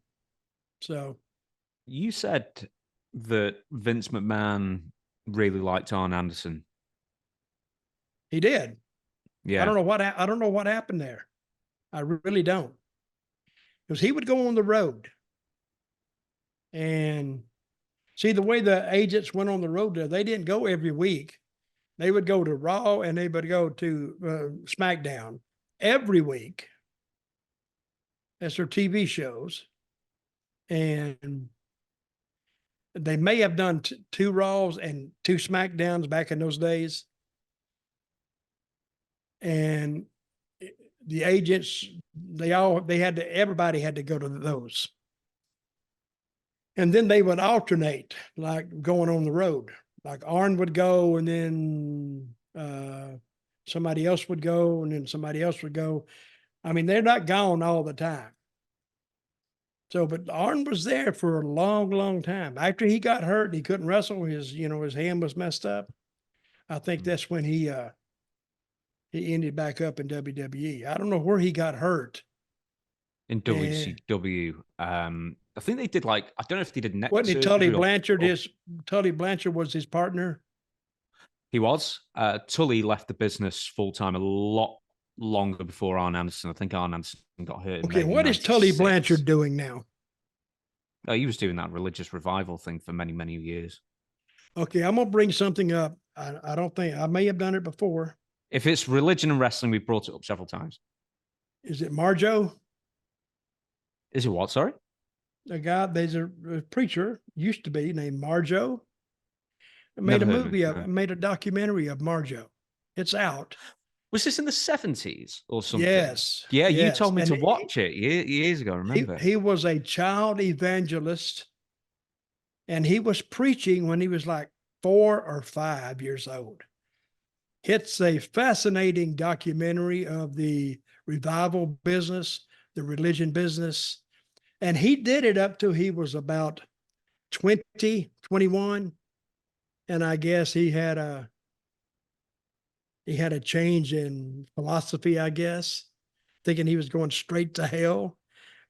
So you said that Vince McMahon really liked Arn Anderson. he did. Yeah. I don't know what happened there. I really don't. Because he would go on the road. And see, the way the agents went on the road there, they didn't go every week. They would go to Raw and they would go to SmackDown every week. That's their TV shows. And they may have done two Raws and two SmackDowns back in those days. And the agents, everybody had to go to those. And then they would alternate, like going on the road. Like Arn would go, and then somebody else would go, and then somebody else would go. I mean, they're not gone all the time. So, but Arn was there for a long, long time. After he got hurt, he couldn't wrestle. His hand was messed up. I think that's when he ended back up in WWE. I don't know where he got hurt. In WCW. I think they did I don't know if they did neck Wasn't it surgery Tully Blanchard? Tully Blanchard was his partner. He was. Tully left the business full-time a lot longer before Arn Anderson. I think Arn Anderson got hurt. Okay, what is Tully Blanchard doing now? He was doing that religious revival thing for many, many years. Okay, I'm going to bring something up. I don't think, I may have done it before. If it's religion and wrestling, we've brought it up several times. Is it Marjo? Is it what, sorry? There's a preacher, used to be, named Marjo. Made a documentary of Marjo. It's out. Was this in the 70s or something? Yes. Yeah, yes. You told me to watch it years ago, remember? He was a child evangelist, and he was preaching when he was like 4 or 5 years old. It's a fascinating documentary of the revival business, the religion business. And he did it up till he was about 20, 21. And I guess he had a change in philosophy, I guess, thinking he was going straight to hell.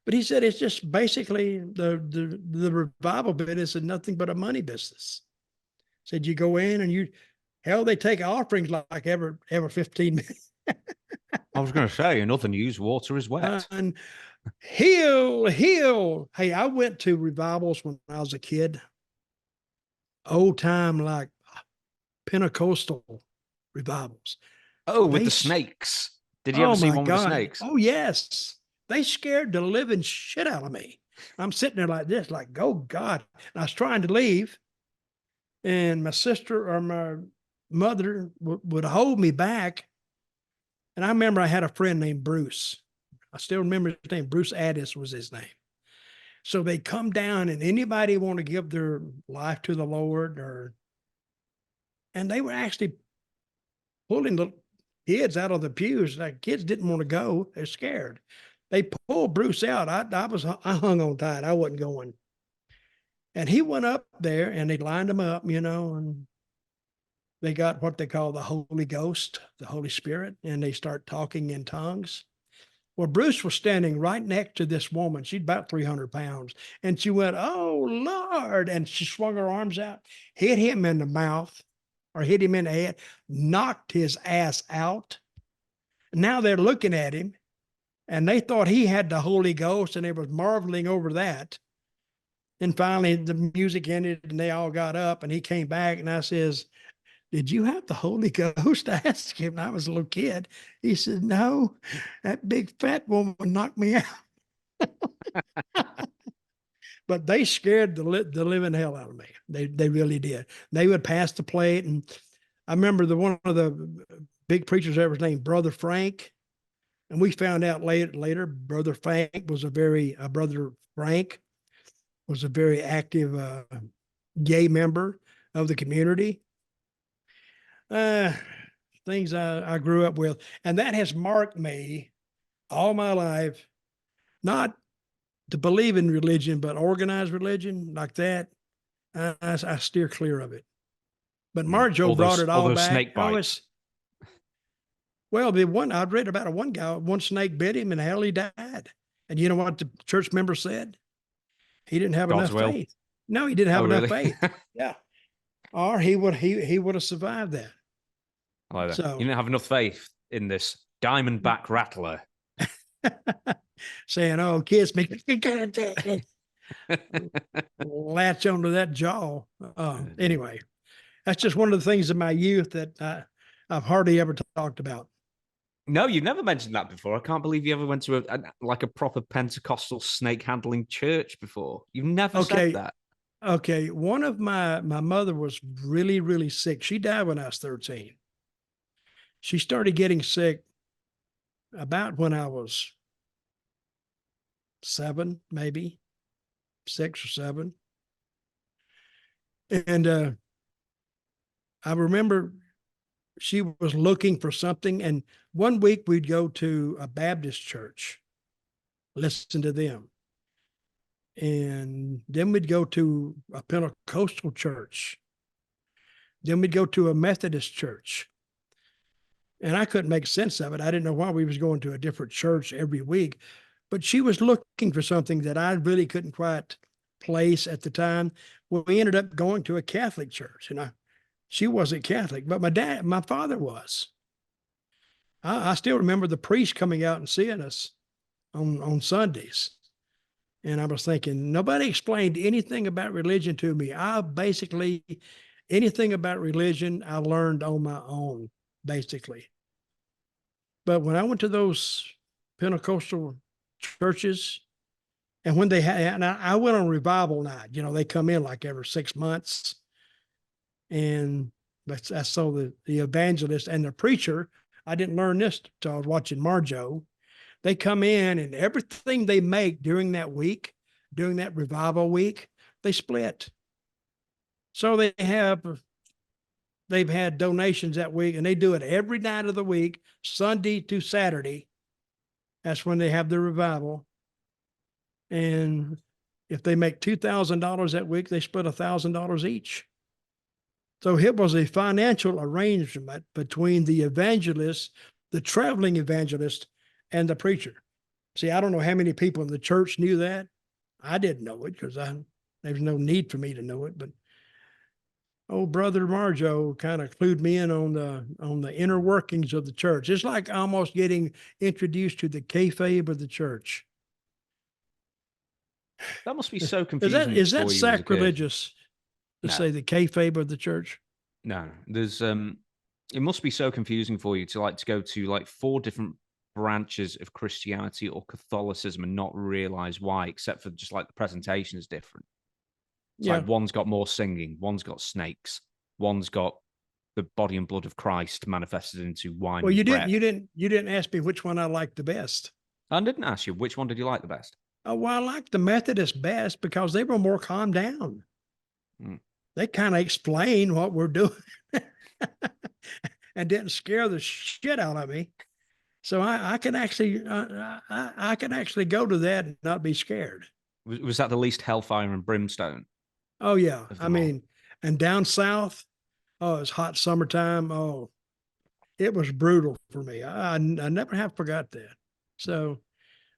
But he said it's just basically the revival business is nothing but a money business. Said you go in and they take offerings like every 15 minutes. I was going to say, in other news, water is wet. And heal. Hey, I went to revivals when I was a kid. Old time, like Pentecostal revivals. Oh, with the snakes. Did you ever see one with the snakes? Oh, yes. They scared the living shit out of me. I'm sitting there like this, like, oh, God. And I was trying to leave. And my sister or my mother would hold me back. And I remember I had a friend named Bruce. I still remember his name. Bruce Addis was his name. So they come down, and anybody want to give their life to the Lord, and they were actually pulling the kids out of the pews. Like, kids didn't want to go; they're scared. They pulled Bruce out. I hung on tight. I wasn't going. And he went up there, and they lined him up, and they got what they call the Holy Ghost, the Holy Spirit, and they start talking in tongues. Well, Bruce was standing right next to this woman. She'd about 300 pounds. And she went, oh, Lord. And she swung her arms out, hit him in the mouth or hit him in the head, knocked his ass out. Now they're looking at him, and they thought he had the Holy Ghost, and they was marveling over that. And finally, the music ended, and they all got up, and he came back, and I says, did you have the Holy Ghost? I asked him. I was a little kid. He said, no, that big fat woman knocked me out. But they scared the living hell out of me. They really did. They would pass the plate. And I remember one of the big preachers there was named Brother Frank. And we found out later, Brother Frank was a very active gay member of the community. Things I grew up with. And that has marked me all my life, not to believe in religion, but organized religion like that. I steer clear of it. But Marjo brought it all back. Snake bites. Well, the one I'd read about one guy, one snake bit him and hell, he died. And you know what the church member said? He didn't have enough faith. No, he didn't have enough faith. Yeah. Or he would have survived that. I like that. So, you didn't have enough faith in this diamondback rattler. Saying, oh, kiss me. Latch onto that jaw. Anyway, that's just one of the things in my youth that I've hardly ever talked about. No, you've never mentioned that before. I can't believe you ever went to a proper Pentecostal snake handling church before. You've never said that. Okay. One of my mother was really, really sick. She died when I was 13. She started getting sick about when I was 7, maybe 6 or 7. And I remember she was looking for something. And one week we'd go to a Baptist church, listen to them. And then we'd go to a Pentecostal church. Then we'd go to a Methodist church. And I couldn't make sense of it. I didn't know why we was going to a different church every week. But she was looking for something that I really couldn't quite place at the time. Well, we ended up going to a Catholic church. And she wasn't Catholic, but my father was. I still remember the priest coming out and seeing us on Sundays. And I was thinking, nobody explained anything about religion to me. Anything about religion, I learned on my own, basically. But when I went to those Pentecostal churches, and when they had, and I went on revival night, they come in like every 6 months. And I saw the evangelist and the preacher. I didn't learn this until I was watching Marjo. They come in and everything they make during that week, during that revival week, they split. So they've had donations that week, and they do it every night of the week, Sunday to Saturday. That's when they have the revival. And if they make $2,000 that week, they split $1,000 each. So it was a financial arrangement between the evangelist, the traveling evangelist, and the preacher. See, I don't know how many people in the church knew that. I didn't know it because there's no need for me to know it. But old brother Marjo kind of clued me in on the inner workings of the church. It's like almost getting introduced to the kayfabe of the church. That must be so confusing. Is that sacrilegious to say the kayfabe of the church? No, there's it must be so confusing for you to go to 4 different branches of Christianity or Catholicism and not realize why, except for just the presentation is different. It's like one's got more singing, one's got snakes, one's got the body and blood of Christ manifested into wine. Well, you didn't ask me which one I liked the best. I didn't ask you which one did you like the best. Oh, well, I liked the Methodist best because they were more calmed down. They kind of explain what we're doing and didn't scare the shit out of me. So I can actually go to that and not be scared. Was that the least hellfire and brimstone? Oh yeah, and down south, it's hot summertime. Oh, it was brutal for me. I never have forgot that. So,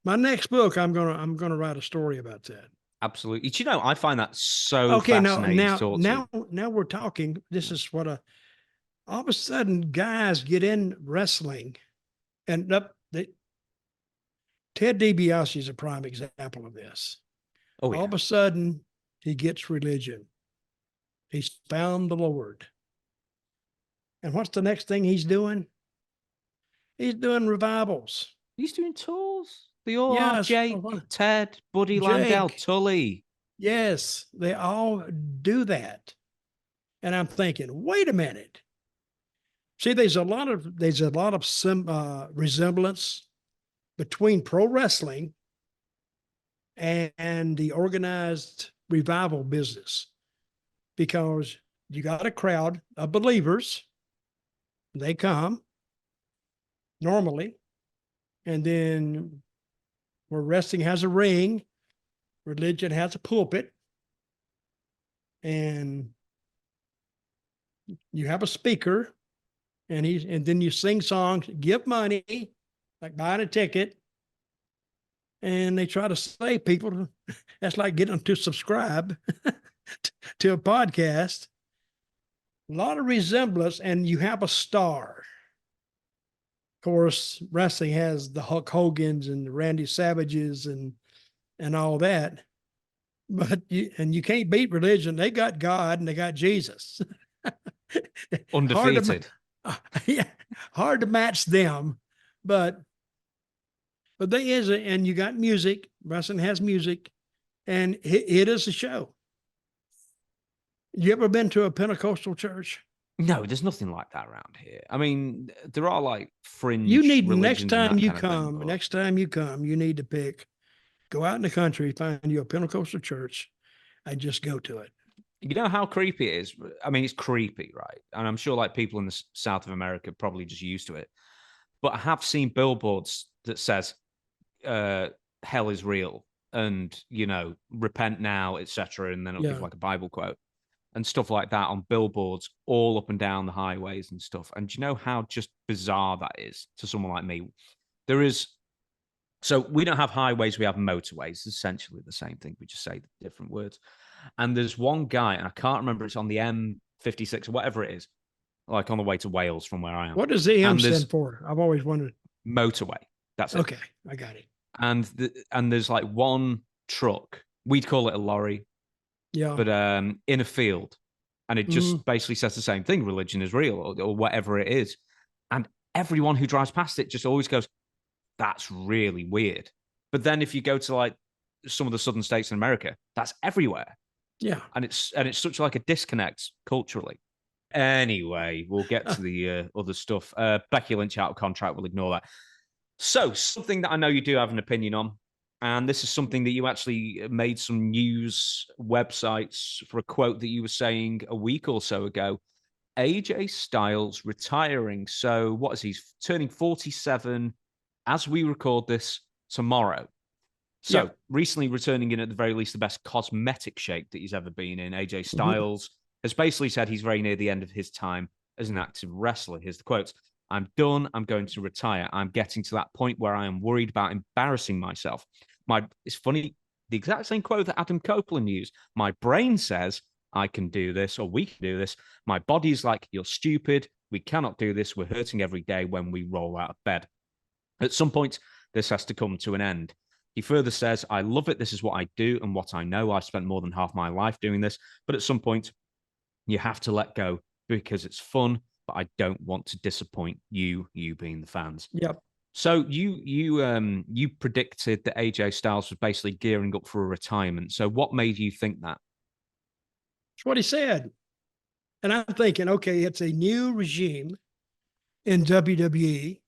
my next book, I'm gonna write a story about that. Absolutely. I find that so fascinating. Now we're talking. This is what all of a sudden guys get in wrestling. And Ted DiBiase is a prime example of this. Oh, yeah. All of a sudden, he gets religion. He's found the Lord. And what's the next thing he's doing? He's doing revivals. He's doing tours. They all are. Jake, Ted, Buddy Landell, Tully. Yes, they all do that. And I'm thinking, wait a minute. See, there's a lot of resemblance between pro wrestling and the organized revival business, because you got a crowd of believers. They come normally, And then where wrestling has a ring, religion has a pulpit. And you have a speaker, and then you sing songs, give money, like buying a ticket. And they try to say people, that's like getting them to subscribe to a podcast. A lot of resemblance, and you have a star. Of course, wrestling has the Hulk Hogan's and the Randy Savages and all that. But you can't beat religion. They got God and they got Jesus. Undefeated. Hard to match them, but there is, and you got music. Wrestling has music, and it is a show. You ever been to a Pentecostal church? No, there's nothing like that around here. I mean, there are like fringe. You need next time you come. Next time you come, you need to go out in the country, find you a Pentecostal church, and just go to it. You know how creepy it is? I mean, it's creepy, right? And I'm sure like people in the South of America are probably just used to it. But I have seen billboards that says hell is real and, repent now, etc. And then it'll give like a Bible quote and stuff like that on billboards all up and down the highways and stuff. And do you know how just bizarre that is to someone like me? So we don't have highways, we have motorways. It's essentially the same thing. We just say different words. And there's one guy, and I can't remember, it's on the M56 or whatever it is, like on the way to Wales from where I am. What does the M stand for? I've always wondered. Motorway. That's it. Okay, I got it. And there's like one truck. We'd call it a lorry. Yeah. But in a field. And it just basically says the same thing. Religion is real or whatever it is. And everyone who drives past it just always goes, that's really weird. But then if you go to like some of the southern states in America, that's everywhere. Yeah. And it's such like a disconnect culturally. Anyway, we'll get to the other stuff. Becky Lynch out of contract, we'll ignore that. So something that I know you do have an opinion on, and this is something that you actually made some news websites for a quote that you were saying a week or so ago. AJ Styles retiring. So what is he? Turning 47 as we record this tomorrow. So recently returning in at the very least the best cosmetic shape that he's ever been in. AJ Styles has basically said he's very near the end of his time as an active wrestler. Here's the quotes. I'm done. I'm going to retire. I'm getting to that point where I am worried about embarrassing myself. It's funny, the exact same quote that Adam Copeland used. My brain says I can do this or we can do this. My body's like, you're stupid. We cannot do this. We're hurting every day when we roll out of bed. At some point, this has to come to an end. He further says, I love it. This is what I do and what I know. I've spent more than half my life doing this. But at some point, you have to let go because it's fun, but I don't want to disappoint you being the fans. Yep. So you predicted that AJ Styles was basically gearing up for a retirement. So what made you think that? That's what he said. And I'm thinking, okay, it's a new regime in WWE.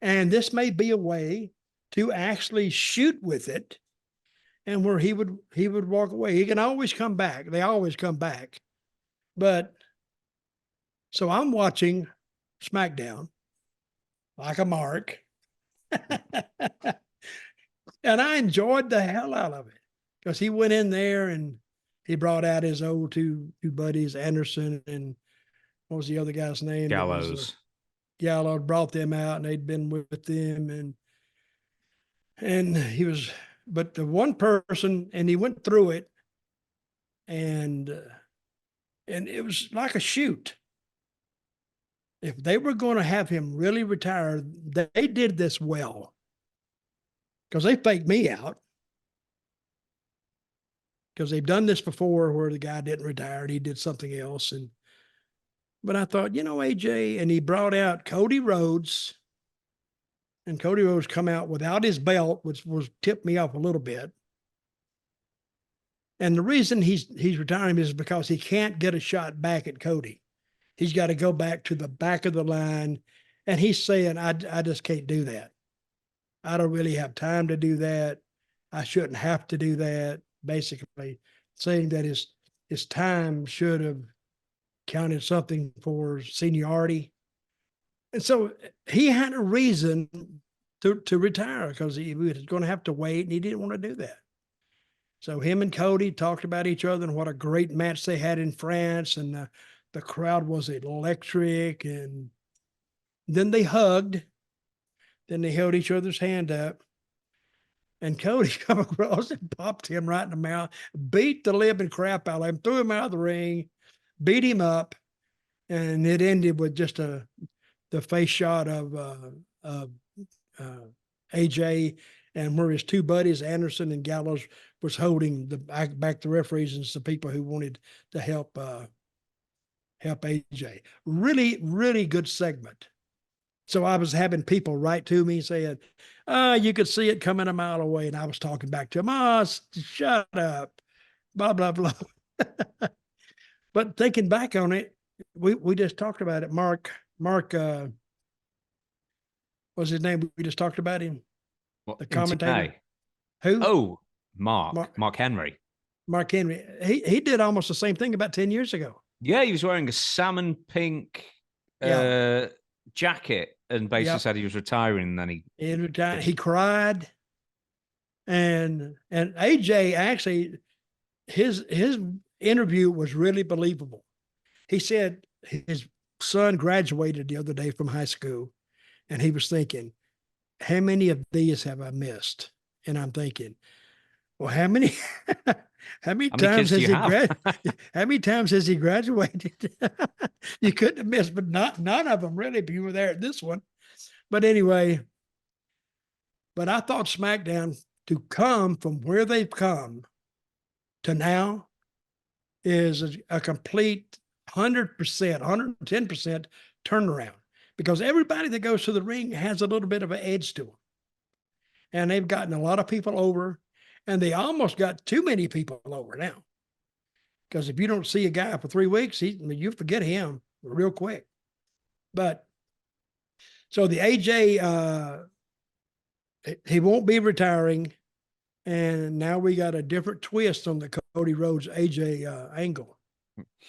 And this may be a way to actually shoot with it, and where he would walk away. He can always come back. They always come back. But so I'm watching SmackDown like a mark. And I enjoyed the hell out of it because he went in there and he brought out his old two buddies, Anderson and what was the other guy's name? Gallows. Gallows brought them out and they'd been with them and he was, but the one person, and he went through it and it was like a shoot. If they were going to have him really retire, they did this well because they faked me out because they've done this before where the guy didn't retire and he did something else. But I thought, AJ, and he brought out Cody Rhodes, and Cody Rhodes come out without his belt, which was tipped me off a little bit. And the reason he's retiring is because he can't get a shot back at Cody. He's got to go back to the back of the line. And he's saying, I just can't do that. I don't really have time to do that. I shouldn't have to do that. Basically saying that his time should have counted something for seniority. And so he had a reason to retire because he was going to have to wait, and he didn't want to do that. So him and Cody talked about each other and what a great match they had in France, and the crowd was electric. And then they hugged. Then they held each other's hand up. And Cody come across and popped him right in the mouth, beat the living crap out of him, threw him out of the ring, beat him up, and it ended with just the face shot of AJ, and where his two buddies, Anderson and Gallows, was holding back the referees and some people who wanted to help AJ. Really, really good segment. So I was having people write to me saying, you could see it coming a mile away. And I was talking back to them, shut up, blah, blah, blah. But thinking back on it, we just talked about it. Mark, what's his name? We just talked about him. What, the commentator. Today? Who? Oh, Mark Henry. Mark Henry. He did almost the same thing about 10 years ago. Yeah, he was wearing a salmon pink jacket and basically said he was retiring, and then he retired. He cried. And AJ actually, his interview was really believable. He said his son graduated the other day from high school, and he was thinking, how many of these have I missed? And I'm thinking, well, how many times has how many times has he graduated? You couldn't have missed, but none of them really, if you were there at this one. But anyway, I thought SmackDown, to come from where they've come to now, is a complete 100%, 110% turnaround, because everybody that goes to the ring has a little bit of an edge to them. And they've gotten a lot of people over, and they almost got too many people over now. Because if you don't see a guy for 3 weeks, you forget him real quick. But so the AJ, he won't be retiring. And now we got a different twist on the Cody Rhodes AJ angle.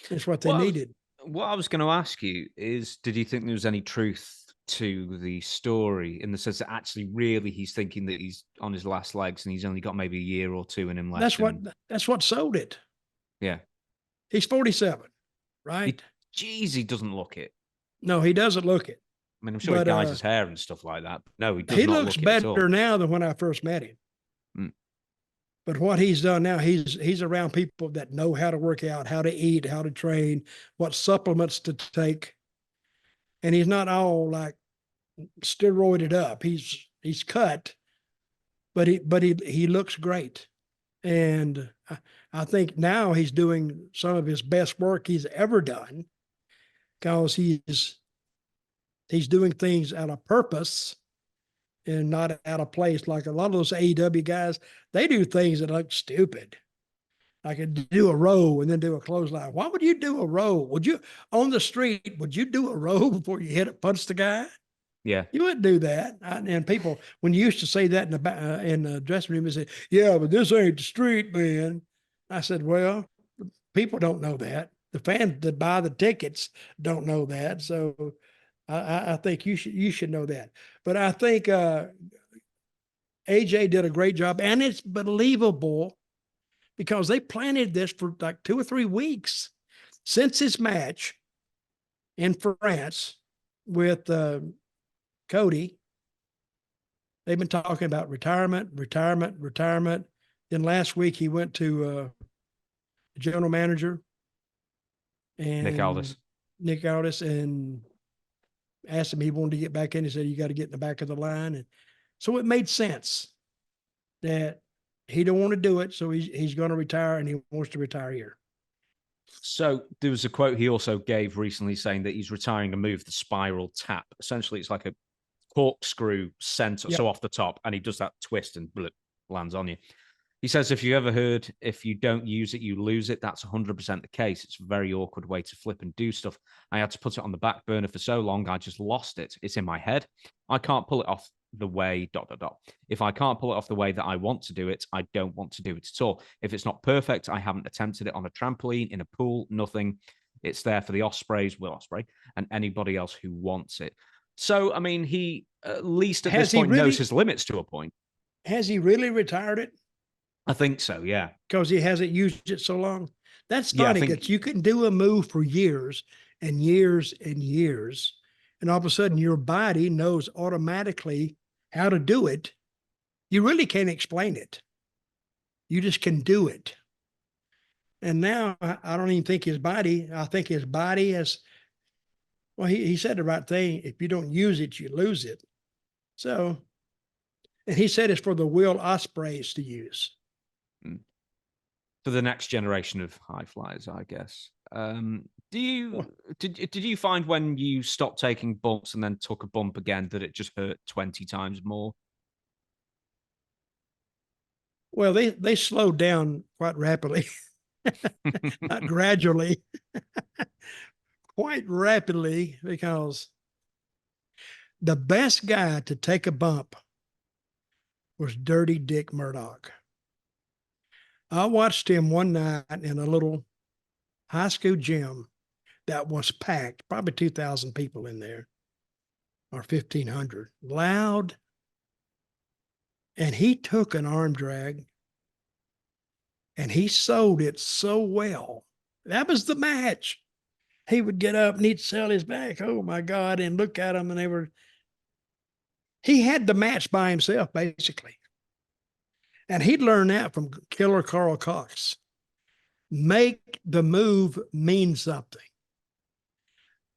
That's what they needed. What I was going to ask you is, did you think there was any truth to the story, in the sense that actually really he's thinking that he's on his last legs and he's only got maybe a year or two in him left? That's what sold it. Yeah. He's 47, right? He doesn't look it. No, he doesn't look it. I mean, I'm sure he dyes his hair and stuff like that. No, he does he not looks look it at all. better now than when I first met him. But what he's done now, he's around people that know how to work out, how to eat, how to train, what supplements to take. And he's not all like steroided up. He's cut, but he looks great. And I think now he's doing some of his best work he's ever done, because he's doing things out of purpose and not out of place. Like a lot of those AEW guys, they do things that look stupid. Like do a row and then do a clothesline. Why would you do a row? Would you, on the street, would you do a row before you punch the guy? Yeah. You wouldn't do that. And people, when you used to say that in the dressing room, they say, yeah, but this ain't the street, man. I said, well, people don't know that. The fans that buy the tickets don't know that. So I think you should know that. But I think AJ did a great job, and it's believable, because they planted this for like 2 or 3 weeks since his match in France with Cody. They've been talking about retirement. Then last week he went to the general manager and Nick Aldis, and asked him, he wanted to get back in. He said, you got to get in the back of the line. And so it made sense that he don't want to do it. So he's going to retire, and he wants to retire here. So there was a quote he also gave recently saying that he's retiring to move the spiral tap. Essentially, it's like a corkscrew center, so off the top, and he does that twist and lands on you. He says, if you ever heard, if you don't use it, you lose it. That's 100% the case. It's a very awkward way to flip and do stuff. I had to put it on the back burner for so long, I just lost it. It's in my head. I can't pull it off the way, ... If I can't pull it off the way that I want to do it, I don't want to do it at all. If it's not perfect, I haven't attempted it on a trampoline, in a pool, nothing. It's there for the Ospreays, Will Ospreay, and anybody else who wants it. So, I mean, he at least at Has this he point knows really- his limits to a point. Has he really retired it? I think so, yeah. Because he hasn't used it so long. That's Yeah, I funny think- because you can do a move for years and years and years, and all of a sudden your body knows automatically how to do it. You really can't explain it. You just can do it. And now I don't even think his body, I think his body has, well, he said the right thing. If you don't use it, you lose it. So, and he said it's for the Will Ospreays to use. For the next generation of high flyers, I guess. Did you find when you stopped taking bumps and then took a bump again that it just hurt 20 times more? Well, they slowed down quite rapidly, not gradually, quite rapidly, because the best guy to take a bump was Dirty Dick Murdoch. I watched him one night in a little high school gym that was packed, probably 2,000 people in there, or 1,500, loud. And he took an arm drag and he sold it so well. That was the match. He would get up and he'd sell his back. Oh my God. And look at him. And he had the match by himself, basically. And he'd learn that from Killer Carl Cox. Make the move mean something.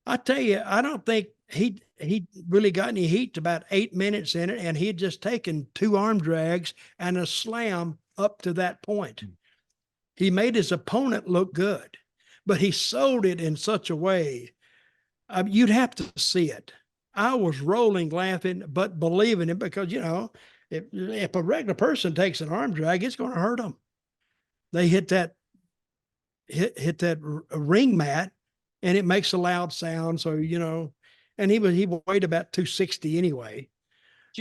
I tell you, I don't think he really got any heat to about 8 minutes in it, and he had just taken 2 arm drags and a slam up to that point. He made his opponent look good, but he sold it in such a way, you'd have to see it. I was rolling, laughing, but believing it because, you know, if a regular person takes an arm drag, it's going to hurt them. They hit that ring mat, and it makes a loud sound. So, you know, and he weighed about 260 anyway,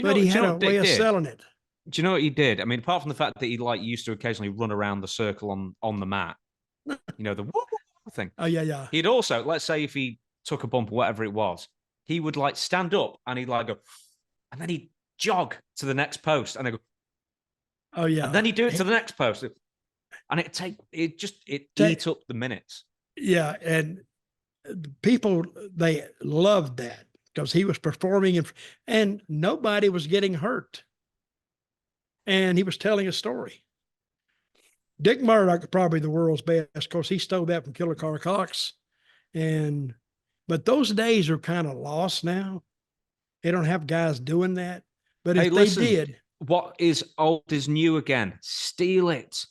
but he had a way of selling it. Do you know what he did? I mean, apart from the fact that he like used to occasionally run around the circle on the mat, you know, the woo thing. Oh yeah, yeah. He'd also, let's say if he took a bump or whatever it was, he would like stand up and he'd like go, and then he'd jog to the next post and then go, oh yeah, and then he'd do it to the next post, and it eat up the minutes. Yeah, and people, they loved that because he was performing and nobody was getting hurt. And he was telling a story. Dick Murdoch, probably the world's best, of course, he stole that from Killer Carl Cox. But those days are kind of lost now. They don't have guys doing that. But if they did. What is old is new again. Steal it.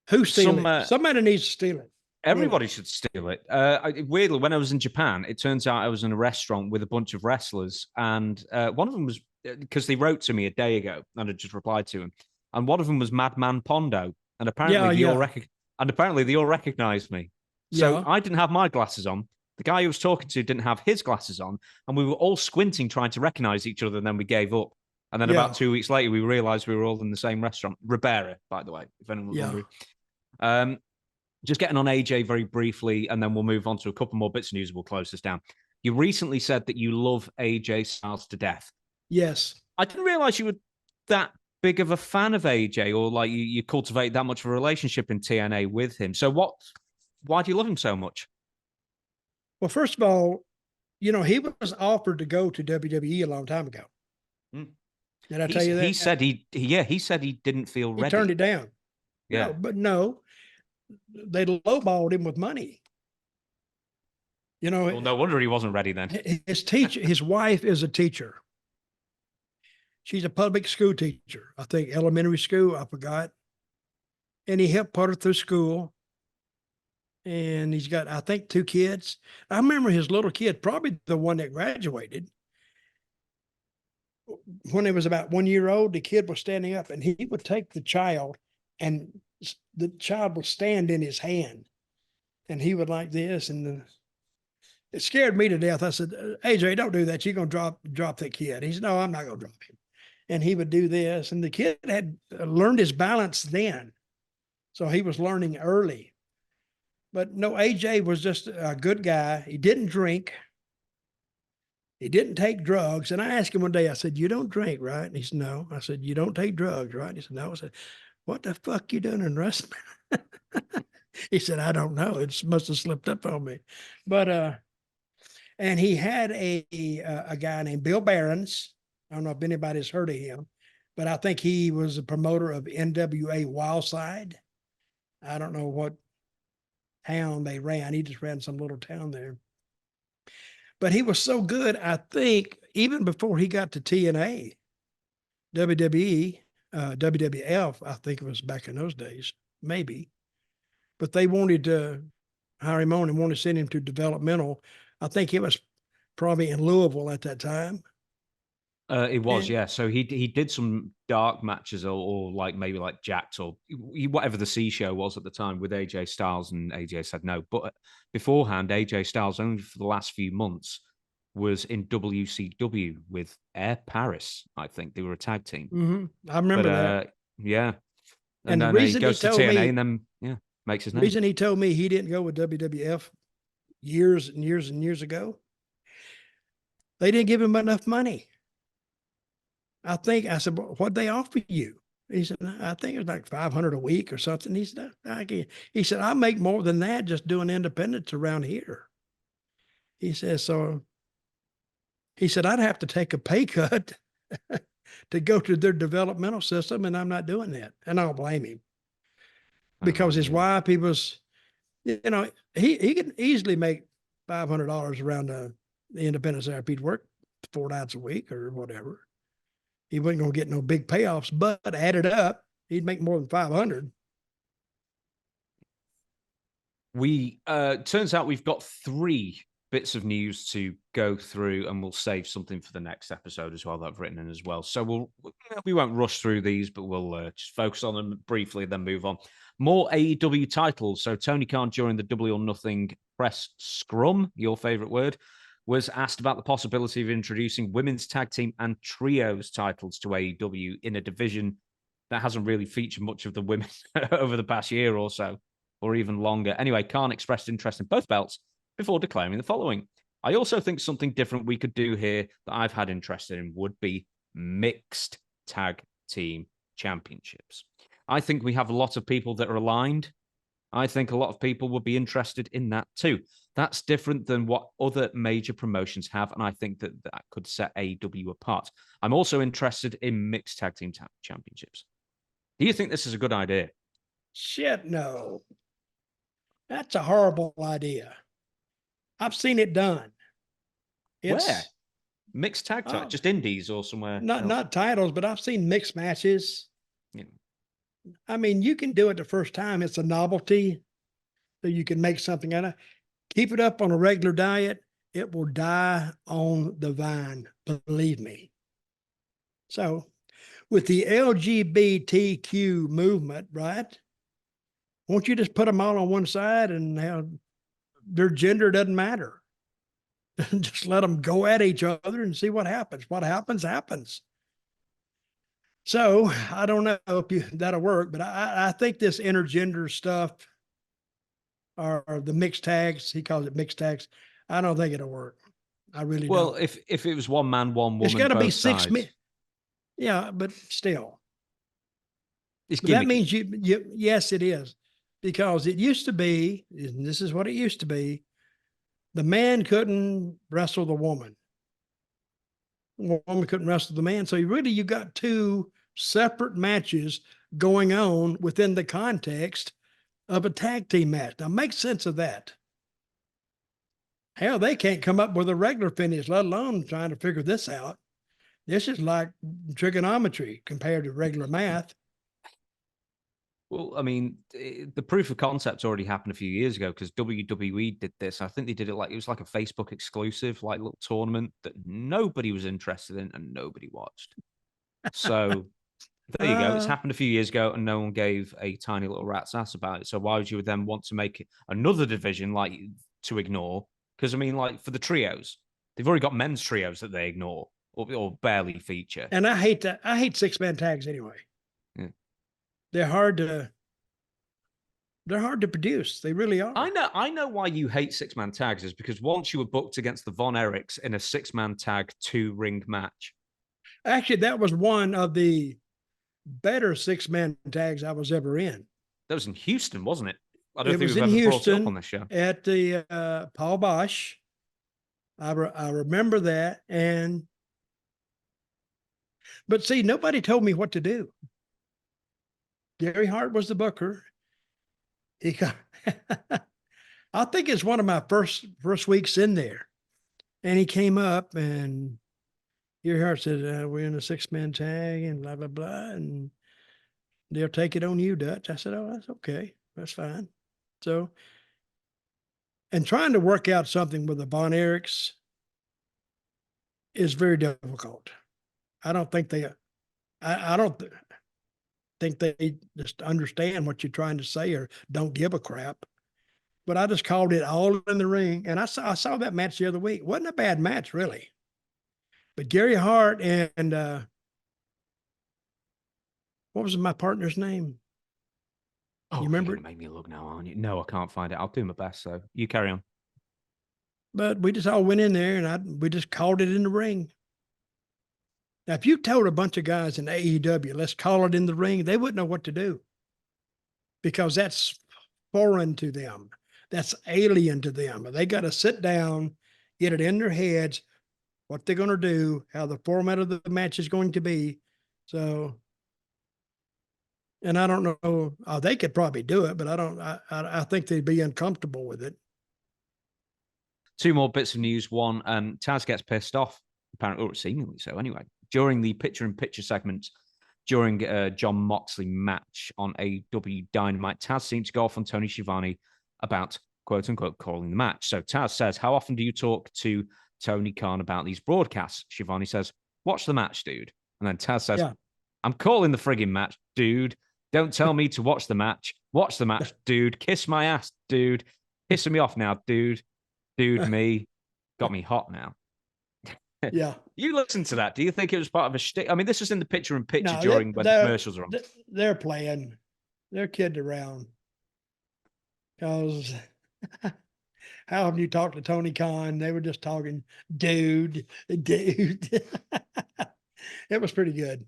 Who steal it? Somebody needs to steal it. Everybody should steal it. Weirdly, when I was in Japan, it turns out I was in a restaurant with a bunch of wrestlers, and one of them was, because they wrote to me a day ago, and I just replied to him, and one of them was Madman Pondo, and apparently they all recognized me. So I didn't have my glasses on. The guy who was talking to didn't have his glasses on, and we were all squinting trying to recognize each other, and then we gave up. And then about 2 weeks later, we realized we were all in the same restaurant. Ribera, by the way, if anyone was wondering. Just getting on AJ very briefly, and then we'll move on to a couple more bits of news and we'll close this down. You recently said that you love AJ Styles to death. Yes. I didn't realize you were that big of a fan of AJ, or like you cultivate that much of a relationship in TNA with him. So why do you love him so much? Well, first of all, you know, he was offered to go to WWE a long time ago. Did I tell you that? He said he said he didn't feel ready. He turned it down. Yeah. No, but no, they lowballed him with money. You know, well, no wonder he wasn't ready then. His wife is a teacher. She's a public school teacher. I think elementary school, I forgot. And he helped put her through school. And he's got, I think, 2 kids. I remember his little kid, probably the one that graduated. When he was about 1 year old, the kid was standing up and he would take the child and the child would stand in his hand and he would like this. And it scared me to death. I said, AJ, don't do that. You're going to drop that kid. He said, no, I'm not going to drop him. And he would do this. And the kid had learned his balance then. So he was learning early. But no, AJ was just a good guy. He didn't drink. He didn't take drugs. And I asked him one day, I said, you don't drink, right? And he said, no. I said, you don't take drugs, right? And he said, no. I said, what the fuck you doing in wrestling? He said, I don't know. It must have slipped up on me. But, and he had a guy named Bill Barons. I don't know if anybody's heard of him, but I think he was a promoter of NWA Wildside. I don't know what town they ran. He just ran some little town there. But he was so good, I think, even before he got to TNA, WWE, WWF, I think it was back in those days, maybe. But they wanted to hire him on and wanted to send him to developmental. I think he was probably in Louisville at that time. It was, yeah. So he did some dark matches or like maybe like Jacked or whatever the C show was at the time with AJ Styles, and AJ said no. But beforehand, AJ Styles only for the last few months was in WCW with Air Paris. I think they were a tag team. Mm-hmm. I remember that. Yeah. And the then reason he goes to TNA and then makes his name. The reason he told me he didn't go with WWF years and years and years ago, they didn't give him enough money. I said, what'd they offer you? He said, I think it was like $500 a week or something. He said, I make more than that just doing independence around here. He said, I'd have to take a pay cut to go to their developmental system, and I'm not doing that. And I don't blame him. Because his wife, he was, he could easily make $500 around the independence there if he'd work 4 nights a week or whatever. He wasn't going to get no big payoffs, but added up, he'd make more than 500. Turns out we've got 3 bits of news to go through, and we'll save something for the next episode as well that I've written in as well. So we won't rush through these, but we'll just focus on them briefly, then move on. More AEW titles. So Tony Khan, during the Double or Nothing press scrum, your favorite word, was asked about the possibility of introducing women's tag team and trios titles to AEW in a division that hasn't really featured much of the women over the past year or so, or even longer. Anyway, Khan expressed interest in both belts before declaring the following. I also think something different we could do here that I've had interest in would be mixed tag team championships. I think we have a lot of people that are aligned. I think a lot of people would be interested in that too. That's different than what other major promotions have, and I think that could set AEW apart. I'm also interested in mixed tag team championships. Do you think this is a good idea? Shit, no. That's a horrible idea. I've seen it done. Where? Mixed tag titles? Just indies or somewhere? Not titles, but I've seen mixed matches. Yeah. I mean, you can do it the first time. It's a novelty. So you can make something out of it. Keep it up on a regular diet, it will die on the vine, believe me. So with the LGBTQ movement, right? Won't you just put them all on one side and how their gender doesn't matter? Just let them go at each other and see what happens. What happens, happens. So I don't know if that'll work, but I think this intergender stuff, or the mixed tags, he calls it mixed tags, I don't think it'll work. I really don't. Well, if it was one man, one woman, it's got to be 6 sides. men. Yeah, but still. But that means yes, it is. Because it used to be, and this is what it used to be, the man couldn't wrestle the woman. The woman couldn't wrestle the man. So you got 2 separate matches going on within the context of a tag team match. Now make sense of that. Hell, they can't come up with a regular finish, let alone trying to figure this out. This is like trigonometry compared to regular math. Well, I mean, the proof of concept already happened a few years ago because WWE did this. I think they did it it was like a Facebook exclusive, like little tournament that nobody was interested in and nobody watched. So there you go. It's happened a few years ago and no one gave a tiny little rat's ass about it. So why would you then want to make another division to ignore? Because I mean, for the trios, they've already got men's trios that they ignore or barely feature. And I hate that. I hate 6-man tags anyway. Yeah. They're hard to They're hard to produce. They really are. I know why you hate 6-man tags is because once you were booked against the Von Erichs in a 6-man tag 2-ring match. Actually, that was one of the better 6-man tags I was ever in. That was in Houston, wasn't it? I don't It think was we've in ever brought it up Houston on this show. at the Paul Bosch. I remember that. But see, nobody told me what to do. Gary Hart was the booker. He got, I think it's one of my first weeks in there. And he came up and Gary Hart said, we're in a 6-man tag and blah, blah, blah. And they'll take it on you, Dutch. I said, oh, that's okay. That's fine. So, and trying to work out something with the Von Erichs is very difficult. I don't think I don't think they just understand what you're trying to say or don't give a crap. But I just called it all in the ring. And I saw that match the other week. Wasn't a bad match, really. But Gary Hart and what was my partner's name? Oh, you remember? You're gonna make me look now, aren't you? No, I can't find it. I'll do my best. So you carry on. But we just all went in there and we just called it in the ring. Now, if you told a bunch of guys in AEW, let's call it in the ring, they wouldn't know what to do because that's foreign to them. That's alien to them. They got to sit down, get it in their heads, what they're going to do, how the format of the match is going to be. So, and I don't know, they could probably do it, but I think they'd be uncomfortable with it. 2 more bits of news. One, Taz gets pissed off, apparently, or seemingly so anyway, during the picture-in-picture segment during John Moxley match on AEW Dynamite. Taz seemed to go off on Tony Schiavone about, quote-unquote, calling the match. So Taz says, how often do you talk to Tony Khan about these broadcasts? Schiavone says, watch the match, dude. And then Taz says, I'm calling the frigging match, dude. Don't tell me to watch the match. Watch the match, dude. Kiss my ass, dude. Pissing me off now, dude. Dude, me. Got me hot now. Yeah. You listen to that. Do you think it was part of a shtick? I mean, this was in the picture-in-picture during when the commercials are on. They're playing. They're kidding around. Because how have you talked to Tony Khan? They were just talking, dude. It was pretty good.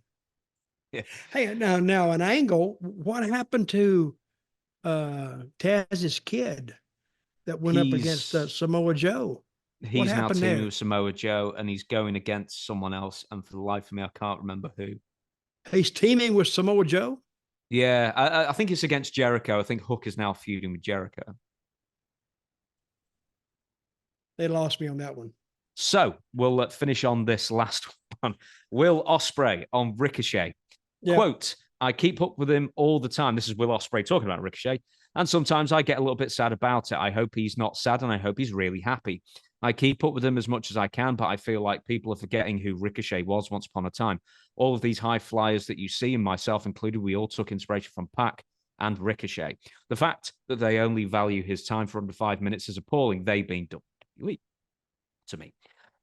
Yeah. Hey, now an Angle, what happened to Taz's kid that went up against Samoa Joe? He's now teaming with Samoa Joe, and he's going against someone else. And for the life of me, I can't remember who. He's teaming with Samoa Joe? Yeah, I think it's against Jericho. I think Hook is now feuding with Jericho. They lost me on that one. So we'll finish on this last one. Will Ospreay on Ricochet. Yep. Quote, I keep up with him all the time. This is Will Ospreay talking about Ricochet. And sometimes I get a little bit sad about it. I hope he's not sad, and I hope he's really happy. I keep up with him as much as I can, but I feel like people are forgetting who Ricochet was once upon a time. All of these high flyers that you see, and myself included, we all took inspiration from Pac and Ricochet. The fact that they only value his time for under 5 minutes is appalling, they being WWE to me.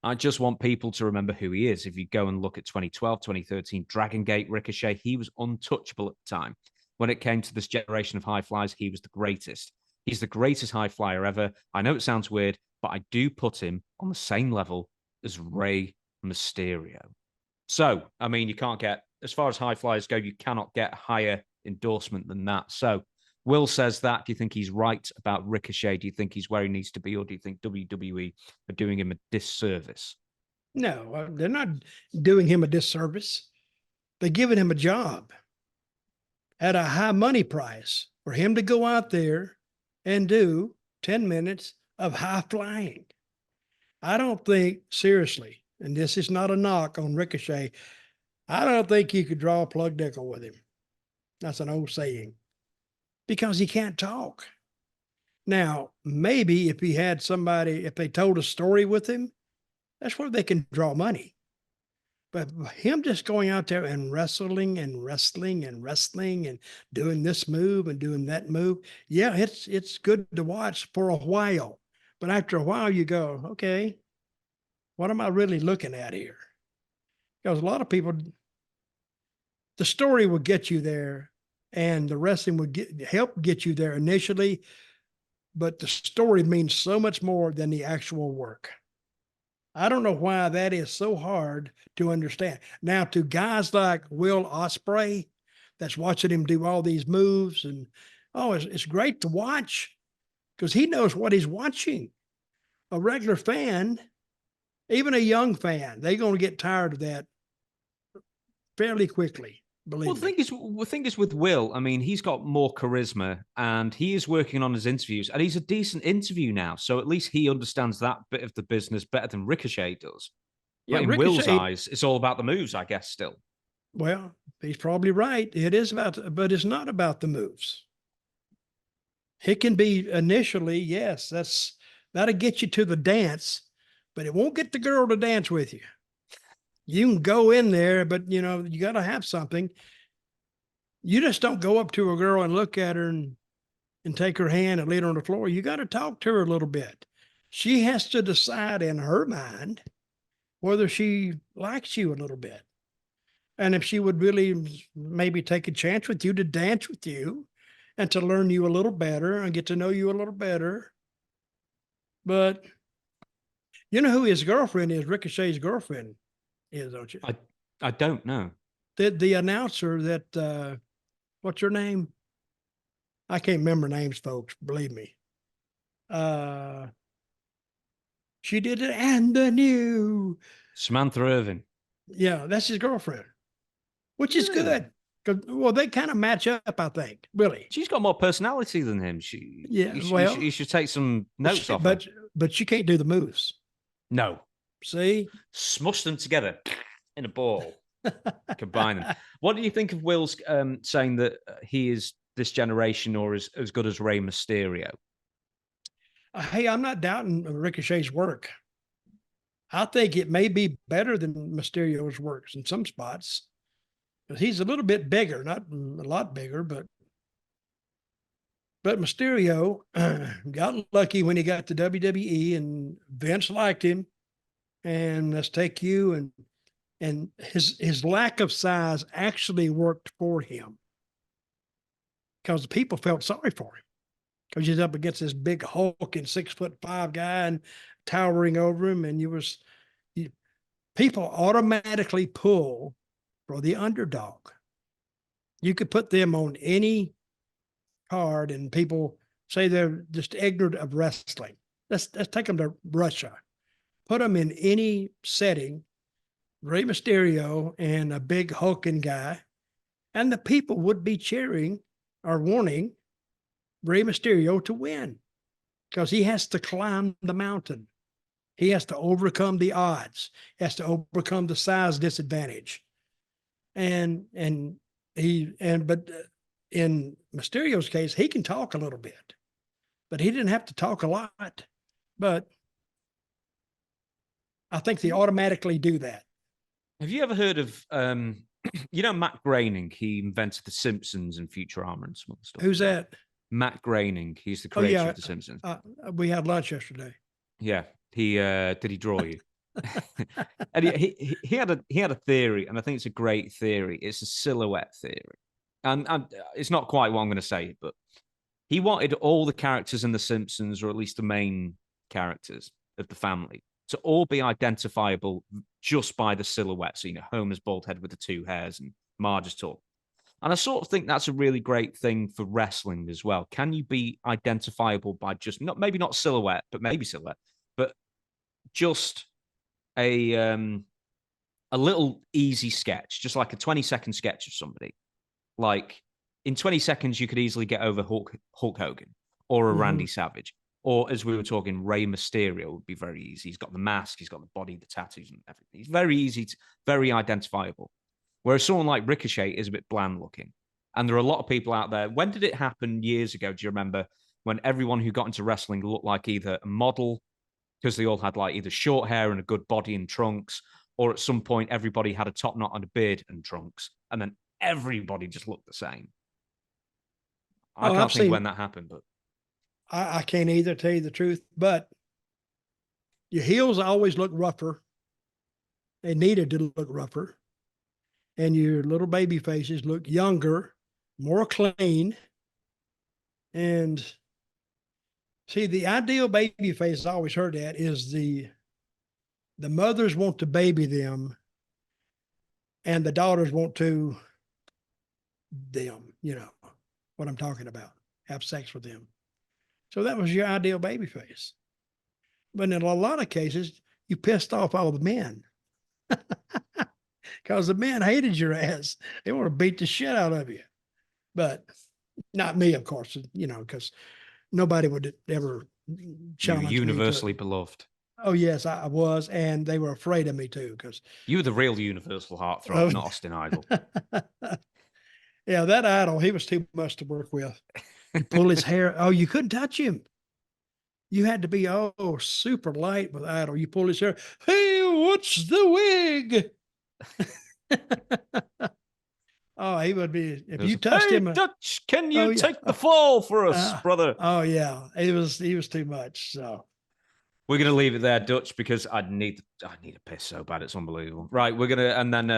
I just want people to remember who he is. If you go and look at 2012, 2013, Dragon Gate Ricochet, he was untouchable at the time. When it came to this generation of high flyers, he was the greatest. He's the greatest high flyer ever. I know it sounds weird, but I do put him on the same level as Rey Mysterio. So, I mean, you can't get, as far as high flyers go, you cannot get higher endorsement than that. So, Will says that. Do you think he's right about Ricochet? Do you think he's where he needs to be, or do you think WWE are doing him a disservice? No, they're not doing him a disservice. They're giving him a job at a high money price for him to go out there and do 10 minutes of high flying. I don't think, seriously, and this is not a knock on Ricochet, I don't think you could draw a plug nickel with him. That's an old saying. Because he can't talk. Now, maybe if he had somebody, if they told a story with him, that's where they can draw money. But him just going out there and wrestling and wrestling and wrestling and doing this move and doing that move, yeah, it's good to watch for a while. But after a while, you go, okay, what am I really looking at here? Because a lot of people, the story will get you there and the wrestling would help get you there initially, but the story means so much more than the actual work. I don't know why that is so hard to understand. Now, to guys like Will Ospreay, that's watching him do all these moves, and it's great to watch because he knows what he's watching. A regular fan, even a young fan, they're going to get tired of that fairly quickly. Believe me. The thing is with Will, I mean, he's got more charisma and he is working on his interviews and he's a decent interview now. So at least he understands that bit of the business better than Ricochet does. Yeah, but in Will's eyes, it's all about the moves, I guess, still. Well, he's probably right. It is but it's not about the moves. It can be initially, yes, that'll get you to the dance, but it won't get the girl to dance with you. You can go in there, but you got to have something. You just don't go up to a girl and look at her and take her hand and lay her on the floor. You got to talk to her a little bit. She has to decide in her mind whether she likes you a little bit. And if she would really maybe take a chance with you to dance with you and to learn you a little better and get to know you a little better. But you know who his girlfriend is? Ricochet's girlfriend is, don't you? I don't know. The announcer that, what's her name? I can't remember names, folks, believe me. She did it and the new. Samantha Irvin. Yeah, that's his girlfriend, which is good. Well, they kind of match up, I think, really. She's got more personality than him. You should take some notes off her. But she can't do the moves. No. See? Smush them together in a ball. Combine them. What do you think of Will's saying that he is this generation or is as good as Rey Mysterio? Hey, I'm not doubting Ricochet's work. I think it may be better than Mysterio's works in some spots. He's a little bit bigger, not a lot bigger, but Mysterio got lucky when he got to WWE and Vince liked him. And let's take you and his lack of size actually worked for him because the people felt sorry for him because he's up against this big hulking 6'5" guy and towering over him. And people automatically pull for the underdog. You could put them on any card and people say they're just ignorant of wrestling. Let's take them to Russia. Put them in any setting, Rey Mysterio and a big hulking guy, and the people would be cheering or wanting Rey Mysterio to win because he has to climb the mountain. He has to overcome the odds, has to overcome the size disadvantage. But in Mysterio's case, he can talk a little bit, but he didn't have to talk a lot. But I think they automatically do that. Have you ever heard of, Matt Groening? He invented The Simpsons and Futurama and some other stuff. Who's that? Matt Groening. He's the creator of The Simpsons. We had lunch yesterday. Yeah. Did he draw you? And he had a theory, and I think it's a great theory. It's a silhouette theory. And it's not quite what I'm going to say, but he wanted all the characters in The Simpsons, or at least the main characters of the family, to all be identifiable just by the silhouette. So, Homer's bald head with the two hairs and Marge's tall. And I sort of think that's a really great thing for wrestling as well. Can you be identifiable by just maybe not silhouette, but maybe silhouette, but just a little easy sketch, just like a 20-second sketch of somebody. Like in 20 seconds, you could easily get over Hulk Hogan or a Randy Savage. Or as we were talking, Rey Mysterio would be very easy. He's got the mask, he's got the body, the tattoos and everything. He's very easy, very identifiable. Whereas someone like Ricochet is a bit bland looking. And there are a lot of people out there. When did it happen years ago? Do you remember when everyone who got into wrestling looked like either a model, because they all had like either short hair and a good body and trunks, or at some point everybody had a top knot and a beard and trunks, and then everybody just looked the same. I can't think when that happened, but I can't either, tell you the truth, but your heels always look rougher. They needed to look rougher. And your little baby faces look younger more clean. And see, the ideal baby face, I always heard that, is the mothers want to baby them and the daughters want to them, you know what I'm talking about, have sex with them. So that was your ideal baby face. But in a lot of cases, you pissed off all the men because the men hated your ass. They want to beat the shit out of you. But not me, of course, you know, because nobody would ever challenge me. Universally beloved. Oh, yes, I was. And they were afraid of me, too, because you were the real universal heartthrob, not Austin Idol. Yeah, that Idol, he was too much to work with. You pull his hair. Oh, you couldn't touch him. You had to be super light with Idol. You pull his hair. Hey, what's the wig? Oh, he would be if you touched him. Dutch, can you take the fall for us, brother? Oh yeah, he was too much. So we're gonna leave it there, Dutch, because I need a piss so bad it's unbelievable. Right, we're gonna and then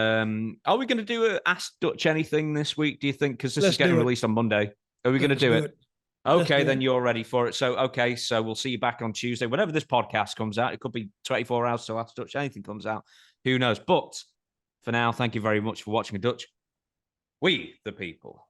are we gonna do a Ask Dutch anything this week? Do you think? Because this is getting released on Monday. Are we gonna do it? Okay, then you're ready for it. So we'll see you back on Tuesday. Whenever this podcast comes out, it could be 24 hours till Ask Dutch anything comes out. Who knows? But for now, thank you very much for watching, Dutch. We, the people.